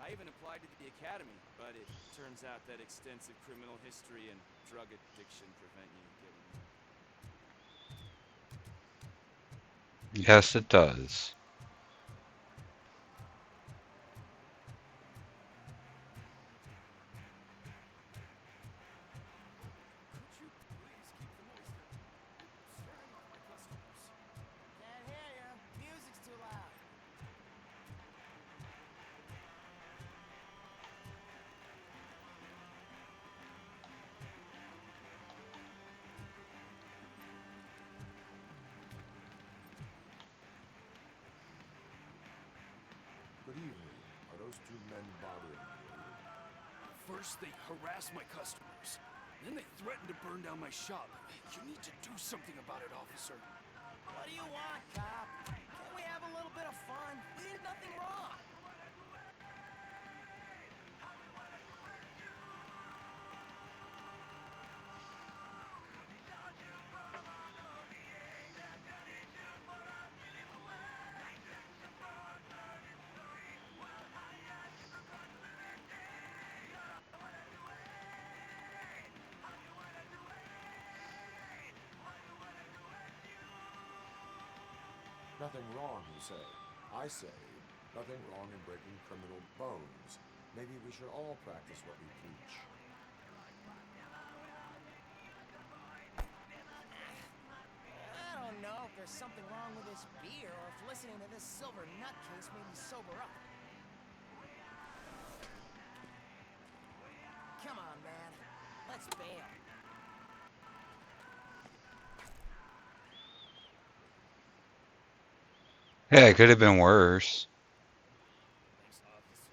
I even applied to the academy, but it turns out that extensive criminal history and drug addiction prevent you getting in. Yes, it does. Could you please keep the noise down? It's scaring off my customers. Can't hear you. Music's too loud. Good evening. Are those two men bothering you? First, they harass my customers. Then they threaten to burn down my shop. You need to do something about it, officer. What do you want, cop? Can't we have a little bit of fun? We did nothing wrong. Nothing wrong, you say. I say, nothing wrong in breaking criminal bones. Maybe we should all practice what we preach. I don't know if there's something wrong with this beer or if listening to this silver nutcase made me sober up. Come on, man. Let's bail. Yeah, it could have been worse. Thanks, officer.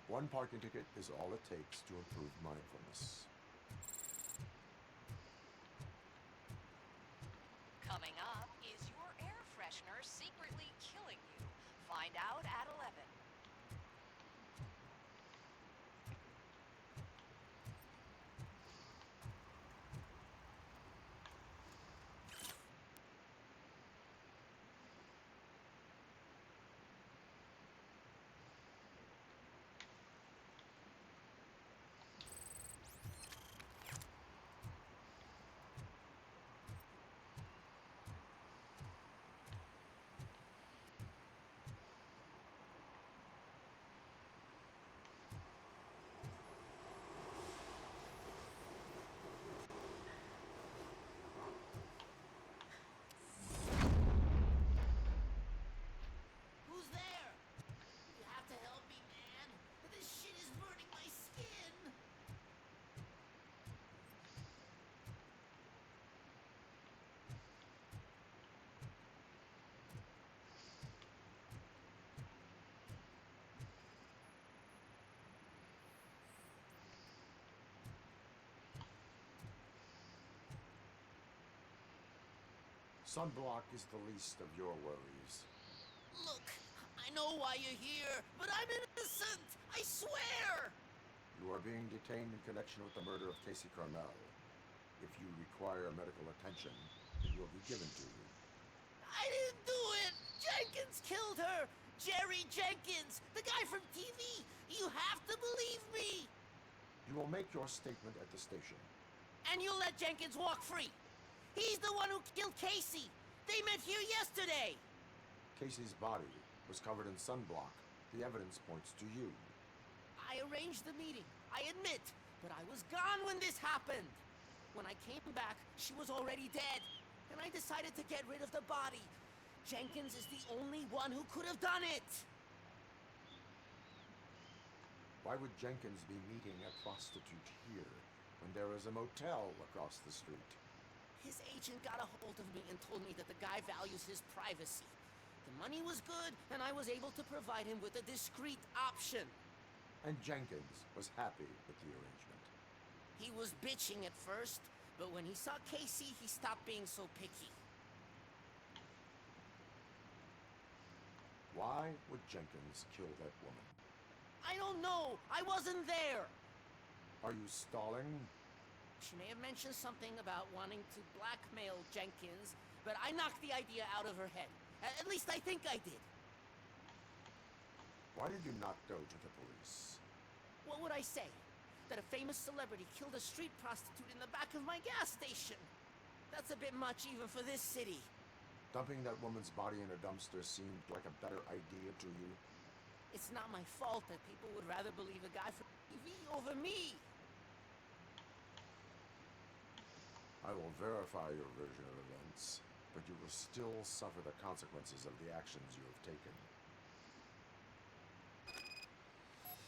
One parking ticket is all it takes to improve mindfulness. Coming up, is your air freshener secretly killing you? Find out at 11. Sunblock is the least of your worries. Look, I know why you're here, but I'm innocent! I swear! You are being detained in connection with the murder of Casey Carmel. If you require medical attention, it will be given to you. I didn't do it! Jenkins killed her! Jerry Jenkins! The guy from TV! You have to believe me! You will make your statement at the station. And you'll let Jenkins walk free! He's the one who killed Casey! They met here yesterday! Casey's body was covered in sunblock. The evidence points to you. I arranged the meeting, I admit, but I was gone when this happened. When I came back, she was already dead, and I decided to get rid of the body. Jenkins is the only one who could have done it. Why would Jenkins be meeting a prostitute here when there is a motel across the street? His agent got a hold of me and told me that the guy values his privacy. The money was good, and I was able to provide him with a discreet option. And Jenkins was happy with the arrangement. He was bitching at first, but when he saw Casey, he stopped being so picky. Why would Jenkins kill that woman? I don't know. I wasn't there. Are you stalling? She may have mentioned something about wanting to blackmail Jenkins, but I knocked the idea out of her head. At least I think I did. Why did you not go to the police? What would I say? That a famous celebrity killed a street prostitute in the back of my gas station? That's a bit much even for this city. Dumping that woman's body in a dumpster seemed like a better idea to you? It's not my fault that people would rather believe a guy from TV over me. I will verify your version of events, but you will still suffer the consequences of the actions you have taken.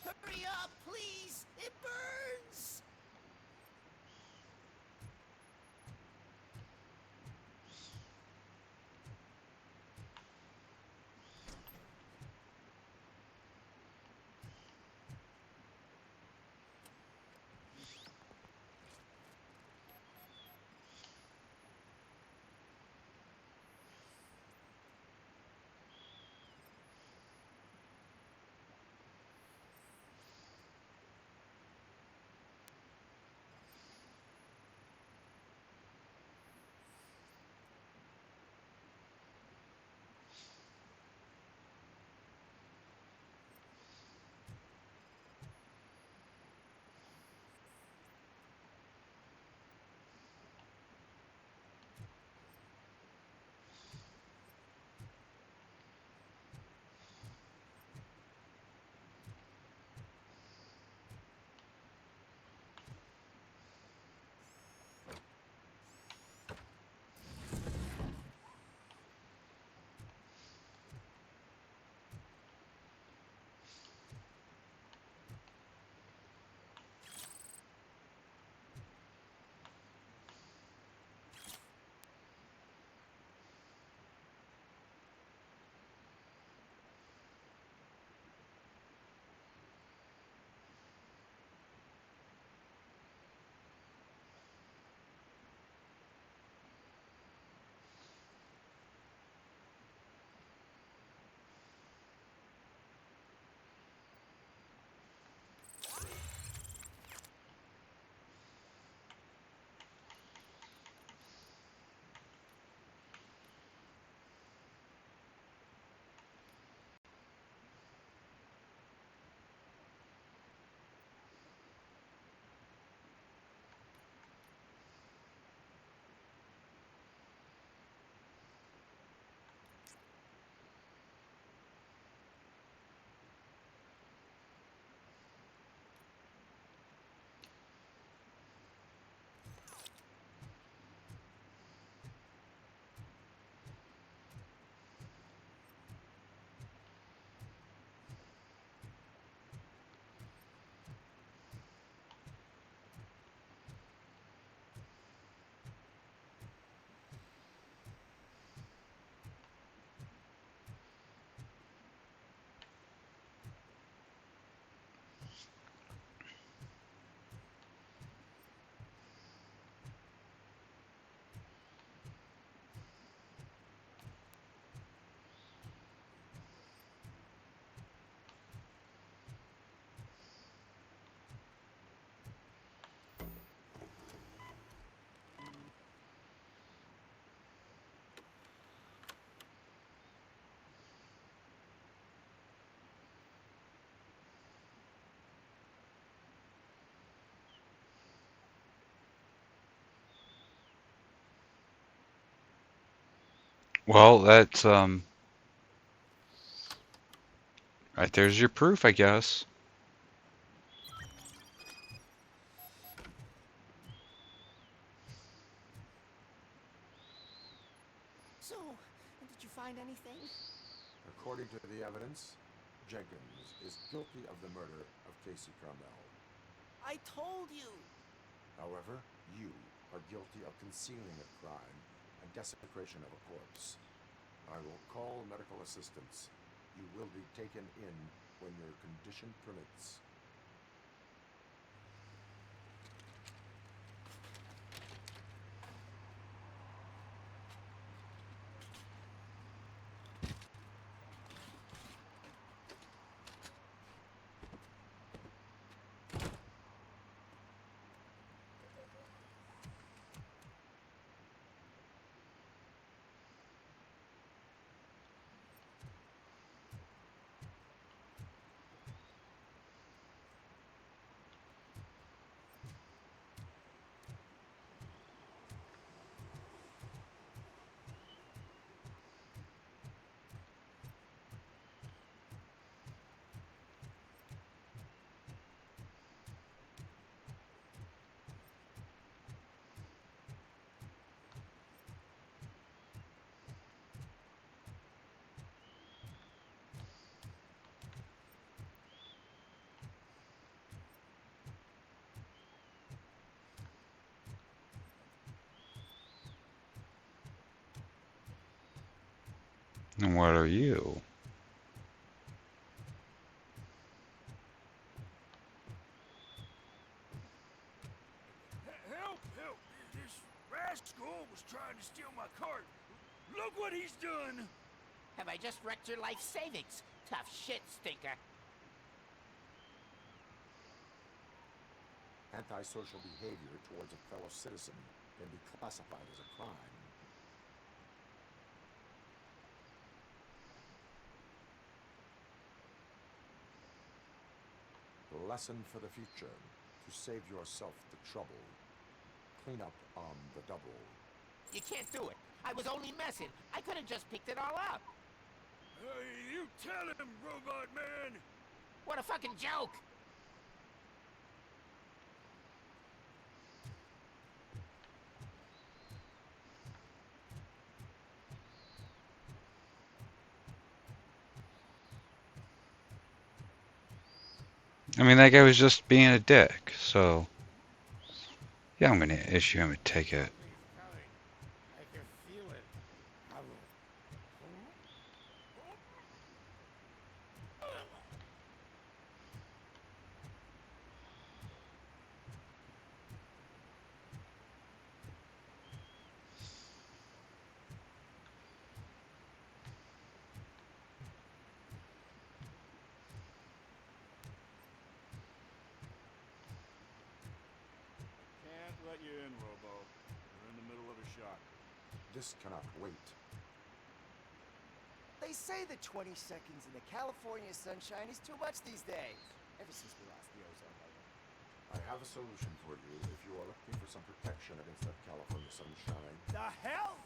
Hurry up, please! It burns! Well, that's right there's your proof, I guess. So, did you find anything? According to the evidence, Jenkins is guilty of the murder of Casey Carmel. I told you! However, you are guilty of concealing a crime and desecration of a corpse. I will call medical assistance. You will be taken in when your condition permits. And what are you? Help! Help! This rascal was trying to steal my cart. Look what he's done! Have I just wrecked your life savings? Tough shit, stinker. Antisocial behavior towards a fellow citizen can be classified as a crime. The lesson for the future: to save yourself the trouble. Clean up on the double. You can't do it. I was only messing. I could have just picked it all up. Hey, you tell him, Robot Man! What a fucking joke! I mean, that guy was just being a dick, so yeah, I'm gonna issue him a ticket. I can feel it. Can't let you in, Robo. We're in the middle of a shot. This cannot wait. They say that 20 seconds in the California sunshine is too much these days. Ever since we lost the ozone layer. I have a solution for you if you are looking for some protection against that California sunshine. The hell?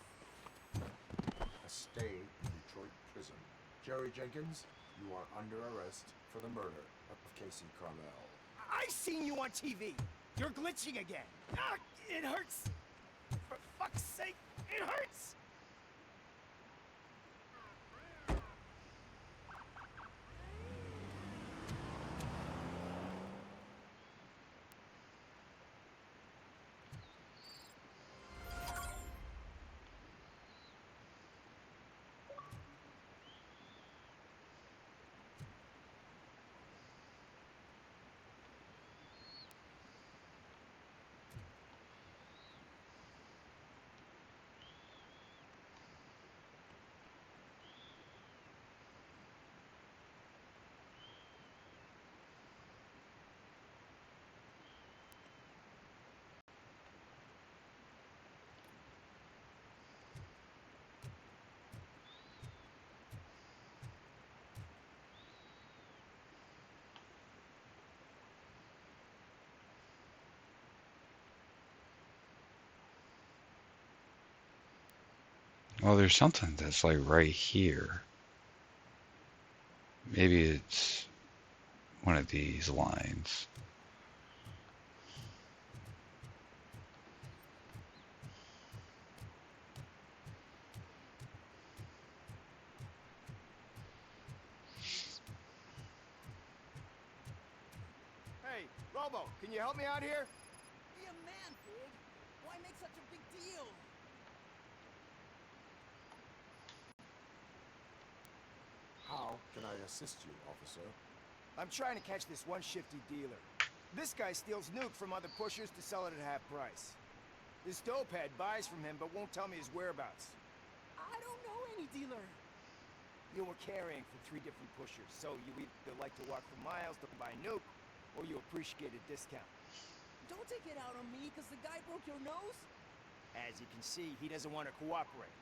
A stay in Detroit prison. Jerry Jenkins, you are under arrest for the murder of Casey Carmel. I seen you on TV. You're glitching again. Ah, it hurts. For fuck's sake, it hurts. Well, there's something that's like right here. Maybe it's one of these lines. Hey, Robo, can you help me out here? Be a man, Big. Why make such a big deal? How can I assist you, officer? I'm trying to catch this one shifty dealer. This guy steals nuke from other pushers to sell it at half price. This dopehead buys from him but won't tell me his whereabouts. I don't know any dealer. You were carrying for 3 different pushers, so you either like to walk for miles to buy nuke, or you appreciate a discount. Don't take it out on me because the guy broke your nose. As you can see, he doesn't want to cooperate.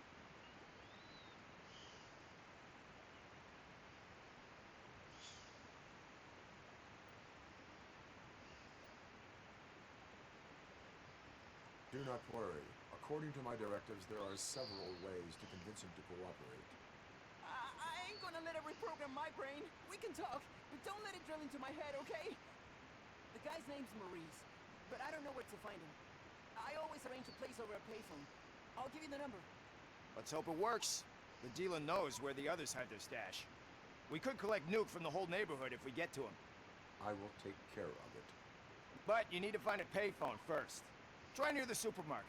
Do not worry. According to my directives, there are several ways to convince him to cooperate. I ain't gonna let it reprogram my brain. We can talk, but don't let it drill into my head, okay? The guy's name's Maurice, but I don't know where to find him. I always arrange a place over a payphone. I'll give you the number. Let's hope it works. The dealer knows where the others hide their stash. We could collect nuke from the whole neighborhood if we get to him. I will take care of it. But you need to find a payphone first. Try near the supermarket.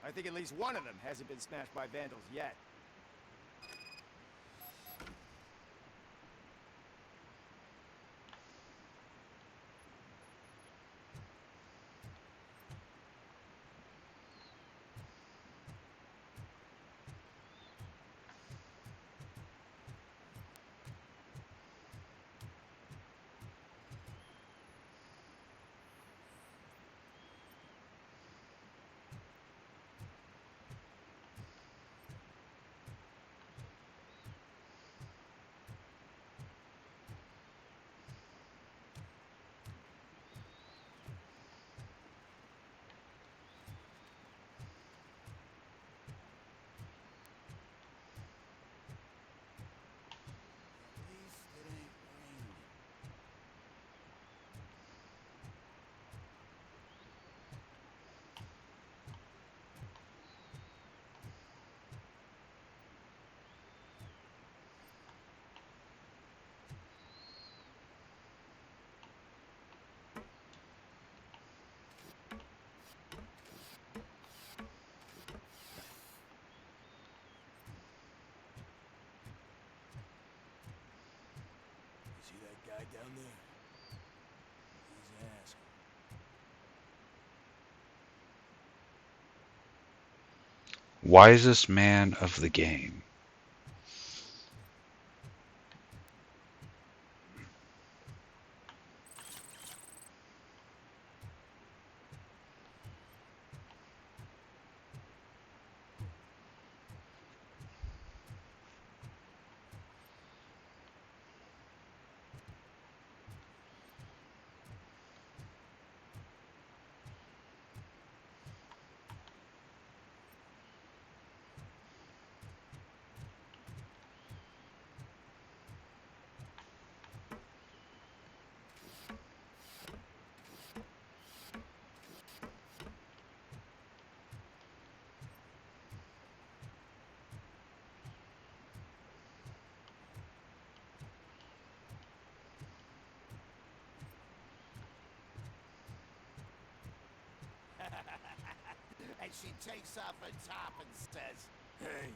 I think at least one of them hasn't been smashed by vandals yet. At least it ain't raining. You see that guy down there? He's asking. Wisest man of the game. And she takes off her top and says, Hey,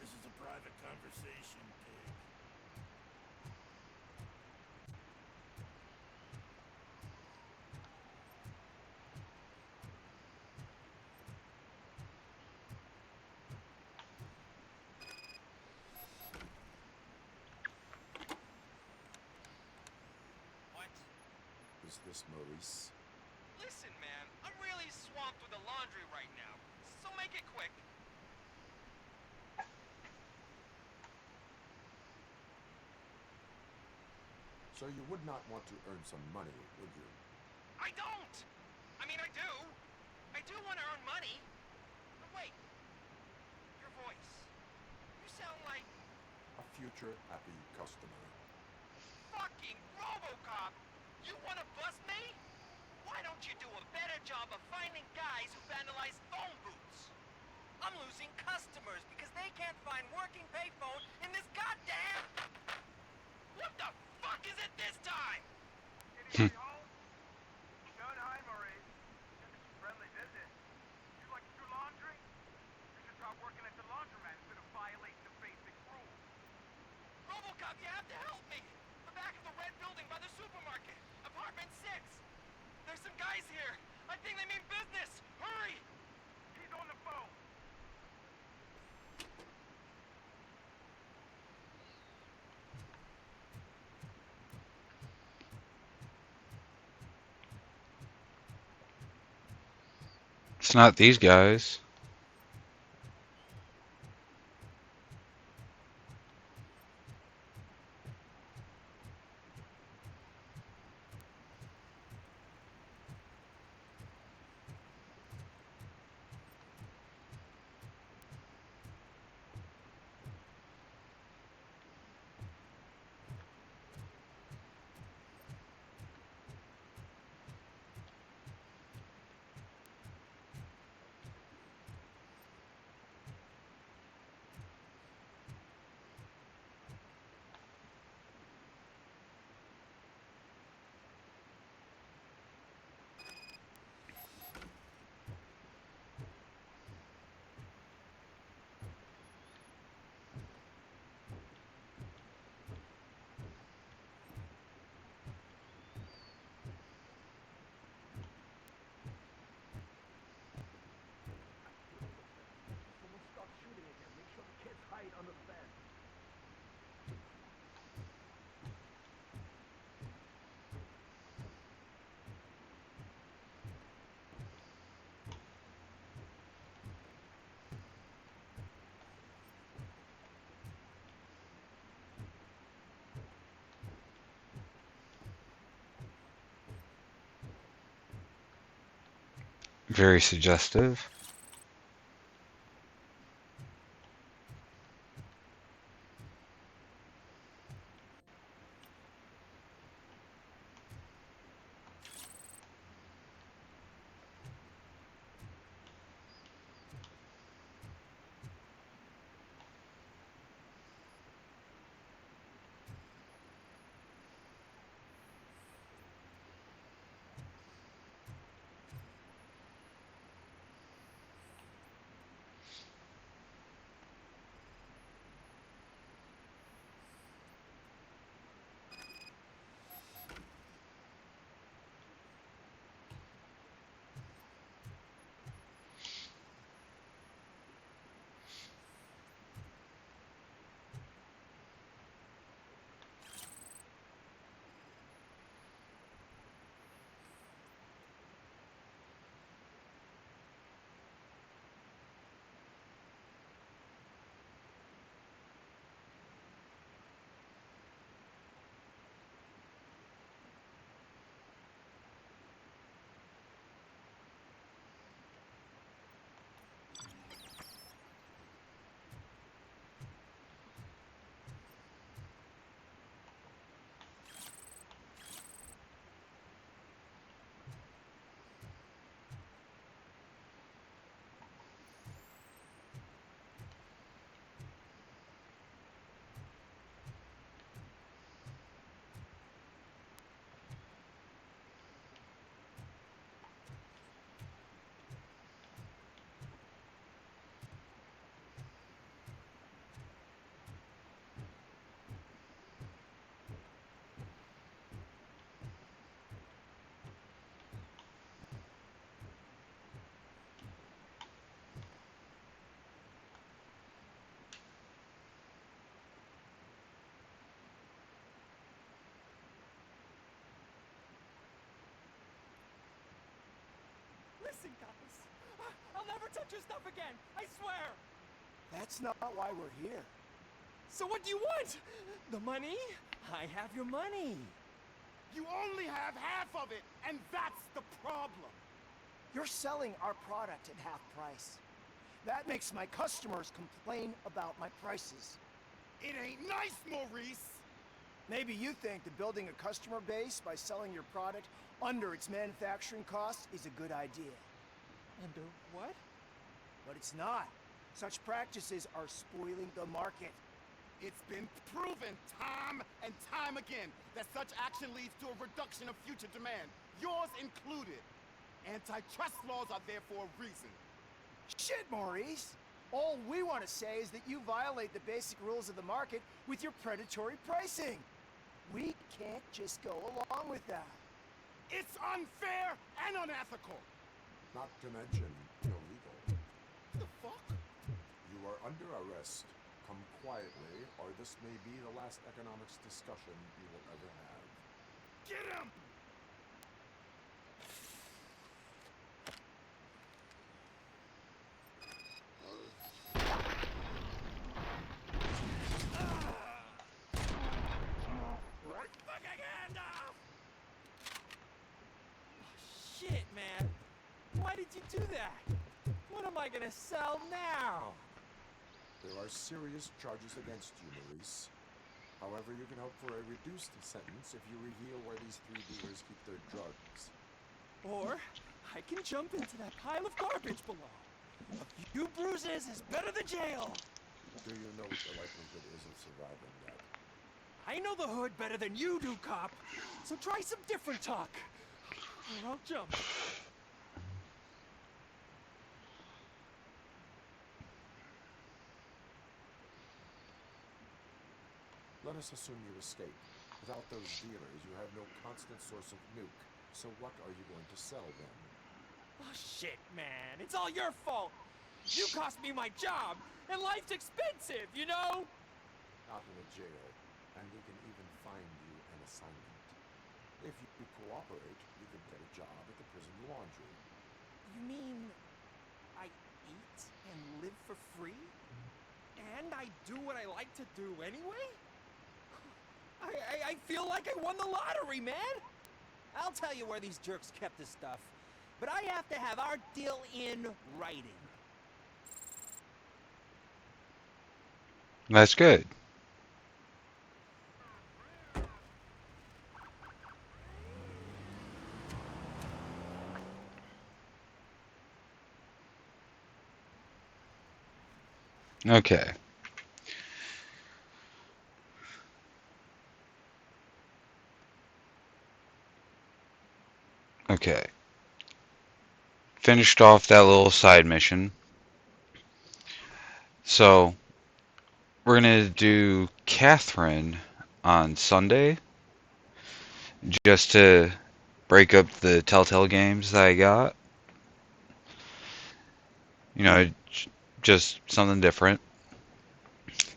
this is a private conversation, Pig. What? Is this Maurice? Listen, man, I'm really swamped with the laundry right now, so make it quick. So you would not want to earn some money, would you? I don't! I mean, I do. I do want to earn money. But wait. Your voice. sound like A future happy customer. fucking Robocop! You wanna bust me? Why don't you do a better job of finding guys who vandalize phone booths? I'm losing customers because they can't find working payphone in this goddamn... What the fuck is it this time? Hmm. Don't hide, Maurice. Just a friendly visit. You like to do laundry? You should try working at the laundromat instead of violating the basic rules. Robocop, you have to help me! The back of the red building by the supermarket. Apartment 6. There's some guys here. I think they mean business. Hurry! He's on the phone. It's not these guys. Someone start shooting again. Make sure the kids hide under the bed. Very suggestive. Listen, guys. I'll never touch your stuff again. I swear. That's not why we're here. So what do you want? The money? I have your money. You only have half of it, and that's the problem. You're selling our product at half price. That makes my customers complain about my prices. It ain't nice, Maurice! Maybe you think that building a customer base by selling your product under its manufacturing cost is a good idea. Under what? But it's not. Such practices are spoiling the market. It's been proven time and time again that such action leads to a reduction of future demand, yours included. Antitrust laws are there for a reason. Shit, Maurice! All we want to say is that you violate the basic rules of the market with your predatory pricing. We can't just go along with that. It's unfair and unethical. Not to mention illegal. The fuck? You are under arrest. Come quietly, or this may be the last economics discussion you will ever have. Get him! Shit, man. Why did you do that? What am I gonna sell now? There are serious charges against you, Maurice. However, you can hope for a reduced sentence if you reveal where these three dealers keep their drugs. Or I can jump into that pile of garbage below. A few bruises is better than jail. Do you know what the likelihood is of surviving that? I know the hood better than you do, cop. So try some different talk. Or I'll jump. Let us assume you escape. Without those dealers, you have no constant source of nuke. So what are you going to sell then? Oh, shit, man. It's all your fault. You cost me my job, and life's expensive, you know? Not in a jail, and we can even find you an assignment. If you cooperate, you can get a job at the prison laundry. You mean I eat and live for free? And I do what I like to do anyway? I feel like I won the lottery, man! I'll tell you where these jerks kept this stuff, but I have to have our deal in writing. That's good. Okay. Okay. Finished off that little side mission. So, we're gonna do Catherine on Sunday, just to break up the Telltale games that I got. You know, just something different.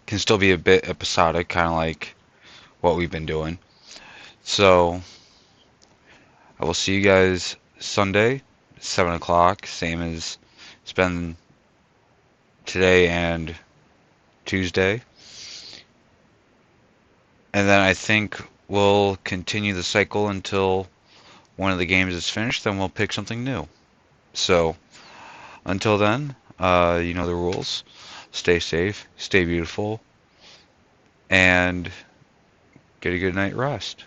Can still be a bit episodic, kind of like what we've been doing. So, I will see you guys Sunday, 7 o'clock, same as it's been today and Tuesday. And then I think we'll continue the cycle until one of the games is finished, then we'll pick something new. So, until then, you know the rules. Stay safe, stay beautiful, and get a good night rest.